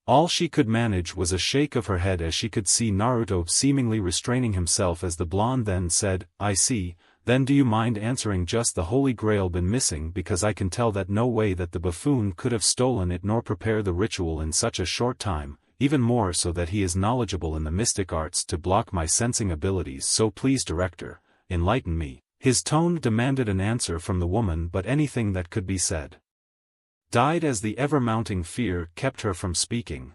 All she could manage was a shake of her head as she could see Naruto seemingly restraining himself as the blonde then said, "I see. Then do you mind answering just the Holy Grail been missing, because I can tell that no way that the buffoon could have stolen it nor prepare the ritual in such a short time, even more so that he is knowledgeable in the mystic arts to block my sensing abilities, so please, Director, enlighten me." His tone demanded an answer from the woman, but anything that could be said died as the ever-mounting fear kept her from speaking.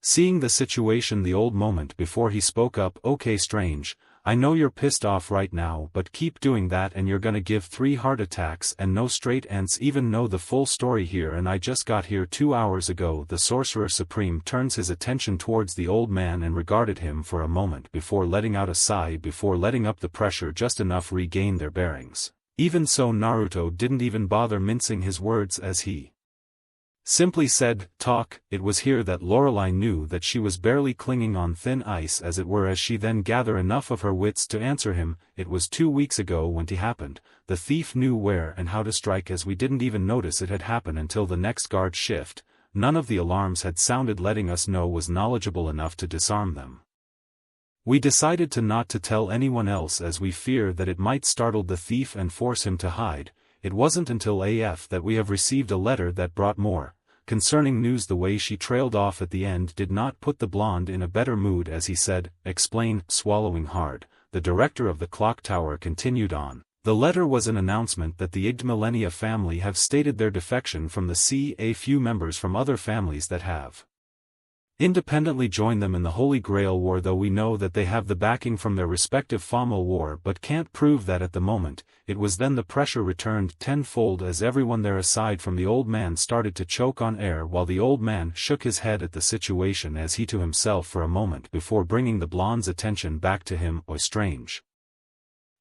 Seeing the situation the old moment before he spoke up, "Okay, Strange, I know you're pissed off right now, but keep doing that and you're gonna give 3 heart attacks and no straight ends even know the full story here, and I just got here 2 hours ago." The Sorcerer Supreme turns his attention towards the old man and regarded him for a moment before letting out a sigh before letting up the pressure just enough regain their bearings. Even so, Naruto didn't even bother mincing his words as he simply said, "Talk." It was here that Lorelei knew that she was barely clinging on thin ice as it were as she then gathered enough of her wits to answer him. "It was 2 weeks ago when it happened. The thief knew where and how to strike as we didn't even notice it had happened until the next guard shift. None of the alarms had sounded, letting us know was knowledgeable enough to disarm them. We decided to not to tell anyone else as we fear that it might startle the thief and force him to hide. It wasn't until AF that we have received a letter that brought more concerning news." The way she trailed off at the end did not put the blonde in a better mood as he said, "Explain." Swallowing hard, the director of the clock tower continued on. "The letter was an announcement that the Ig Millennia family have stated their defection from the sea. A few members from other families that have independently join them in the Holy Grail War, though we know that they have the backing from their respective Famo War but can't prove that at the moment. It was then the pressure returned tenfold as everyone there aside from the old man started to choke on air, while the old man shook his head at the situation as he to himself for a moment before bringing the blonde's attention back to him. "Oh, strange.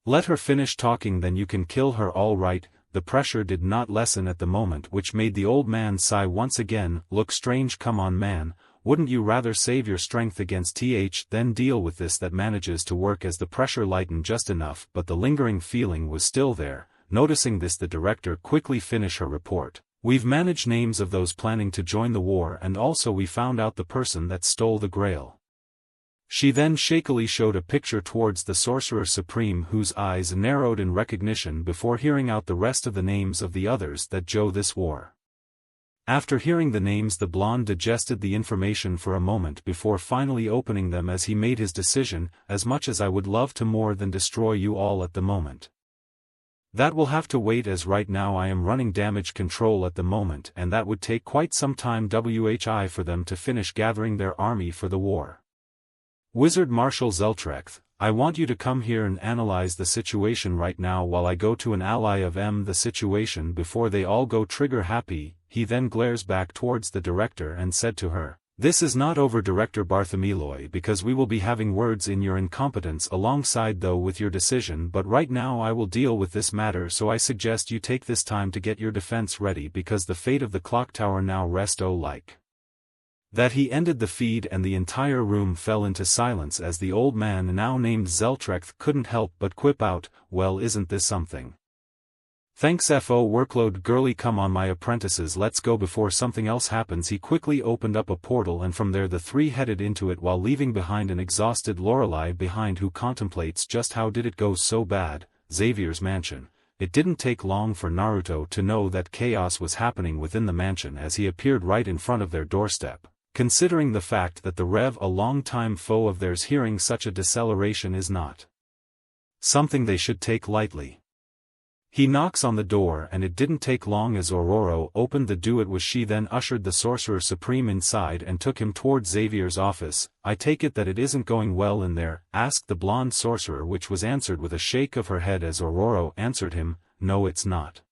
Let her finish talking, then you can kill her, all right." The pressure did not lessen at the moment, which made the old man sigh once again. "Look, Strange, come on, man. Wouldn't you rather save your strength against then deal with this?" That manages to work as the pressure lightened just enough, but the lingering feeling was still there. Noticing this, the director quickly finished her report. "We've managed names of those planning to join the war, and also we found out the person that stole the Grail." She then shakily showed a picture towards the Sorcerer Supreme, whose eyes narrowed in recognition before hearing out the rest of the names of the others that joined this war. After hearing the names, the blonde digested the information for a moment before finally opening them as he made his decision. "As much as I would love to more than destroy you all at the moment, that will have to wait, as right now I am running damage control at the moment, and that would take quite some time for them to finish gathering their army for the war. Wizard Marshal Zeltrecht, I want you to come here and analyze the situation right now while I go to an ally of the situation before they all go trigger happy." He then glares back towards the director and said to her, "This is not over, Director Bartholomew, because we will be having words in your incompetence alongside though with your decision, but right now I will deal with this matter, so I suggest you take this time to get your defense ready, because the fate of the clock tower now rests." Like that he ended the feed and the entire room fell into silence as the old man, now named Zeltrecht, couldn't help but quip out, "Well, isn't this something? Thanks FO workload, girly, come on my apprentices, let's go before something else happens." He quickly opened up a portal and from there the three headed into it, while leaving behind an exhausted Lorelei behind, who contemplates just how did it go so bad. Xavier's mansion. It didn't take long for Naruto to know that chaos was happening within the mansion as he appeared right in front of their doorstep. Considering the fact that the Rev, a long-time foe of theirs, hearing such a deceleration is not something they should take lightly. He knocks on the door and it didn't take long as Aurora opened the door. It was she then ushered the Sorcerer Supreme inside and took him towards Xavier's office. "I take it that it isn't going well in there?" asked the blonde sorcerer, which was answered with a shake of her head as Aurora answered him, "No, it's not.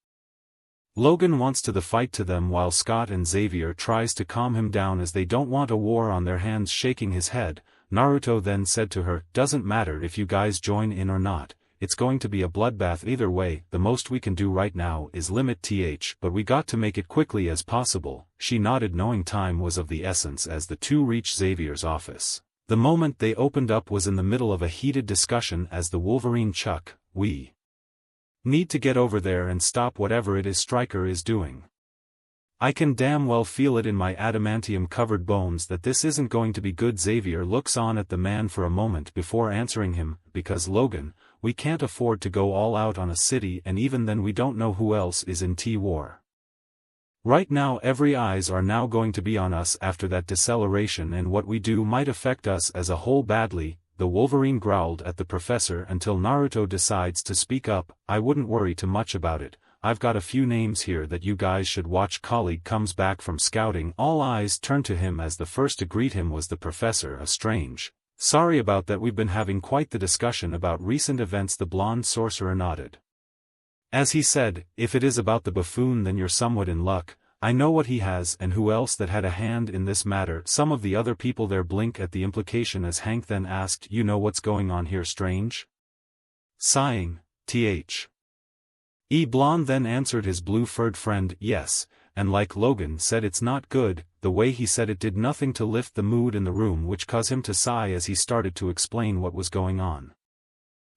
Logan wants to the fight to them," while Scott and Xavier tries to calm him down as they don't want a war on their hands. Shaking his head, Naruto then said to her, "Doesn't matter if you guys join in or not, it's going to be a bloodbath either way. The most we can do right now is limit but we got to make it quickly as possible." She nodded, knowing time was of the essence as the two reached Xavier's office. The moment they opened up was in the middle of a heated discussion as the Wolverine Chuck, "We need to get over there and stop whatever it is Stryker is doing. I can damn well feel it in my adamantium-covered bones that this isn't going to be good." Xavier looks on at the man for a moment before answering him, "Because Logan, we can't afford to go all out on a city, and even then we don't know who else is in war. Right now every eyes are now going to be on us after that deceleration, and what we do might affect us as a whole badly." The Wolverine growled at the professor until Naruto decides to speak up. "I wouldn't worry too much about it. I've got a few names here that you guys should watch." Colleague comes back from scouting. All eyes turn to him as the first to greet him was the professor. "A strange. Sorry about that, we've been having quite the discussion about recent events." The blonde sorcerer nodded as he said, "If it is about the buffoon, then you're somewhat in luck. I know what he has and who else that had a hand in this matter." Some of the other people there blink at the implication as Hank then asked, "You know what's going on here, Strange?" Sighing, Blonde then answered his blue-furred friend, "Yes, and like Logan said, it's not good." The way he said it did nothing to lift the mood in the room, which caused him to sigh as he started to explain what was going on.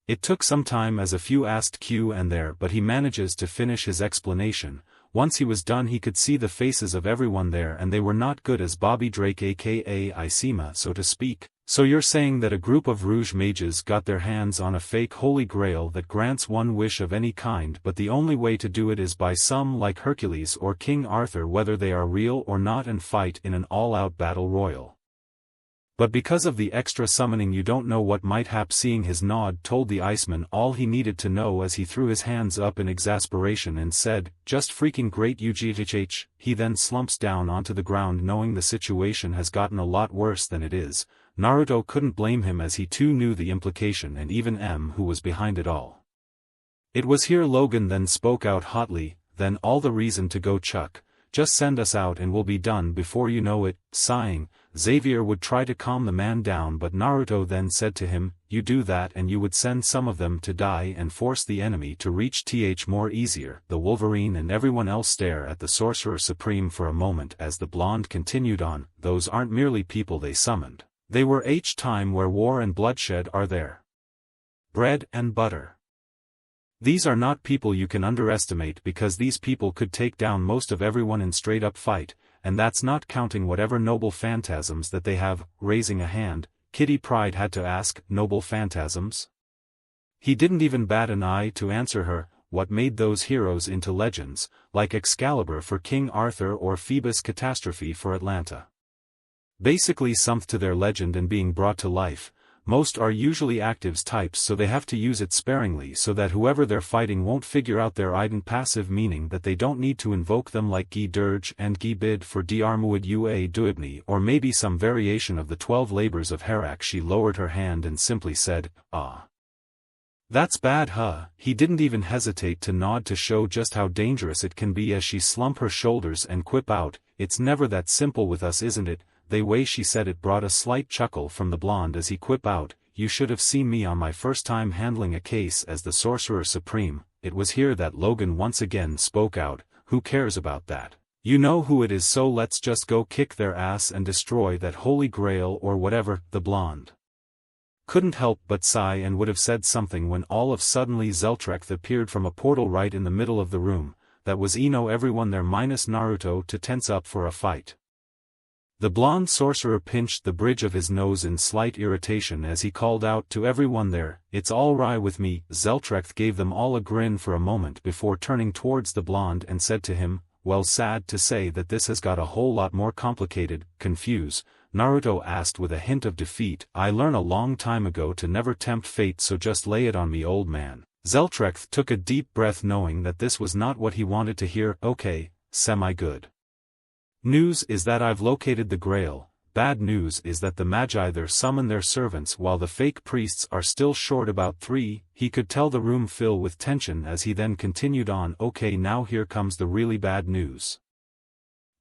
It took some time as a few asked Q and there, but he manages to finish his explanation. Once he was done, he could see the faces of everyone there, and they were not good as Bobby Drake aka Isima, so to speak. "So you're saying that a group of Rouge mages got their hands on a fake Holy Grail that grants one wish of any kind, but the only way to do it is by some like Hercules or King Arthur, whether they are real or not, and fight in an all-out battle royal. But because of the extra summoning you don't know what might hap. Seeing his nod told the Iceman all he needed to know as he threw his hands up in exasperation and said, just freaking great UGHH. He then slumps down onto the ground knowing the situation has gotten a lot worse than it is. Naruto couldn't blame him as he too knew the implication and even who was behind it all. It was here Logan then spoke out hotly, then all the reason to go Chuck. Just send us out and we'll be done before you know it. Sighing, Xavier would try to calm the man down but Naruto then said to him, you do that and you would send some of them to die and force the enemy to reach more easier. The Wolverine and everyone else stare at the Sorcerer Supreme for a moment as the blonde continued on, those aren't merely people they summoned. They were time where war and bloodshed are there. Bread and butter. These are not people you can underestimate because these people could take down most of everyone in straight-up fight, and that's not counting whatever noble phantasms that they have. Raising a hand, Kitty Pryde had to ask, noble phantasms? He didn't even bat an eye to answer her. What made those heroes into legends, like Excalibur for King Arthur or Phoebus Catastrophe for Atlanta? Basically summed to their legend and being brought to life. Most are usually actives types so they have to use it sparingly so that whoever they're fighting won't figure out their ident passive, meaning that they don't need to invoke them like Gi Dirge and Gi Bid for Diarmuid Ua Duibni or maybe some variation of the 12 labors of Herak. She lowered her hand and simply said, ah. That's bad huh? He didn't even hesitate to nod to show just how dangerous it can be as she slump her shoulders and quip out, it's never that simple with us isn't it? The way she said it brought a slight chuckle from the blonde as he quip out, you should have seen me on my first time handling a case as the Sorcerer Supreme. It was here that Logan once again spoke out, who cares about that? You know who it is, so let's just go kick their ass and destroy that holy grail or whatever. The blonde couldn't help but sigh and would have said something when all of suddenly Zeltrek appeared from a portal right in the middle of the room. That was everyone there minus Naruto to tense up for a fight. The blonde sorcerer pinched the bridge of his nose in slight irritation as he called out to everyone there, it's all right with me. Zeltrek gave them all a grin for a moment before turning towards the blonde and said to him, well, sad to say that this has got a whole lot more complicated. Confused, Naruto asked with a hint of defeat, I learned a long time ago to never tempt fate, so just lay it on me, old man. Zeltrek took a deep breath knowing that this was not what he wanted to hear. Okay, semi-good news is that I've located the Grail. Bad news is that the Magi there summon their servants while the fake priests are still short about 3. He could tell the room fill with tension as he then continued on. Okay, now here comes the really bad news.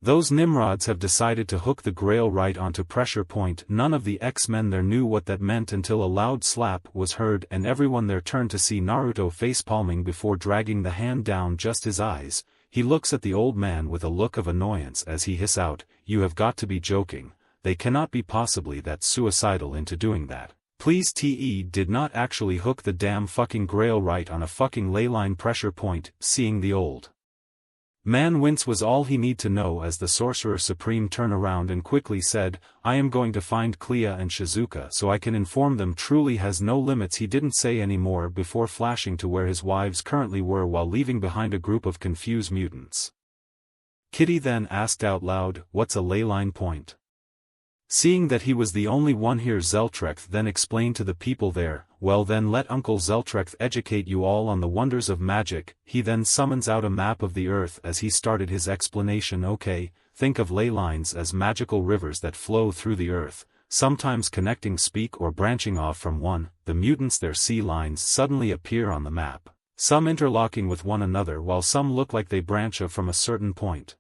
Those Nimrods have decided to hook the Grail right onto pressure point. None of the X-Men there knew what that meant until a loud slap was heard and everyone there turned to see Naruto face-palming before dragging the hand down just his eyes. He looks at the old man with a look of annoyance as he hiss out, you have got to be joking. They cannot be possibly that suicidal into doing that. Please TE did not actually hook the damn fucking Grail right on a fucking leyline pressure point. Seeing the old man wince was all he need to know as the Sorcerer Supreme turned around and quickly said, I am going to find Clea and Shizuka so I can inform them truly has no limits. He didn't say any more before flashing to where his wives currently were while leaving behind a group of confused mutants. Kitty then asked out loud, what's a leyline point? Seeing that he was the only one here, Zeltrek then explained to the people there, well then let Uncle Zeltrek educate you all on the wonders of magic. He then summons out a map of the earth as he started his explanation. Okay, think of ley lines as magical rivers that flow through the earth, sometimes connecting speak or branching off from one. The mutants their sea lines suddenly appear on the map, some interlocking with one another while some look like they branch off from a certain point.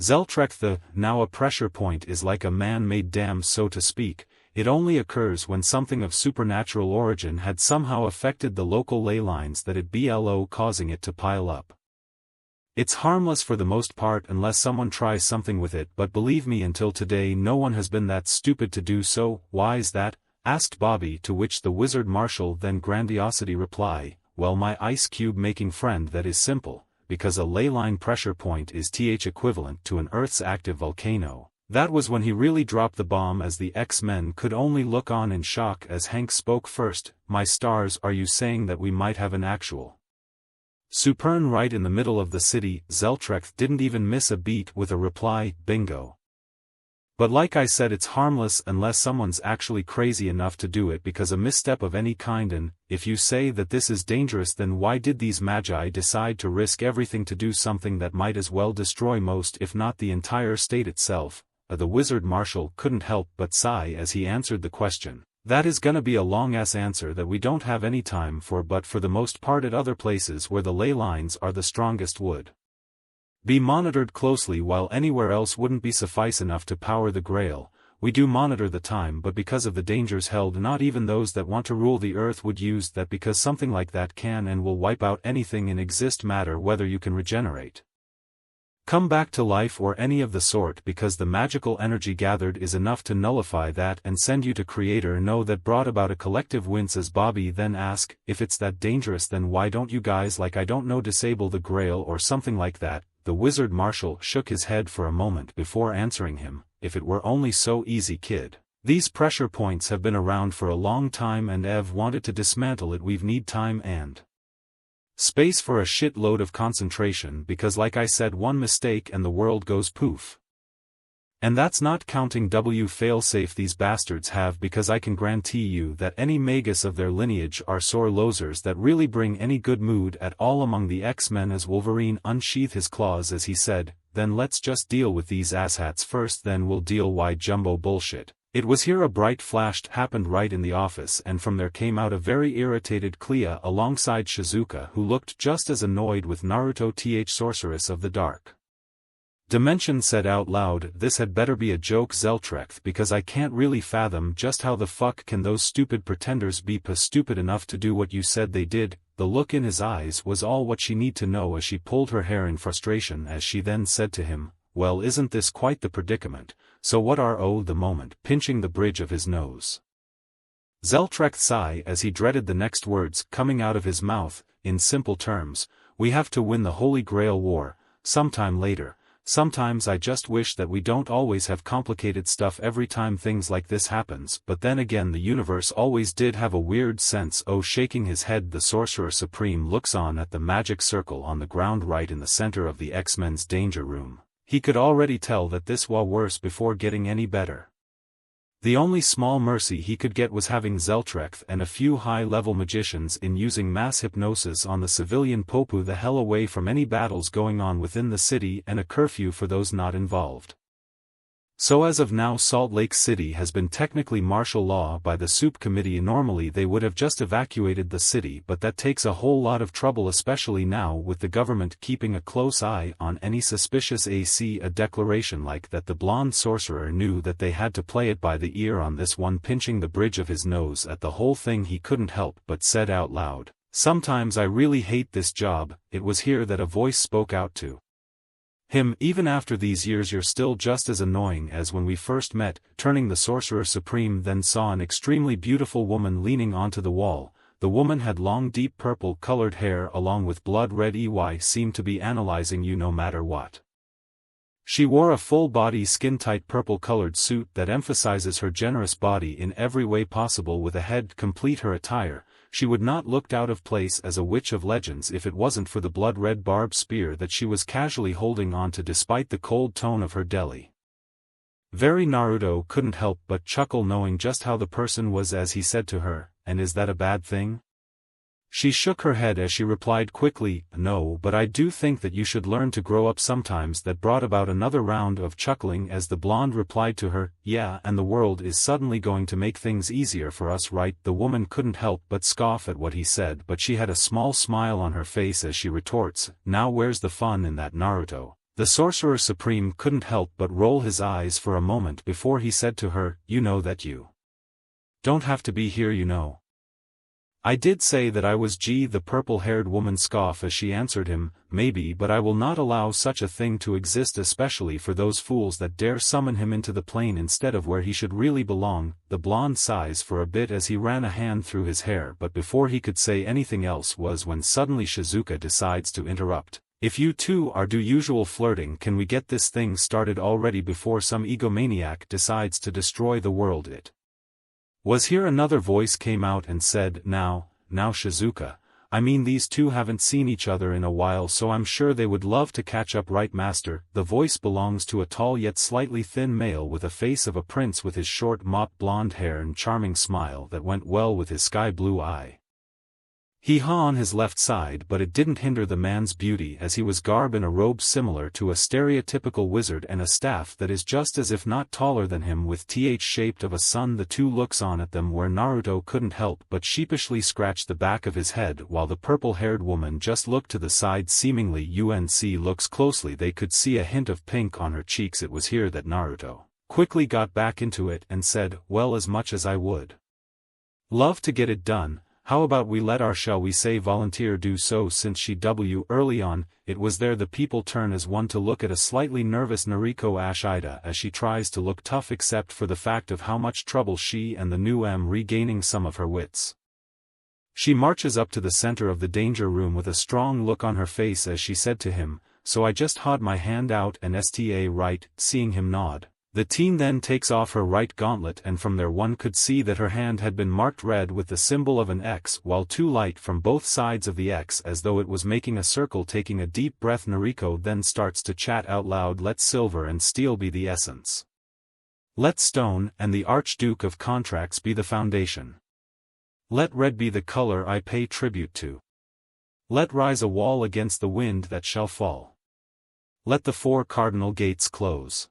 Zeltrek now a pressure point is like a man-made dam, so to speak. It only occurs when something of supernatural origin had somehow affected the local ley lines that it BLO, causing it to pile up. It's harmless for the most part unless someone tries something with it, but believe me, until today no one has been that stupid to do so. Why is that? Asked Bobby, to which the wizard Marshall then grandiosity reply, well, my ice cube making friend, that is simple. Because a leyline pressure point is equivalent to an Earth's active volcano. That was when he really dropped the bomb as the X-Men could only look on in shock as Hank spoke first. My stars, are you saying that we might have an actual Supern right in the middle of the city? Zeltrek didn't even miss a beat with a reply, bingo. But like I said, it's harmless unless someone's actually crazy enough to do it because a misstep of any kind, and if you say that this is dangerous, then why did these magi decide to risk everything to do something that might as well destroy most if not the entire state itself? The wizard marshal couldn't help but sigh as he answered the question. That is gonna be a long-ass answer that we don't have any time for, but for the most part at other places where the ley lines are the strongest would be monitored closely, while anywhere else wouldn't be suffice enough to power the Grail. We do monitor the time, but because of the dangers held, not even those that want to rule the earth would use that, because something like that can and will wipe out anything in exist matter, whether you can regenerate, come back to life or any of the sort, because the magical energy gathered is enough to nullify that and send you to Creator. No, that brought about a collective wince as Bobby then asked, if it's that dangerous, then why don't you guys, like I don't know, disable the Grail or something like that? The wizard marshal shook his head for a moment before answering him. If it were only so easy, kid. These pressure points have been around for a long time and Ev wanted to dismantle it. We've need time and space for a shit load of concentration, because like I said, one mistake and the world goes poof. And that's not counting failsafe these bastards have, because I can guarantee you that any magus of their lineage are sore losers that really bring any good mood at all among the X-Men. As Wolverine unsheathed his claws as he said, then let's just deal with these asshats first, then we'll deal why jumbo bullshit. It was here a bright flash happened right in the office, and from there came out a very irritated Clea alongside Shizuka, who looked just as annoyed with Naruto. Sorceress of the Dark Dimension said out loud, this had better be a joke, Zeltrecht, because I can't really fathom just how the fuck can those stupid pretenders be stupid enough to do what you said they did. The look in his eyes was all what she need to know as she pulled her hair in frustration, as she then said to him, well, isn't this quite the predicament? So what are the moment, pinching the bridge of his nose. Zeltrecht sighed as he dreaded the next words coming out of his mouth. In simple terms, we have to win the Holy Grail War, sometime later. Sometimes I just wish that we don't always have complicated stuff every time things like this happens, but then again the universe always did have a weird sense. Shaking his head, the Sorcerer Supreme looks on at the magic circle on the ground right in the center of the X-Men's danger room. He could already tell that this was worse before getting any better. The only small mercy he could get was having Zeltrecht and a few high-level magicians in using mass hypnosis on the civilian Popu the hell away from any battles going on within the city, and a curfew for those not involved. So as of now Salt Lake City has been technically martial law by the Soup Committee. Normally they would have just evacuated the city, but that takes a whole lot of trouble, especially now with the government keeping a close eye on any suspicious AC. A declaration like that, the blonde sorcerer knew that they had to play it by the ear on this one. Pinching the bridge of his nose at the whole thing, he couldn't help but said out loud, sometimes I really hate this job. It was here that a voice spoke out to him, even after these years you're still just as annoying as when we first met. Turning, the Sorcerer Supreme then saw an extremely beautiful woman leaning onto the wall. The woman had long deep purple-colored hair along with blood-red eyes, seemed to be analyzing you no matter what. She wore a full-body skin-tight purple-colored suit that emphasizes her generous body in every way possible. With a head complete her attire, she would not looked out of place as a witch of legends if it wasn't for the blood-red barbed spear that she was casually holding on to despite the cold tone of her deli. Very Naruto couldn't help but chuckle knowing just how the person was as he said to her, and is that a bad thing? She shook her head as she replied quickly, no, but I do think that you should learn to grow up sometimes. That brought about another round of chuckling as the blonde replied to her, yeah, and the world is suddenly going to make things easier for us, right? The woman couldn't help but scoff at what he said, but she had a small smile on her face as she retorts, now where's the fun in that, Naruto? The Sorcerer Supreme couldn't help but roll his eyes for a moment before he said to her, you know that you don't have to be here, you know. I did say that I was the purple-haired woman scoffed as she answered him, maybe, but I will not allow such a thing to exist, especially for those fools that dare summon him into the plane instead of where he should really belong. The blonde sighs for a bit as he ran a hand through his hair, but before he could say anything else was when suddenly Shizuka decides to interrupt. If you two are do usual flirting, can we get this thing started already before some egomaniac decides to destroy the world? It was here another voice came out and said, now Shizuka, I mean these two haven't seen each other in a while, so I'm sure they would love to catch up, right master?" The voice belongs to a tall yet slightly thin male with a face of a prince, with his short mop blonde hair and charming smile that went well with his sky blue eye. He hung on his left side, but it didn't hinder the man's beauty, as he was garbed in a robe similar to a stereotypical wizard and a staff that is just as if not taller than him, with shaped of a sun. The two looks on at them where Naruto couldn't help but sheepishly scratch the back of his head, while the purple-haired woman just looked to the side seemingly. Looks closely, they could see a hint of pink on her cheeks. It was here that Naruto quickly got back into it and said, "Well, as much as I would love to get it done, how about we let our, shall we say, volunteer do so?" Since she early on, it was there the people turn as one to look at a slightly nervous Nariko Ashida as she tries to look tough, except for the fact of how much trouble she and the new regaining some of her wits. She marches up to the center of the danger room with a strong look on her face as she said to him, "So I just had my hand out and sta right." Seeing him nod, the teen then takes off her right gauntlet, and from there one could see that her hand had been marked red with the symbol of an X, while two light from both sides of the X as though it was making a circle. Taking a deep breath, Nariko then starts to chat out loud, "Let silver and steel be the essence. Let stone and the Archduke of Contracts be the foundation. Let red be the color I pay tribute to. Let rise a wall against the wind that shall fall. Let the four cardinal gates close.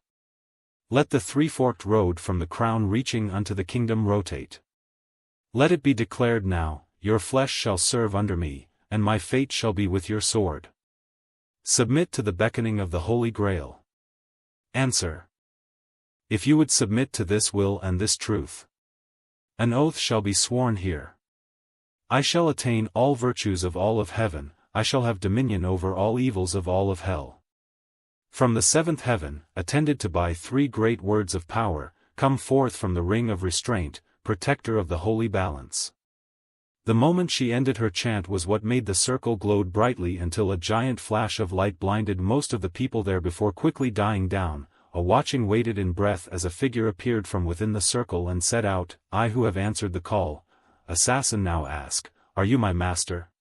Let the three-forked road from the crown reaching unto the kingdom rotate. Let it be declared now, your flesh shall serve under me, and my fate shall be with your sword. Submit to the beckoning of the Holy Grail. Answer. If you would submit to this will and this truth, an oath shall be sworn here. I shall attain all virtues of all of heaven, I shall have dominion over all evils of all of hell. From the seventh heaven, attended to by three great words of power, come forth from the ring of restraint, protector of the holy balance." The moment she ended her chant was what made the circle glowed brightly until a giant flash of light blinded most of the people there before quickly dying down. A watching waited in breath as a figure appeared from within the circle and said out, "I who have answered the call, assassin, now ask, are you my master?"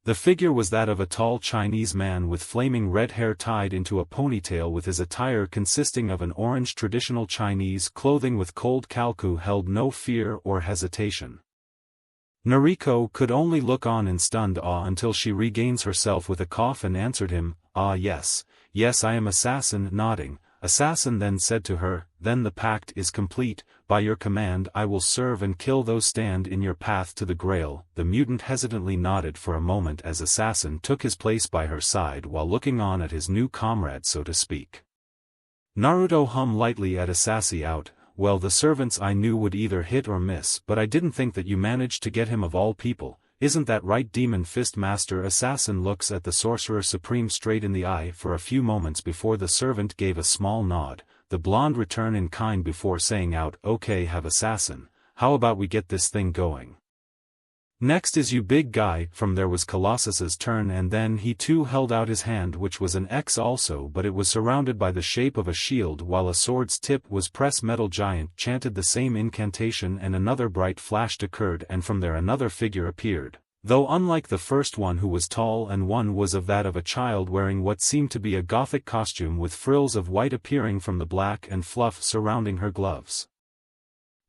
The figure was that of a tall Chinese man with flaming red hair tied into a ponytail, with his attire consisting of an orange traditional Chinese clothing with cold calcu held no fear or hesitation. Nariko could only look on in stunned awe until she regains herself with a cough and answered him, "Ah yes, yes, I am assassin," nodding. Assassin then said to her, "Then the pact is complete, by your command I will serve and kill those stand in your path to the Grail." The mutant hesitantly nodded for a moment as Assassin took his place by her side while looking on at his new comrade, so to speak. Naruto hummed lightly at Assassin out, "Well, the servants I knew would either hit or miss, but I didn't think that you managed to get him of all people. Isn't that right, Demon Fist Master?" Assassin looks at the Sorcerer Supreme straight in the eye for a few moments before the servant gave a small nod. The blonde returned in kind before saying out, "Okay, have Assassin, how about we get this thing going? Next is you, big guy." From there was Colossus's turn, and then he too held out his hand, which was an X also, but it was surrounded by the shape of a shield, while a sword's tip was pressed. Metal Giant chanted the same incantation and another bright flash occurred, and from there another figure appeared, though unlike the first one, who was tall and one was of that of a child wearing what seemed to be a gothic costume with frills of white appearing from the black and fluff surrounding her gloves.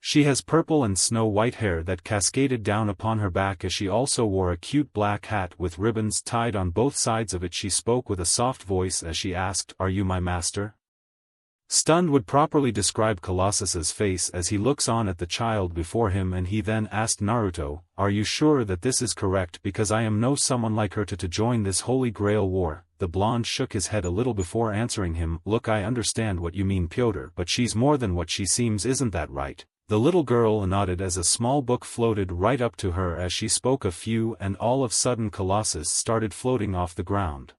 She has purple and snow-white hair that cascaded down upon her back, as she also wore a cute black hat with ribbons tied on both sides of it. She spoke with a soft voice as she asked, "Are you my master?" Stunned would properly describe Colossus's face as he looks on at the child before him, and he then asked Naruto, "Are you sure that this is correct, because I am no someone like her to join this Holy Grail war?" The blonde shook his head a little before answering him, "Look, I understand what you mean, Pyotr, but she's more than what she seems, isn't that right?" The little girl nodded as a small book floated right up to her as she spoke a few, and all of a sudden Colossus started floating off the ground.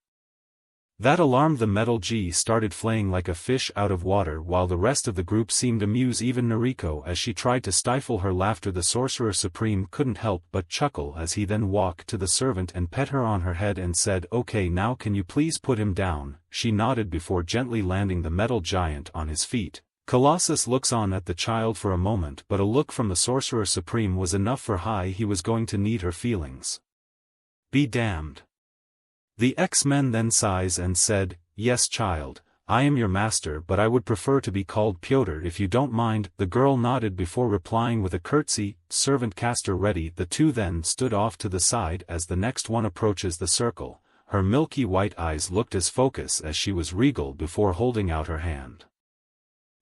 That alarmed the Metal G started flaying like a fish out of water, while the rest of the group seemed amused, even Nariko as she tried to stifle her laughter. The Sorcerer Supreme couldn't help but chuckle as he then walked to the servant and pet her on her head and said, "Okay, now can you please put him down?" She nodded before gently landing the Metal Giant on his feet. Colossus looks on at the child for a moment, but a look from the Sorcerer Supreme was enough for he was going to need her feelings. Be damned. The X-Men then sighs and said, Yes child, I am your master but I would prefer to be called Pyotr if you don't mind. The girl nodded before replying with a curtsy, servant caster ready. The two then stood off to the side as the next one approaches the circle. Her milky white eyes looked as focused as she was regal before holding out her hand.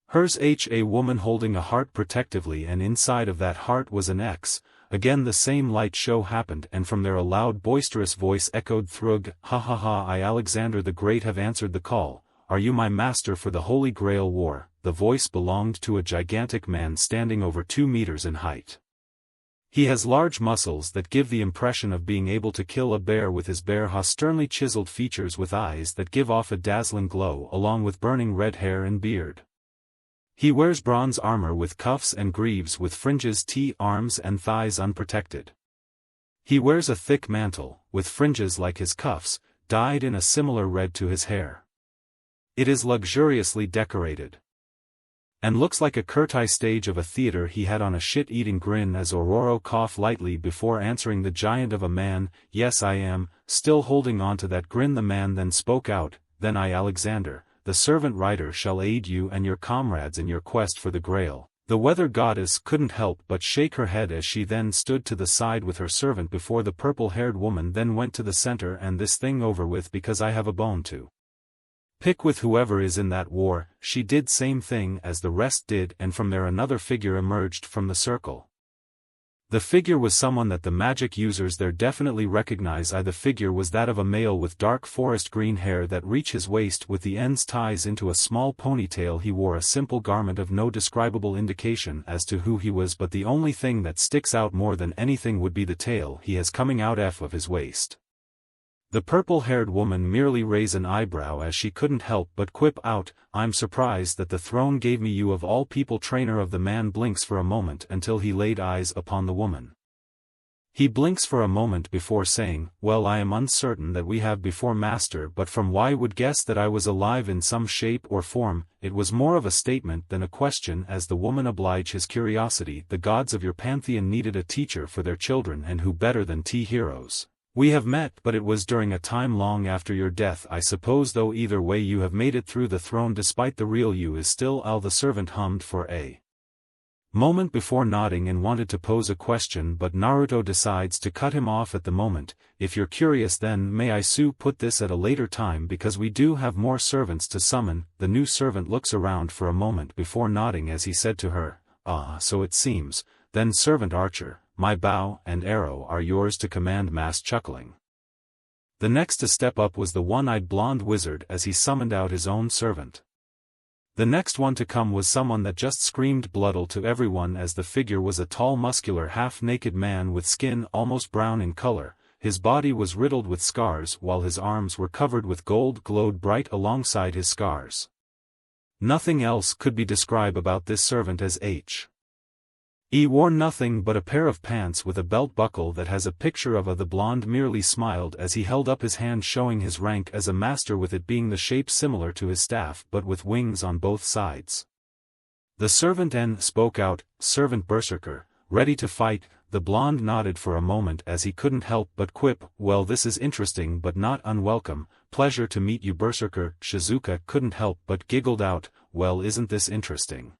Hers a woman holding a heart protectively, and inside of that heart was an X. Again the same light show happened, and from there a loud boisterous voice echoed Thrug, Ha ha ha, I Alexander the Great have answered the call. Are you my master for the Holy Grail War? The voice belonged to a gigantic man standing over 2 meters in height. He has large muscles that give the impression of being able to kill a bear with his bare sternly chiseled features with eyes that give off a dazzling glow along with burning red hair and beard. He wears bronze armor with cuffs and greaves with fringes, arms and thighs unprotected. He wears a thick mantle, with fringes like his cuffs, dyed in a similar red to his hair. It is luxuriously decorated. And looks like a curtai stage of a theater. He had on a shit-eating grin as Ororo coughed lightly before answering the giant of a man, Yes I am, still holding on to that grin. The man then spoke out, Then I Alexander, the servant rider shall aid you and your comrades in your quest for the Grail. The weather goddess couldn't help but shake her head as she then stood to the side with her servant before the purple-haired woman then went to the center. And this thing over with because I have a bone to pick with whoever is in that war. She did same thing as the rest did, and from there another figure emerged from the circle. The figure was someone that the magic users there definitely recognize. The figure was that of a male with dark forest green hair that reach his waist with the ends ties into a small ponytail. He wore a simple garment of no describable indication as to who he was, but the only thing that sticks out more than anything would be the tail he has coming out of his waist. The purple-haired woman merely raised an eyebrow as she couldn't help but quip out, I'm surprised that the throne gave me you of all people. Trainer of the man blinks for a moment until he laid eyes upon the woman. He blinks for a moment before saying, Well, I am uncertain that we have before master, but from why would guess that I was alive in some shape or form. It was more of a statement than a question as the woman obliged his curiosity. The gods of your pantheon needed a teacher for their children, and who better than heroes? We have met, but it was during a time long after your death, I suppose, though either way you have made it through the throne despite the real you is still Al. The servant hummed for a moment before nodding and wanted to pose a question, but Naruto decides to cut him off at the moment. If you're curious, then may I put this at a later time because we do have more servants to summon. The new servant looks around for a moment before nodding as he said to her, So it seems, then servant archer, my bow and arrow are yours to command. Mass chuckling. The next to step up was the one-eyed blonde wizard as he summoned out his own servant. The next one to come was someone that just screamed bloodle to everyone as the figure was a tall muscular half-naked man with skin almost brown in color. His body was riddled with scars while his arms were covered with gold glowed bright alongside his scars. Nothing else could be described about this servant as He wore nothing but a pair of pants with a belt buckle that has a picture of the blonde merely smiled as he held up his hand showing his rank as a master, with it being the shape similar to his staff but with wings on both sides. The servant N spoke out, Servant Berserker, ready to fight. The blonde nodded for a moment as he couldn't help but quip, Well, this is interesting but not unwelcome. Pleasure to meet you, Berserker. Shizuka couldn't help but giggled out, Well, isn't this interesting?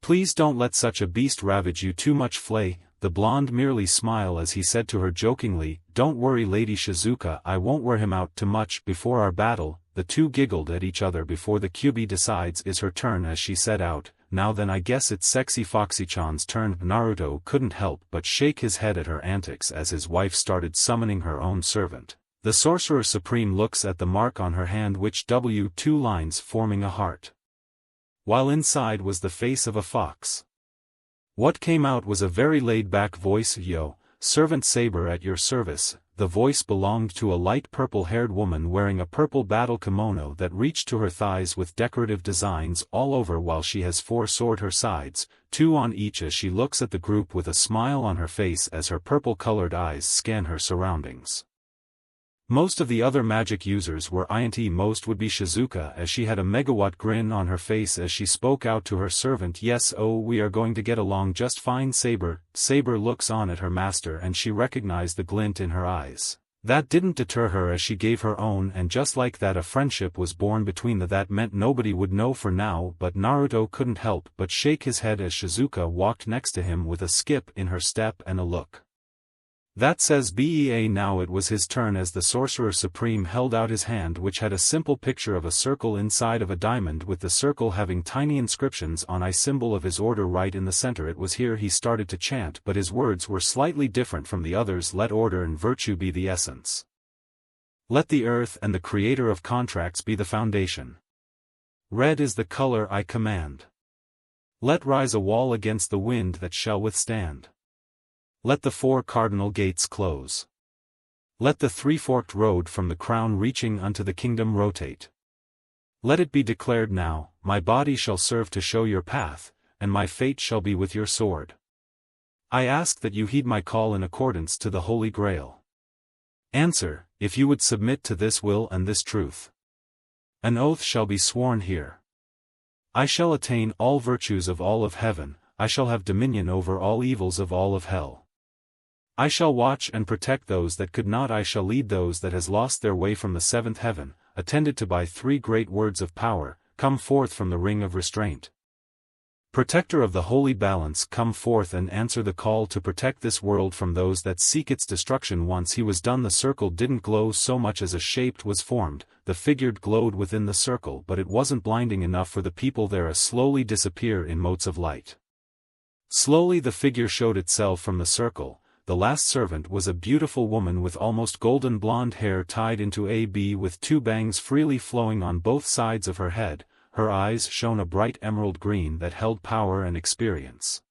Please don't let such a beast ravage you too much, Flay. The blonde merely smiled as he said to her jokingly, Don't worry, Lady Shizuka, I won't wear him out too much before our battle. The two giggled at each other before the QB decides it's her turn as she said out, Now then I guess it's Sexy Foxy-chan's turn. Naruto couldn't help but shake his head at her antics as his wife started summoning her own servant. The Sorcerer Supreme looks at the mark on her hand, which two lines forming a heart, while inside was the face of a fox. What came out was a very laid-back voice, Yo, Servant Saber at your service. The voice belonged to a light purple-haired woman wearing a purple battle kimono that reached to her thighs with decorative designs all over, while she has 4 swords her sides, 2 on each, as she looks at the group with a smile on her face as her purple-colored eyes scan her surroundings. Most of the other magic users were INT. Most would be Shizuka, as she had a megawatt grin on her face as she spoke out to her servant, Yes, we are going to get along just fine, Saber. Saber looks on at her master and she recognized the glint in her eyes. That didn't deter her as she gave her own, and just like that a friendship was born between them that meant nobody would know for now. But Naruto couldn't help but shake his head as Shizuka walked next to him with a skip in her step and a look that says BEA. Now it was his turn as the Sorcerer Supreme held out his hand, which had a simple picture of a circle inside of a diamond with the circle having tiny inscriptions on a symbol of his order right in the center. It was here he started to chant, but his words were slightly different from the others. Let order and virtue be the essence. Let the earth and the creator of contracts be the foundation. Red is the color I command. Let rise a wall against the wind that shall withstand. Let the 4 cardinal gates close. Let the 3-forked road from the crown reaching unto the kingdom rotate. Let it be declared now, my body shall serve to show your path, and my fate shall be with your sword. I ask that you heed my call in accordance to the Holy Grail. Answer, if you would submit to this will and this truth. An oath shall be sworn here. I shall attain all virtues of all of heaven, I shall have dominion over all evils of all of hell. I shall watch and protect those that could not. I shall lead those that has lost their way from the 7th heaven, attended to by 3 great words of power, come forth from the ring of restraint. Protector of the holy balance, come forth and answer the call to protect this world from those that seek its destruction. Once he was done, the circle didn't glow so much as a shape was formed. The figure glowed within the circle, but it wasn't blinding enough for the people there to slowly disappear in motes of light. Slowly the figure showed itself from the circle. The last servant was a beautiful woman with almost golden blonde hair tied into a bee with 2 bangs freely flowing on both sides of her head. Her eyes shone a bright emerald green that held power and experience.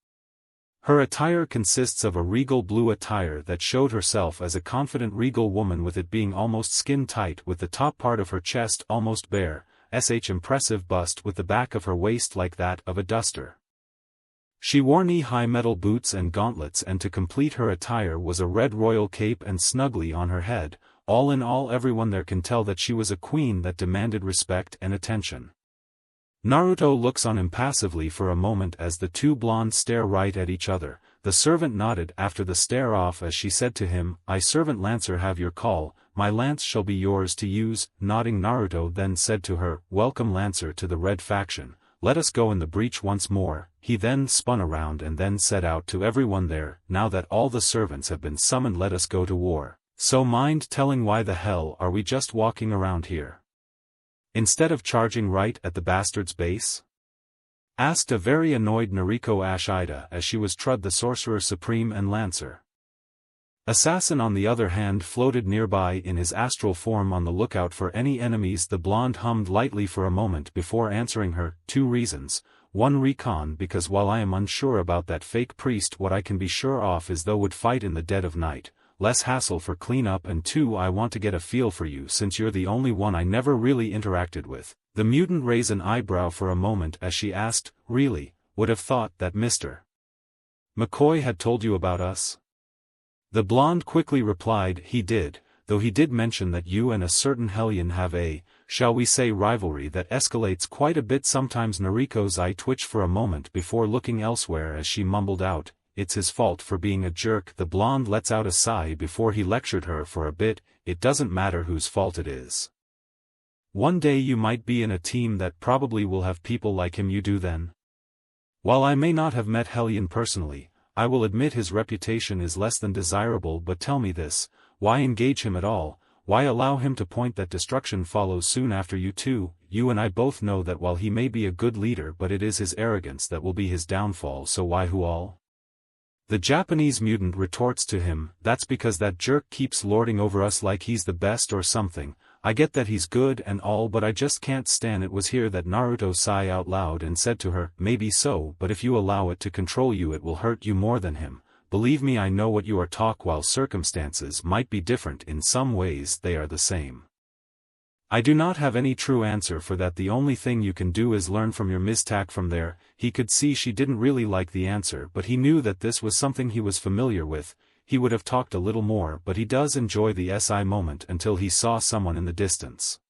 Her attire consists of a regal blue attire that showed herself as a confident regal woman, with it being almost skin tight with the top part of her chest almost bare, impressive bust with the back of her waist like that of a duster. She wore knee-high metal boots and gauntlets, and to complete her attire was a red royal cape and snuggly on her head. All in all, everyone there can tell that she was a queen that demanded respect and attention. Naruto looks on impassively for a moment as the 2 blondes stare right at each other. The servant nodded after the stare off as she said to him, I servant Lancer have your call, my lance shall be yours to use. Nodding, Naruto then said to her, welcome Lancer to the red faction. Let us go in the breach once more. He then spun around and then set out to everyone there, now that all the servants have been summoned, let us go to war. So mind telling why the hell are we just walking around here? Instead of charging right at the bastard's base? Asked a very annoyed Nariko Ashida as she was trud the Sorcerer Supreme and Lancer. Assassin on the other hand floated nearby in his astral form on the lookout for any enemies. The blonde hummed lightly for a moment before answering her, 2 reasons, 1 recon, because while I am unsure about that fake priest, what I can be sure of is though would fight in the dead of night, less hassle for cleanup, and 2 I want to get a feel for you since you're the only one I never really interacted with. The mutant raised an eyebrow for a moment as she asked, really, would have thought that Mr. McCoy had told you about us? The blonde quickly replied, he did, though he did mention that you and a certain hellion have a, shall we say, rivalry that escalates quite a bit sometimes. Nariko's eye twitched for a moment before looking elsewhere as she mumbled out, it's his fault for being a jerk. The blonde lets out a sigh before he lectured her for a bit, it doesn't matter whose fault it is. One day you might be in a team that probably will have people like him. You do then? While I may not have met Hellion personally, I will admit his reputation is less than desirable, but tell me this, why engage him at all? Why allow him to point that destruction follows soon after you two? You and I both know that while he may be a good leader, but it is his arrogance that will be his downfall, so why who all? The Japanese mutant retorts to him, that's because that jerk keeps lording over us like he's the best or something. I get that he's good and all, but I just can't stand it. Was here that Naruto sighed out loud and said to her, maybe so, but if you allow it to control you it will hurt you more than him. Believe me, I know what you are talk. While circumstances might be different, in some ways they are the same. I do not have any true answer for that. The only thing you can do is learn from your mistake. From there, he could see she didn't really like the answer, but he knew that this was something he was familiar with. He would have talked a little more, but he does enjoy the SI moment until he saw someone in the distance.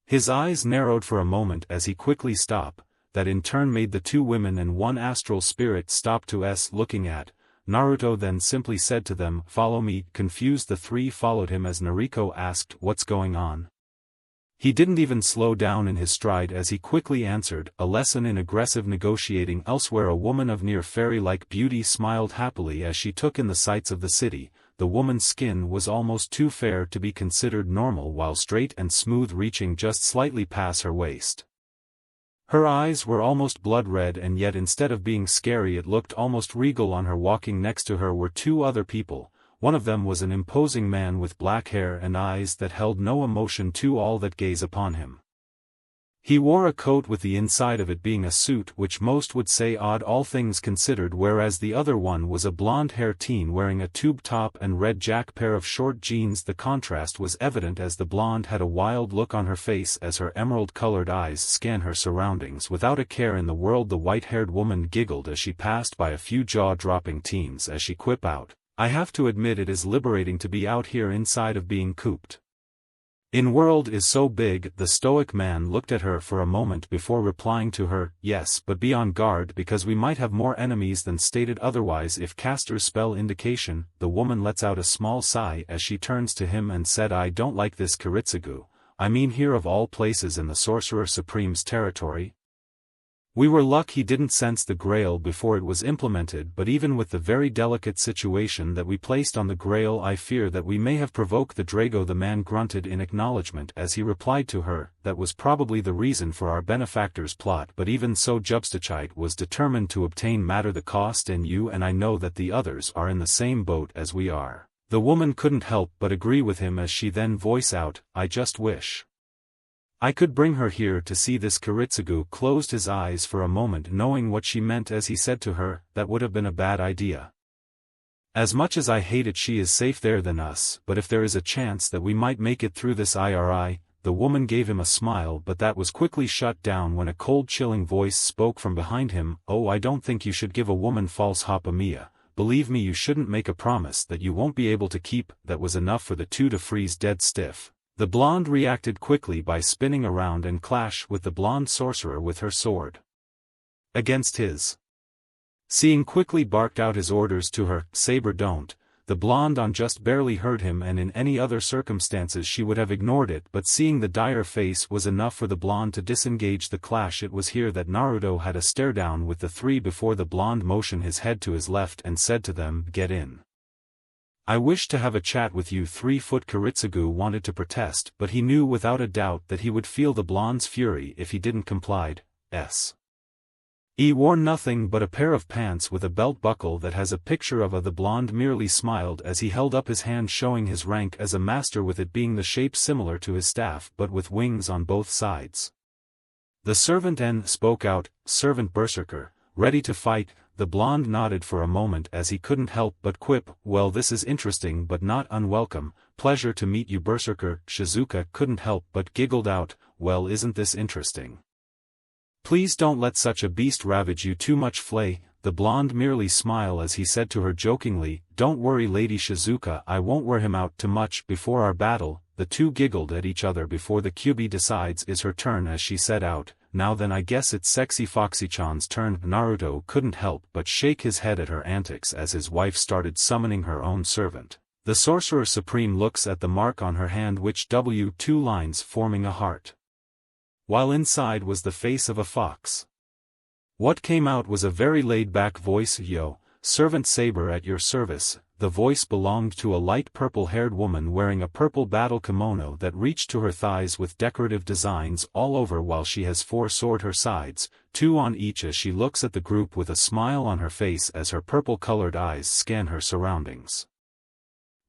His eyes narrowed for a moment as he quickly stopped, that in turn made the 2 women and 1 astral spirit stop to looking at Naruto then simply said to them, "Follow me." Confused, the three followed him as Nariko asked, "What's going on?" He didn't even slow down in his stride as he quickly answered, "A lesson in aggressive negotiating." Elsewhere, a woman of near fairy-like beauty smiled happily as she took in the sights of the city. The woman's skin was almost too fair to be considered normal, while straight and smooth, reaching just slightly past her waist. Her eyes were almost blood red, and yet instead of being scary it looked almost regal on her. Walking next to her were two other people. One of them was an imposing man with black hair and eyes that held no emotion to all that gaze upon him. He wore a coat with the inside of it being a suit, which most would say odd all things considered, whereas the other one was a blonde-haired teen wearing a tube top and red jack pair of short jeans. The contrast was evident as the blonde had a wild look on her face as her emerald-colored eyes scanned her surroundings without a care in the world. The white-haired woman giggled as she passed by a few jaw-dropping teens as she quipped out, "I have to admit it is liberating to be out here inside of being cooped. In world is so big." The stoic man looked at her for a moment before replying to her, "Yes, but be on guard because we might have more enemies than stated otherwise if casters spell indication." The woman lets out a small sigh as she turns to him and said, "I don't like this, Kiritsugu. I mean, here of all places in the Sorcerer Supreme's territory. We were lucky he didn't sense the grail before it was implemented, but even with the very delicate situation that we placed on the grail, I fear that we may have provoked the Drago." The man grunted in acknowledgement as he replied to her, "That was probably the reason for our benefactor's plot, but even so Jubstichite was determined to obtain matter the cost, and you and I know that the others are in the same boat as we are." The woman couldn't help but agree with him as she then voiced out, "I just wish I could bring her here to see this." Kiritsugu closed his eyes for a moment, knowing what she meant as he said to her, "That would have been a bad idea. As much as I hate it, she is safe there than us, but if there is a chance that we might make it through this IRI." The woman gave him a smile, but that was quickly shut down when a cold, chilling voice spoke from behind him, "Oh, I don't think you should give a woman false hope, Amiya. Believe me, you shouldn't make a promise that you won't be able to keep." That was enough for the two to freeze dead stiff. The blonde reacted quickly by spinning around and clash with the blonde sorcerer with her sword against his. Seeing quickly barked out his orders to her, "Saber, don't." The blonde on just barely heard him, and in any other circumstances she would have ignored it, but seeing the dire face was enough for the blonde to disengage the clash. It was here that Naruto had a stare down with the three before the blonde motioned his head to his left and said to them, "Get in. I wish to have a chat with you." 3-foot Kiritsugu wanted to protest, but he knew without a doubt that he would feel the blonde's fury if he didn't comply. He wore nothing but a pair of pants with a belt buckle that has a picture of the blonde merely smiled as he held up his hand, showing his rank as a master, with it being the shape similar to his staff but with wings on both sides. The servant N spoke out, "Servant Berserker, ready to fight?" The blonde nodded for a moment as he couldn't help but quip, "Well, this is interesting but not unwelcome. Pleasure to meet you, Berserker." Shizuka couldn't help but giggled out, "Well, isn't this interesting? Please don't let such a beast ravage you too much, Flay." The blonde merely smiled as he said to her jokingly, "Don't worry, Lady Shizuka, I won't wear him out too much before our battle." The two giggled at each other before the Kyubi decides it's her turn as she said out, "Now then, I guess it's Sexy Foxy-chan's turn." Naruto couldn't help but shake his head at her antics as his wife started summoning her own servant. The Sorcerer Supreme looks at the mark on her hand, which W2 lines forming a heart, while inside was the face of a fox. What came out was a very laid-back voice, "Yo, Servant Saber, at your service." The voice belonged to a light purple-haired woman wearing a purple battle kimono that reached to her thighs with decorative designs all over, while she has 4 swords her sides, 2 on each, as she looks at the group with a smile on her face as her purple-colored eyes scan her surroundings.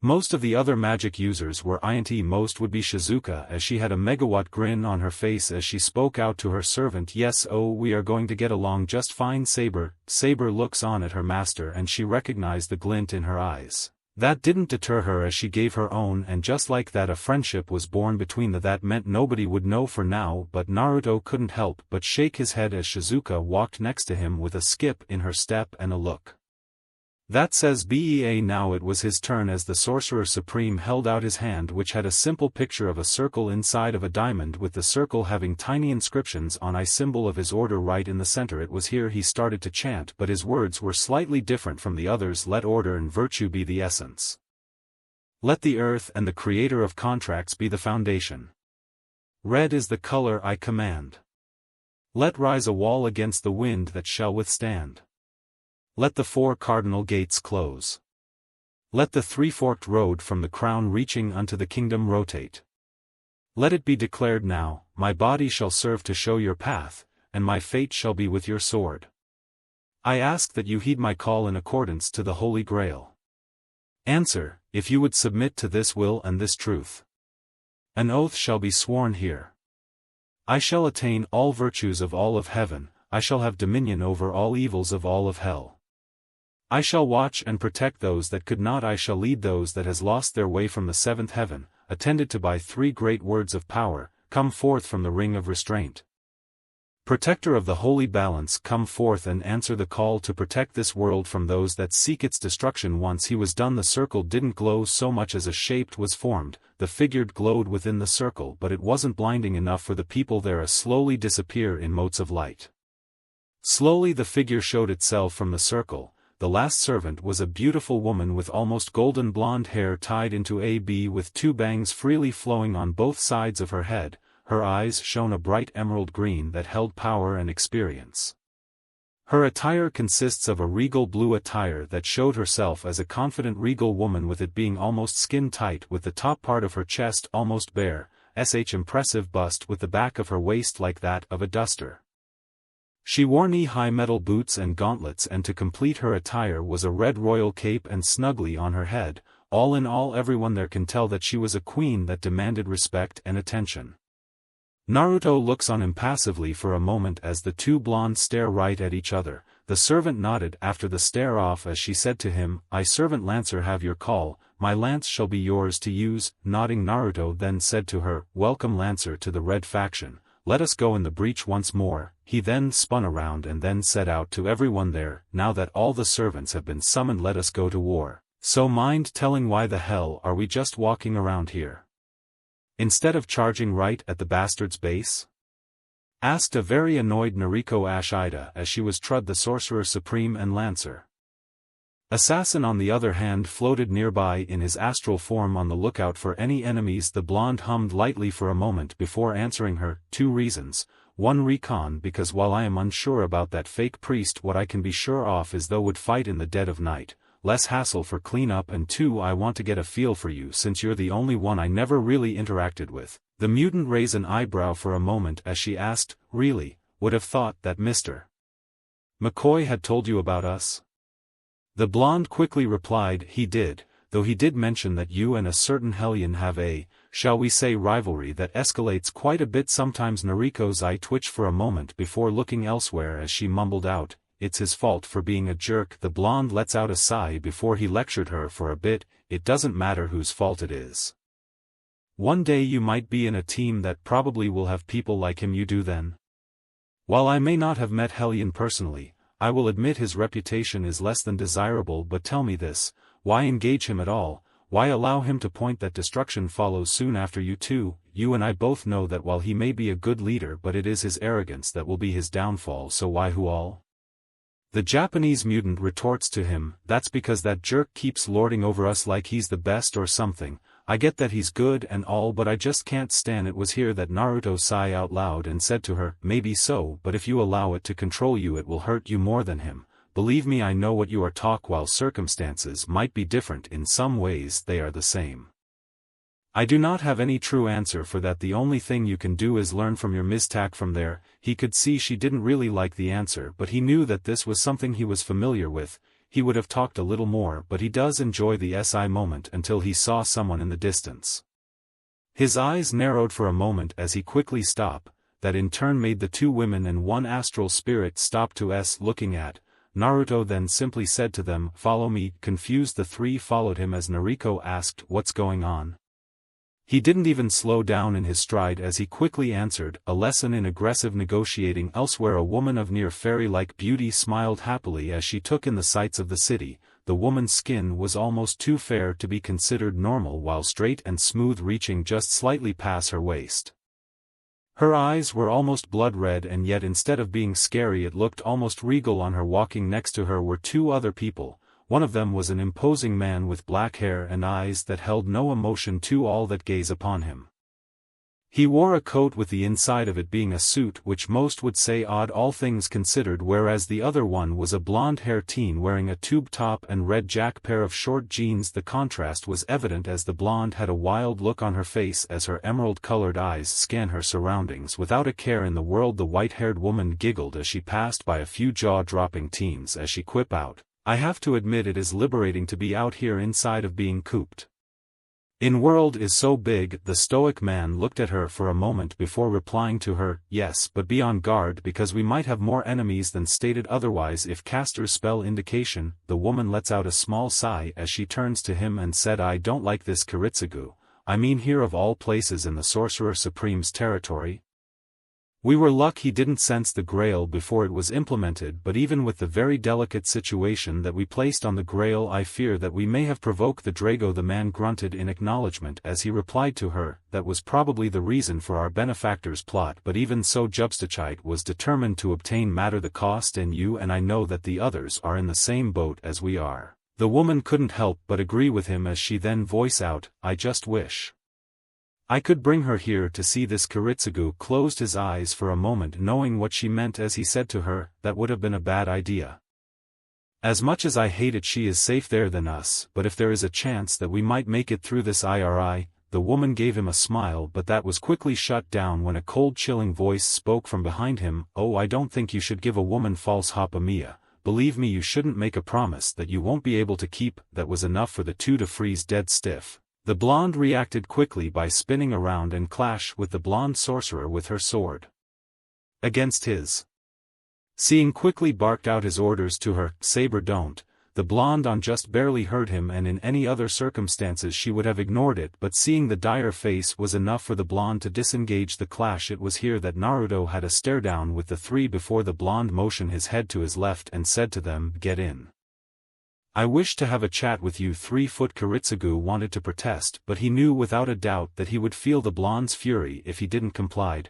Most of the other magic users were INT. Most would be Shizuka, as she had a megawatt grin on her face as she spoke out to her servant, "Yes, oh, we are going to get along just fine, Saber." Saber looks on at her master and she recognized the glint in her eyes. That didn't deter her as she gave her own, and just like that a friendship was born between them that meant nobody would know for now. But Naruto couldn't help but shake his head as Shizuka walked next to him with a skip in her step and a look That says BEA. Now it was his turn as the Sorcerer Supreme held out his hand, which had a simple picture of a circle inside of a diamond, with the circle having tiny inscriptions on a symbol of his order right in the center. It was here he started to chant, but his words were slightly different from the others. Let order and virtue be the essence. Let the earth and the creator of contracts be the foundation. Red is the color I command. Let rise a wall against the wind that shall withstand. Let the 4 cardinal gates close. Let the 3-forked road from the crown reaching unto the kingdom rotate. Let it be declared now, my body shall serve to show your path, and my fate shall be with your sword. I ask that you heed my call in accordance to the Holy Grail. Answer, if you would submit to this will and this truth. An oath shall be sworn here. I shall attain all virtues of all of heaven, I shall have dominion over all evils of all of hell. I shall watch and protect those that could not. I shall lead those that has lost their way from the 7th heaven, attended to by 3 great words of power, come forth from the ring of restraint. Protector of the holy balance, come forth and answer the call to protect this world from those that seek its destruction. Once he was done, the circle didn't glow so much as a shape was formed. The figure glowed within the circle, but it wasn't blinding enough for the people there. Slowly disappear in motes of light. Slowly the figure showed itself from the circle. The last servant was a beautiful woman with almost golden blonde hair tied into a bee, with 2 bangs freely flowing on both sides of her head. Her eyes shone a bright emerald green that held power and experience. Her attire consists of a regal blue attire that showed herself as a confident regal woman, with it being almost skin tight, with the top part of her chest almost bare, impressive bust with the back of her waist like that of a duster. She wore knee-high metal boots and gauntlets, and to complete her attire was a red royal cape and snugly on her head. All in all, everyone there can tell that she was a queen that demanded respect and attention. Naruto looks on impassively for a moment as the 2 blondes stare right at each other. The servant nodded after the stare off as she said to him, I servant Lancer have your call, my lance shall be yours to use. Nodding, Naruto then said to her, welcome Lancer to the red faction. Let us go in the breach once more. He then spun around and then set out to everyone there, now that all the servants have been summoned, let us go to war. So mind telling why the hell are we just walking around here? Instead of charging right at the bastard's base? Asked a very annoyed Nariko Ashida as she was trud the Sorcerer Supreme and Lancer. Assassin on the other hand floated nearby in his astral form on the lookout for any enemies. The blonde hummed lightly for a moment before answering her. 2 reasons. 1, recon, because while I am unsure about that fake priest, what I can be sure of is though would fight in the dead of night. Less hassle for cleanup, and 2, I want to get a feel for you since you're the only one I never really interacted with. The mutant raised an eyebrow for a moment as she asked, really, would have thought that Mr. McCoy had told you about us? The blonde quickly replied, he did, though he did mention that you and a certain hellion have a, shall we say, rivalry that escalates quite a bit sometimes. Nariko's eye twitched for a moment before looking elsewhere as she mumbled out, it's his fault for being a jerk. The blonde lets out a sigh before he lectured her for a bit, it doesn't matter whose fault it is. One day you might be in a team that probably will have people like him. You do then? While I may not have met Hellion personally, I will admit his reputation is less than desirable. But tell me this, why engage him at all? Why allow him to point that destruction follows soon after you two? You and I both know that while he may be a good leader, but it is his arrogance that will be his downfall. So why who all? The Japanese mutant retorts to him, that's because that jerk keeps lording over us like he's the best or something. I get that he's good and all, but I just can't stand it. Was here that Naruto sighed out loud and said to her, maybe so, but if you allow it to control you it will hurt you more than him. Believe me, I know what you are talk. While circumstances might be different in some ways, they are the same. I do not have any true answer for that. The only thing you can do is learn from your mistake. From there, he could see she didn't really like the answer, but he knew that this was something he was familiar with. He would have talked a little more, but he does enjoy the SI moment until he saw someone in the distance. His eyes narrowed for a moment as he quickly stopped, that in turn made the two women and one astral spirit stop to looking at. Naruto then simply said to them, follow me. Confused, the three followed him as Nariko asked, what's going on? He didn't even slow down in his stride as he quickly answered, a lesson in aggressive negotiating. Elsewhere, a woman of near fairy-like beauty smiled happily as she took in the sights of the city. the woman's skin was almost too fair to be considered normal while straight and smooth, reaching just slightly past her waist. Her eyes were almost blood red, and yet instead of being scary it looked almost regal on her. Walking next to her were two other people. One of them was an imposing man with black hair and eyes that held no emotion to all that gaze upon him. He wore a coat with the inside of it being a suit, which most would say odd all things considered, whereas the other one was a blonde-haired teen wearing a tube top and red jack pair of short jeans. The contrast was evident as the blonde had a wild look on her face as her emerald-colored eyes scanned her surroundings without a care in the world. The white-haired woman giggled as she passed by a few jaw-dropping teens as she quipped out, "I have to admit it is liberating to be out here inside of being cooped. In world is so big." The stoic man looked at her for a moment before replying to her, "Yes, but be on guard because we might have more enemies than stated otherwise if casters spell indication." The woman lets out a small sigh as she turns to him and said, "I don't like this Kiritsugu, I mean here of all places in the Sorcerer Supreme's territory. We were lucky he didn't sense the grail before it was implemented, but even with the very delicate situation that we placed on the grail I fear that we may have provoked the Drago." The man grunted in acknowledgement as he replied to her, "That was probably the reason for our benefactor's plot, but even so Jubstachite was determined to obtain matter the cost, and you and I know that the others are in the same boat as we are." The woman couldn't help but agree with him as she then voiced out, "I just wish I could bring her here to see this." Kiritsugu closed his eyes for a moment, knowing what she meant as he said to her, "That would have been a bad idea. As much as I hate it, she is safe there than us, but if there is a chance that we might make it through this IRI." The woman gave him a smile, but that was quickly shut down when a cold chilling voice spoke from behind him, "Oh, I don't think you should give a woman false hope, Amiya. Believe me, you shouldn't make a promise that you won't be able to keep." That was enough for the two to freeze dead stiff. The blonde reacted quickly by spinning around and clash with the blonde sorcerer with her sword against his. Seeing quickly barked out his orders to her, "Saber, don't." The blonde on just barely heard him, and in any other circumstances she would have ignored it, but seeing the dire face was enough for the blonde to disengage the clash. It was here that Naruto had a stare down with the three before the blonde motioned his head to his left and said to them, "Get in. I wish to have a chat with you." 3-foot Kiritsugu wanted to protest, but he knew without a doubt that he would feel the blonde's fury if he didn't comply.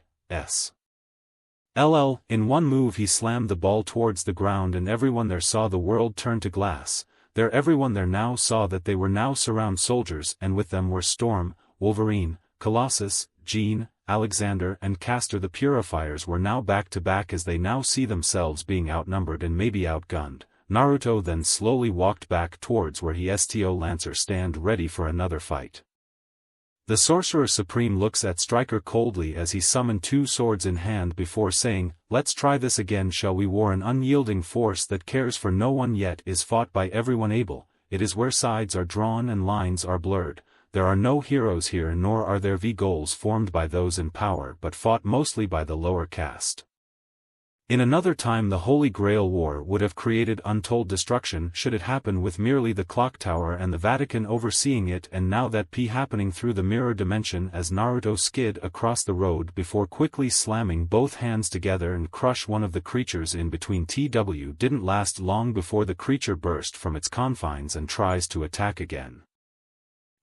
In one move he slammed the ball towards the ground, and everyone there saw the world turn to glass. Everyone there now saw that they were now surround soldiers, and with them were Storm, Wolverine, Colossus, Jean, Alexander and Castor. The Purifiers were now back to back as they now see themselves being outnumbered and maybe outgunned. Naruto then slowly walked back towards where he sto Lancer stand ready for another fight. The Sorcerer Supreme looks at Striker coldly as he summoned two swords in hand before saying, "Let's try this again, shall we?" War, an unyielding force that cares for no one yet is fought by everyone able. It is where sides are drawn and lines are blurred. There are no heroes here, nor are there goals formed by those in power, but fought mostly by the lower caste. In another time the Holy Grail War would have created untold destruction should it happen with merely the clock tower and the Vatican overseeing it, and now that happening through the mirror dimension as Naruto skid across the road before quickly slamming both hands together and crush one of the creatures in between. Didn't last long before the creature burst from its confines and tries to attack again,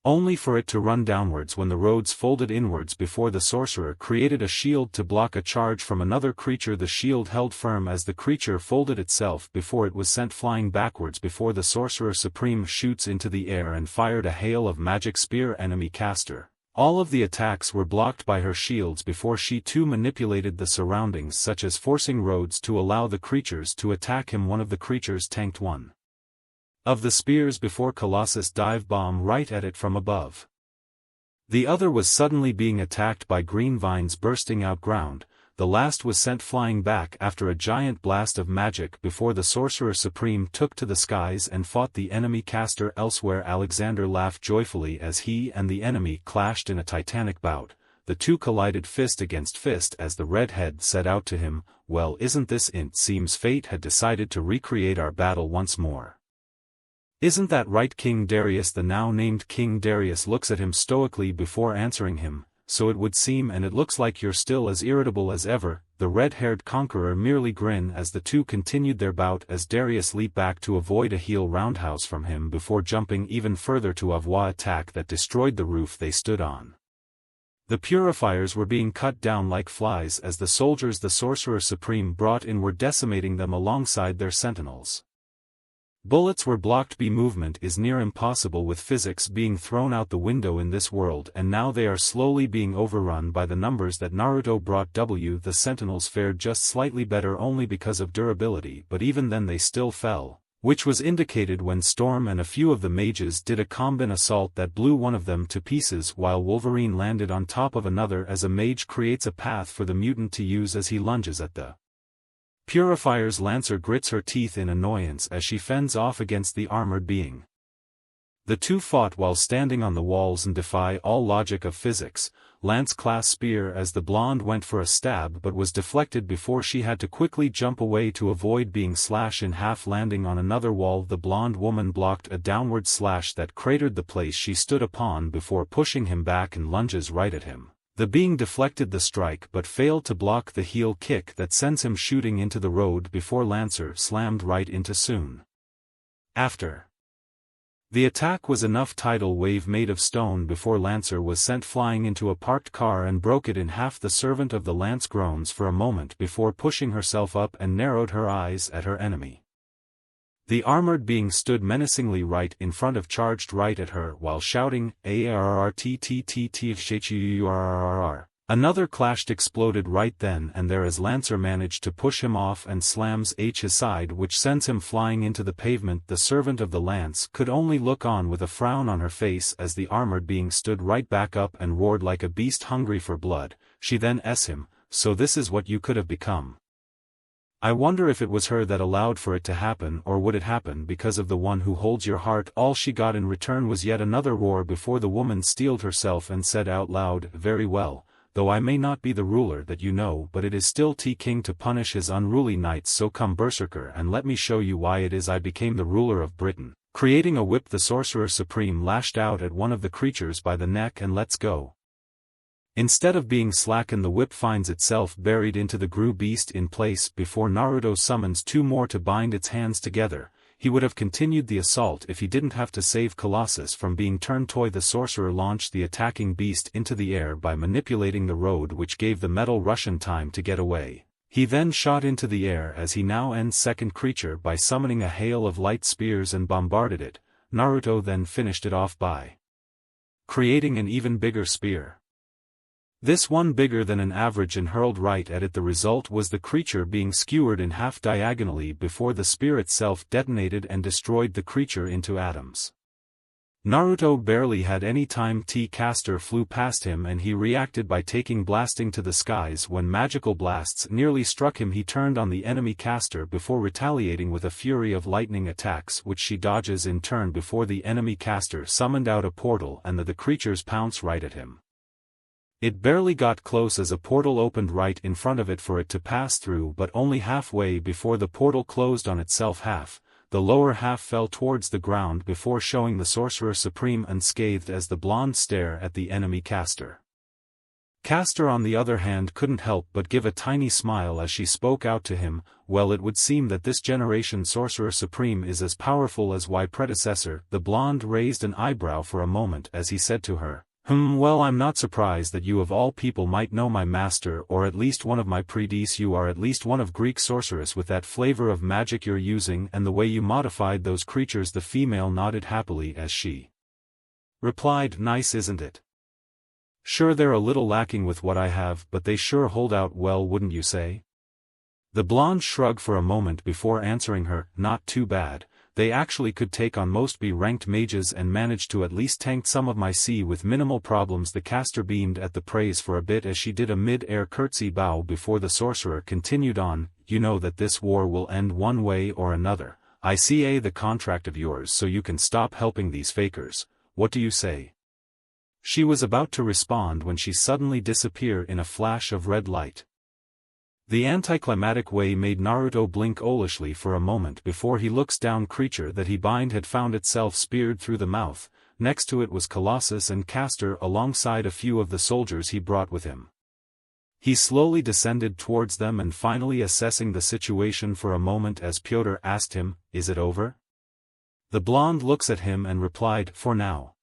only for it to run downwards when the roads folded inwards before the sorcerer created a shield to block a charge from another creature. The shield held firm as the creature folded itself before it was sent flying backwards before the Sorcerer Supreme shoots into the air and fired a hail of magic spear enemy caster. All of the attacks were blocked by her shields before she too manipulated the surroundings, such as forcing roads to allow the creatures to attack him. One of the creatures tanked one of the spears before Colossus dive bomb right at it from above. The other was suddenly being attacked by green vines bursting out ground. The last was sent flying back after a giant blast of magic before the Sorcerer Supreme took to the skies and fought the enemy caster elsewhere. Alexander laughed joyfully as he and the enemy clashed in a titanic bout. The two collided fist against fist as the redhead said out to him, "Well, isn't this it? Seems fate had decided to recreate our battle once more. Isn't that right, King Darius?" The now named King Darius looks at him stoically before answering him, so it would seem, and it looks like you're still as irritable as ever." The red-haired conqueror merely grinned as the two continued their bout as Darius leaped back to avoid a heel roundhouse from him before jumping even further to avoid attack that destroyed the roof they stood on. The purifiers were being cut down like flies as the soldiers the Sorcerer Supreme brought in were decimating them alongside their sentinels. Bullets were blocked. Movement is near impossible with physics being thrown out the window in this world, and now they are slowly being overrun by the numbers that Naruto brought. The sentinels fared just slightly better only because of durability, but even then they still fell, which was indicated when Storm and a few of the mages did a combine assault that blew one of them to pieces while Wolverine landed on top of another as a mage creates a path for the mutant to use as he lunges at the Purifier's Lancer grits her teeth in annoyance as she fends off against the armored being. The two fought while standing on the walls and defy all logic of physics. Lance-class spear as the blonde went for a stab but was deflected before she had to quickly jump away to avoid being slashed in half. Landing on another wall, the blonde woman blocked a downward slash that cratered the place she stood upon before pushing him back and lunges right at him. The being deflected the strike but failed to block the heel kick that sends him shooting into the road before Lancer slammed right into soon after. The attack was enough tidal wave made of stone before Lancer was sent flying into a parked car and broke it in half. The servant of the Lance groans for a moment before pushing herself up and narrowed her eyes at her enemy. The armored being stood menacingly right in front of, charged right at her while shouting, "ARRTTTTHHURRR." Another clashed exploded right then and there as Lancer managed to push him off and slams his side, which sends him flying into the pavement. The servant of the Lance could only look on with a frown on her face as the armored being stood right back up and roared like a beast hungry for blood. She then asked him, "So this is what you could have become?" I wonder if it was her that allowed for it to happen, or would it happen because of the one who holds your heart? All she got in return was yet another roar before the woman steeled herself and said out loud, "Very well, though I may not be the ruler that you know, but it is still T-King to punish his unruly knights, so come berserker and let me show you why it is I became the ruler of Britain." Creating a whip, the Sorcerer Supreme lashed out at one of the creatures by the neck and lets go. Instead of being slackened, the whip finds itself buried into the Gru beast in place before Naruto summons two more to bind its hands together. He would have continued the assault if he didn't have to save Colossus from being turned toy. The sorcerer launched the attacking beast into the air by manipulating the road, which gave the metal Russian time to get away. He then shot into the air as he now ends second creature by summoning a hail of light spears and bombarded it. Naruto then finished it off by creating an even bigger spear. This one bigger than an average and hurled right at it. The result was the creature being skewered in half diagonally before the spear itself detonated and destroyed the creature into atoms. Naruto barely had any time. T-Caster flew past him and he reacted by taking blasting to the skies. When magical blasts nearly struck him, he turned on the enemy caster before retaliating with a fury of lightning attacks, which she dodges in turn before the enemy caster summoned out a portal and the creatures pounce right at him. It barely got close as a portal opened right in front of it for it to pass through, but only halfway before the portal closed on itself. Half, the lower half fell towards the ground before showing the Sorcerer Supreme unscathed as the blonde stare at the enemy caster. Caster on the other hand couldn't help but give a tiny smile as she spoke out to him. "Well, it would seem that this generation Sorcerer Supreme is as powerful as my predecessor." The blonde raised an eyebrow for a moment as he said to her, Well, I'm not surprised that you of all people might know my master, or at least one of my predecessors. You are at least one of Greek sorceress with that flavor of magic you're using and the way you modified those creatures." The female nodded happily as she replied, "Nice, isn't it? Sure, they're a little lacking with what I have, but they sure hold out well, wouldn't you say?" The blonde shrugged for a moment before answering her, "Not too bad. They actually could take on most B-ranked mages and managed to at least tank some of my C with minimal problems." The caster beamed at the praise for a bit as she did a mid-air curtsy bow before the sorcerer continued on, "You know that this war will end one way or another. I see the contract of yours so you can stop helping these fakers. What do you say?" She was about to respond when she suddenly disappeared in a flash of red light. The anticlimactic way made Naruto blink owlishly for a moment before he looks down. Creature that he bind had found itself speared through the mouth. next to it was Colossus and Castor alongside a few of the soldiers he brought with him. He slowly descended towards them and finally assessing the situation for a moment as Pyotr asked him, "Is it over?" The blonde looks at him and replied, "For now.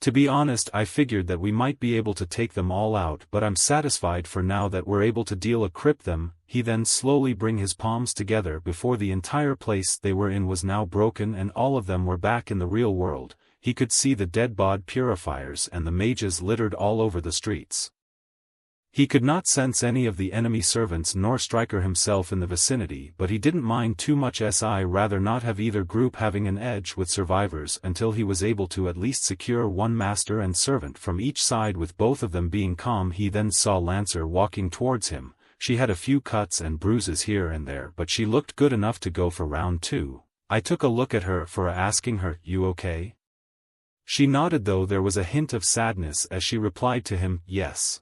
To be honest, I figured that we might be able to take them all out, but I'm satisfied for now that we're able to cripple them." He then slowly bring his palms together before the entire place they were in was now broken and all of them were back in the real world. He could see the dead bod purifiers and the mages littered all over the streets. He could not sense any of the enemy servants nor Striker himself in the vicinity, but he didn't mind too much. Rather not have either group having an edge with survivors until he was able to at least secure one master and servant from each side with both of them being calm. He then saw Lancer walking towards him. She had a few cuts and bruises here and there, but she looked good enough to go for round 2. I took a look at her for asking her, "You okay?" She nodded, though there was a hint of sadness as she replied to him, "Yes.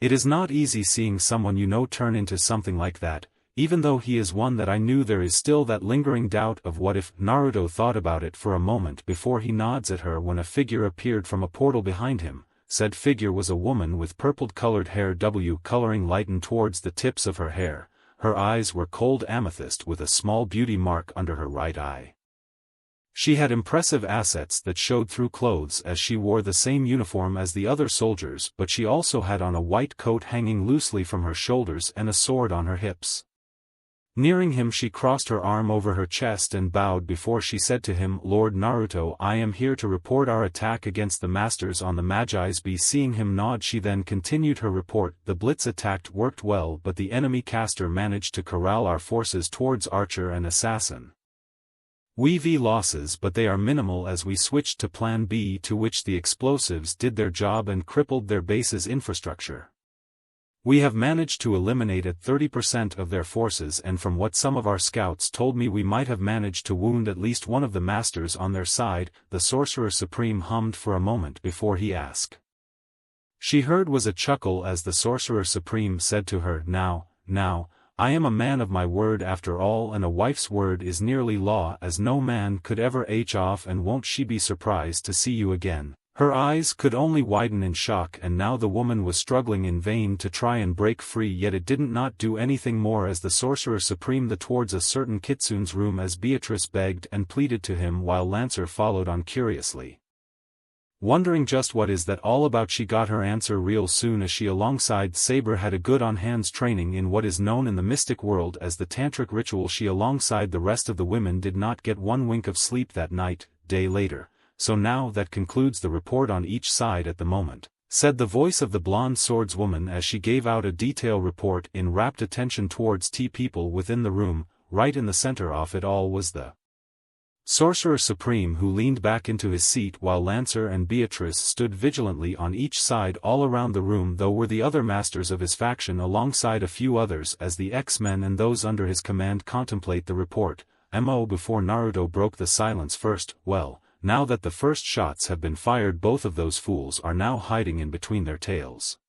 It is not easy seeing someone you know turn into something like that, even though he is one that I knew. There is still that lingering doubt of what if." Naruto thought about it for a moment before he nods at her when a figure appeared from a portal behind him. Said figure was a woman with purple-colored hair. Coloring lightened towards the tips of her hair. Her eyes were cold amethyst with a small beauty mark under her right eye. She had impressive assets that showed through clothes as she wore the same uniform as the other soldiers, but she also had on a white coat hanging loosely from her shoulders and a sword on her hips. Nearing him, she crossed her arm over her chest and bowed before she said to him, "Lord Naruto, I am here to report our attack against the masters on the Magi's Be." Seeing him nod, she then continued her report. "The blitz attack worked well, but the enemy caster managed to corral our forces towards Archer and Assassin. We've losses, but they are minimal as we switched to Plan B, to which the explosives did their job and crippled their base's infrastructure. We have managed to eliminate 30% of their forces, and from what some of our scouts told me, we might have managed to wound at least one of the masters on their side." The Sorcerer Supreme hummed for a moment before he asked. She heard was a chuckle as the Sorcerer Supreme said to her, Now, I am a man of my word after all, and a wife's word is nearly law, as no man could ever off, and won't she be surprised to see you again?" Her eyes could only widen in shock, and now the woman was struggling in vain to try and break free, yet it didn't not do anything more as the Sorcerer Supreme towards a certain Kitsune's room as Beatrice begged and pleaded to him while Lancer followed on curiously. Wondering just what is that all about, she got her answer real soon as she alongside Saber had a good on-hands training in what is known in the mystic world as the tantric ritual. She alongside the rest of the women did not get one wink of sleep that night. Day later. "So now that concludes the report on each side at the moment," said the voice of the blonde swordswoman as she gave out a detailed report in rapt attention towards people within the room. Right in the center of it all was the Sorcerer Supreme, who leaned back into his seat while Lancer and Beatrice stood vigilantly on each side. All around the room though were the other masters of his faction alongside a few others as the X-Men and those under his command contemplate the report. Before Naruto broke the silence first, "Well, now that the first shots have been fired, both of those fools are now hiding in between their tails.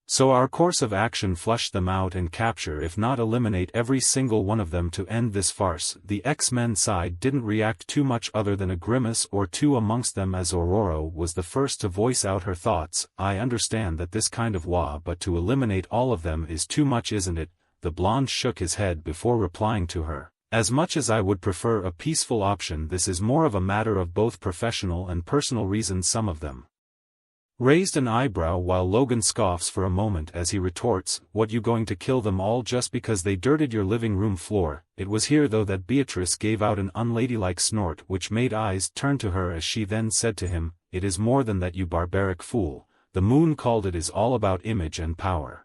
So our course of action: flush them out and capture, if not eliminate, every single one of them to end this farce." The X-Men side didn't react too much other than a grimace or two amongst them as Aurora was the first to voice out her thoughts. "I understand that this kind of but to eliminate all of them is too much, isn't it?" The blonde shook his head before replying to her. "As much as I would prefer a peaceful option, this is more of a matter of both professional and personal reasons." Some of them raised an eyebrow while Logan scoffs for a moment as he retorts, "What, you going to kill them all just because they dirted your living room floor?" It was here though that Beatrice gave out an unladylike snort which made eyes turn to her as she then said to him, "It is more than that, you barbaric fool. The moon called it is all about image and power.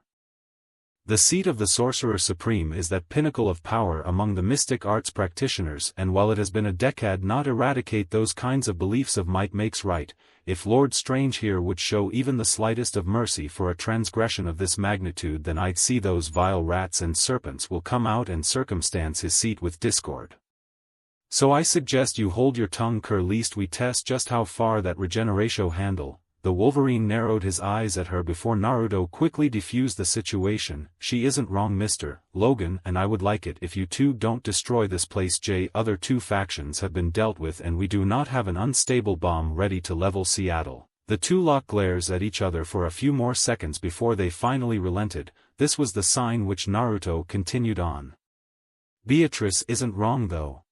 The seat of the Sorcerer Supreme is that pinnacle of power among the mystic arts practitioners, and while it has been a decade not eradicate those kinds of beliefs of might makes right, if Lord Strange here would show even the slightest of mercy for a transgression of this magnitude, then I'd see those vile rats and serpents will come out and circumstance his seat with discord. So I suggest you hold your tongue, lest we test just how far that regeneratio handle." The Wolverine narrowed his eyes at her before Naruto quickly defused the situation. She isn't wrong, Mr. Logan, and I would like it if you two don't destroy this place. Other two factions have been dealt with and we do not have an unstable bomb ready to level Seattle. The two locked glares at each other for a few more seconds before they finally relented. This was the sign which Naruto continued on. Beatrice isn't wrong though.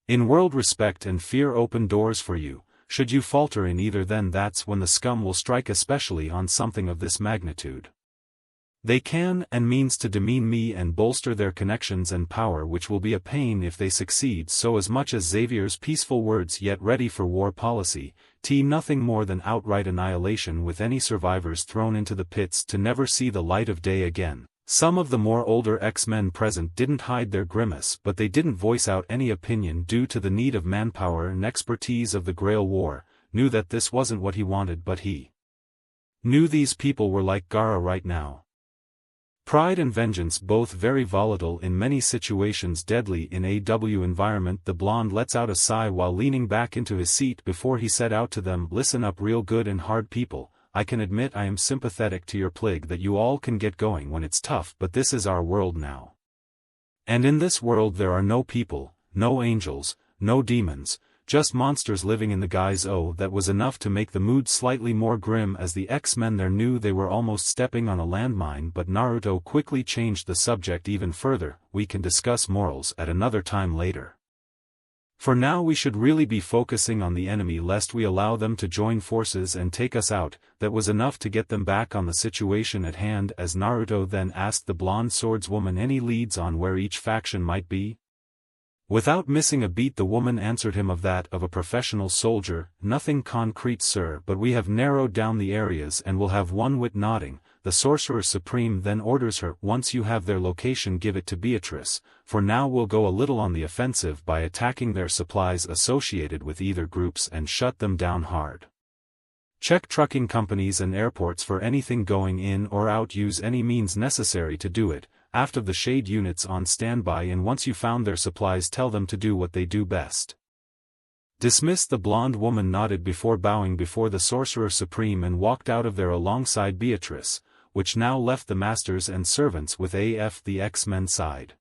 In world respect and fear open doors for you. Should you falter in either, then that's when the scum will strike, especially on something of this magnitude. They can and means to demean me and bolster their connections and power, which will be a pain if they succeed. So as much as Xavier's peaceful words yet ready for war policy, nothing more than outright annihilation with any survivors thrown into the pits to never see the light of day again. Some of the more older X-Men present didn't hide their grimace, but they didn't voice out any opinion due to the need of manpower and expertise of the Grail War, knew that this wasn't what he wanted, but he knew these people were like Gara right now. Pride and vengeance, both very volatile in many situations, deadly in AW environment. The blonde lets out a sigh while leaning back into his seat before he set out to them. Listen up, real good and hard people. I can admit I am sympathetic to your plight that you all can get going when it's tough, but this is our world now. And in this world there are no people, no angels, no demons, just monsters living in the guise. Oh, that was enough to make the mood slightly more grim as the X-Men there knew they were almost stepping on a landmine, but Naruto quickly changed the subject even further. We can discuss morals at another time later. For now we should really be focusing on the enemy lest we allow them to join forces and take us out. That was enough to get them back on the situation at hand, as Naruto then asked the blonde swordswoman any leads on where each faction might be. Without missing a beat the woman answered him of that of a professional soldier. Nothing concrete, sir, but we have narrowed down the areas and will have one. Wit nodding. The Sorcerer Supreme then orders her, once you have their location give it to Beatrice, for now we'll go a little on the offensive by attacking their supplies associated with either groups and shut them down hard. Check trucking companies and airports for anything going in or out. Use any means necessary to do it. After the shade units on standby, and once you found their supplies tell them to do what they do best. Dismiss. The blonde woman nodded before bowing before the Sorcerer Supreme and walked out of there alongside Beatrice, which now left the masters and servants with the X-Men side.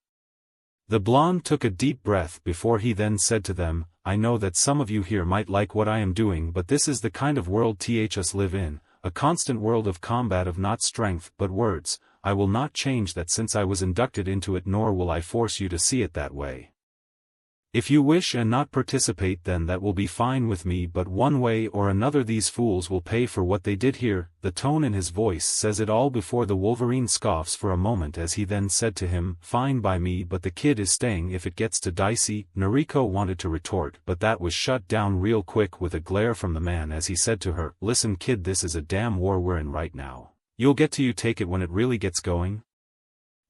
The blonde took a deep breath before he then said to them, I know that some of you here might like what I am doing, but this is the kind of world us live in, a constant world of combat, of not strength but words. I will not change that since I was inducted into it, nor will I force you to see it that way. If you wish and not participate, then that will be fine with me, but one way or another these fools will pay for what they did here. The tone in his voice says it all before the Wolverine scoffs for a moment as he then said to him, fine by me, but the kid is staying if it gets too dicey. Noriko wanted to retort, but that was shut down real quick with a glare from the man as he said to her, listen kid, this is a damn war we're in right now. You'll get to take it when it really gets going.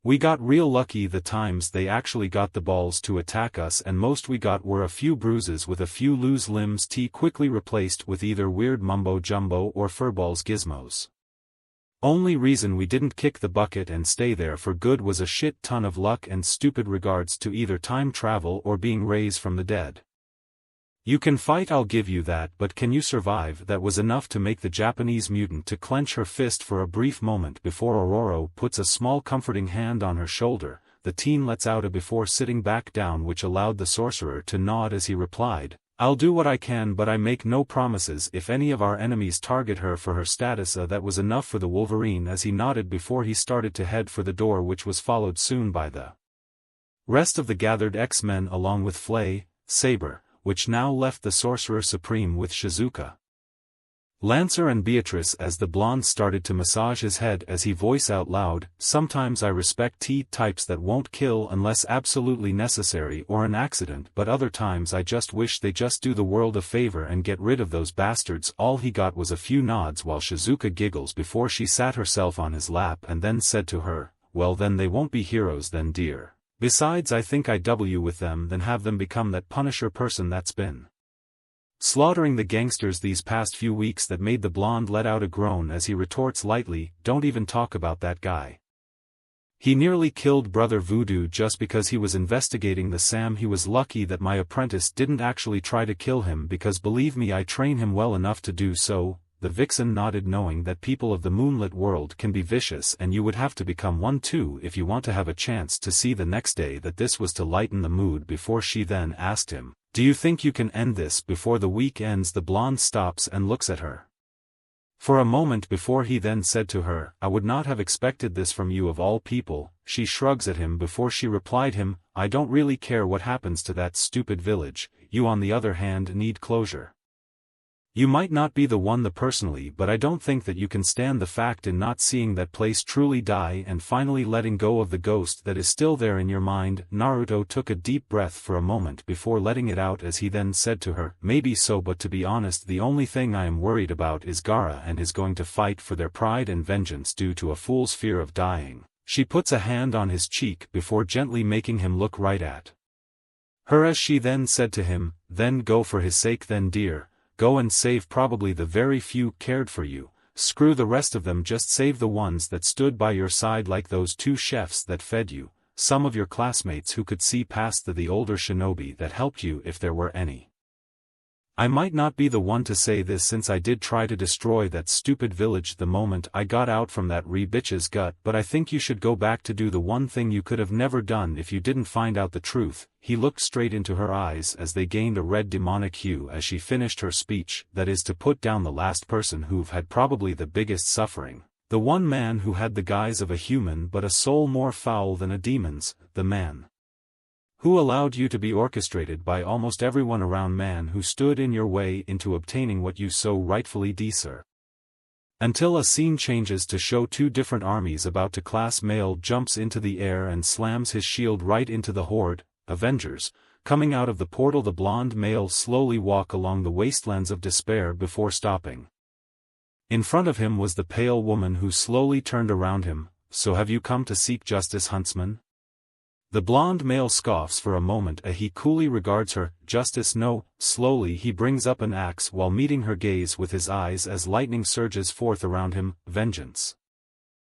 We got real lucky the times they actually got the balls to attack us, and most we got were a few bruises with a few loose limbs quickly replaced with either weird mumbo jumbo or furballs gizmos. Only reason we didn't kick the bucket and stay there for good was a shit ton of luck and stupid regards to either time travel or being raised from the dead. You can fight, I'll give you that, but can you survive? That was enough to make the Japanese mutant to clench her fist for a brief moment before Aurora puts a small comforting hand on her shoulder. The teen lets out a before sitting back down, which allowed the sorcerer to nod as he replied, I'll do what I can, but I make no promises if any of our enemies target her for her status. That was enough for the Wolverine as he nodded before he started to head for the door, which was followed soon by the rest of the gathered X-Men along with Flay, Saber, which now left the Sorcerer Supreme with Shizuka, Lancer and Beatrice as the blonde started to massage his head as he voiced out loud, sometimes I respect types that won't kill unless absolutely necessary or an accident, but other times I just wish they just do the world a favor and get rid of those bastards. All he got was a few nods while Shizuka giggles before she sat herself on his lap and then said to her, well then they won't be heroes then, dear. Besides, I think IW with them than have them become that Punisher person that's been slaughtering the gangsters these past few weeks. That made the blonde let out a groan as he retorts lightly, don't even talk about that guy. He nearly killed Brother Voodoo just because he was investigating the Sam. He was lucky that my apprentice didn't actually try to kill him, because believe me I train him well enough to do so. The vixen nodded, knowing that people of the moonlit world can be vicious and you would have to become one too if you want to have a chance to see the next day that this was to lighten the mood. Before she then asked him, "Do you think you can end this before the week ends?" The blonde stops and looks at her for a moment before he then said to her, "I would not have expected this from you of all people." She shrugs at him before she replied him, "I don't really care what happens to that stupid village, you on the other hand need closure. You might not be the one personally, but I don't think that you can stand the fact in not seeing that place truly die and finally letting go of the ghost that is still there in your mind." Naruto took a deep breath for a moment before letting it out as he then said to her, "Maybe so, but to be honest, the only thing I am worried about is Gara and his going to fight for their pride and vengeance due to a fool's fear of dying." She puts a hand on his cheek before gently making him look right at her as she then said to him, "Then go for his sake then, dear. Go and save probably the very few cared for you. Screw the rest of them, just save the ones that stood by your side, like those 2 chefs that fed you, some of your classmates who could see past the older shinobi that helped you if there were any. I might not be the one to say this since I did try to destroy that stupid village the moment I got out from that bitch's gut, but I think you should go back to do the one thing you could have never done if you didn't find out the truth." He looked straight into her eyes as they gained a red demonic hue as she finished her speech, that is to put down the last person who've had probably the biggest suffering, the one man who had the guise of a human but a soul more foul than a demon's, the man who allowed you to be orchestrated by almost everyone around, man who stood in your way into obtaining what you so rightfully deserve. Until a scene changes to show 2 different armies about to clash. Male jumps into the air and slams his shield right into the horde, Avengers, coming out of the portal. The blonde male slowly walk along the wastelands of despair before stopping. In front of him was the pale woman who slowly turned around him. "So have you come to seek justice, huntsman?" The blonde male scoffs for a moment as he coolly regards her. "Justice, no." Slowly he brings up an axe while meeting her gaze with his eyes as lightning surges forth around him. "Vengeance."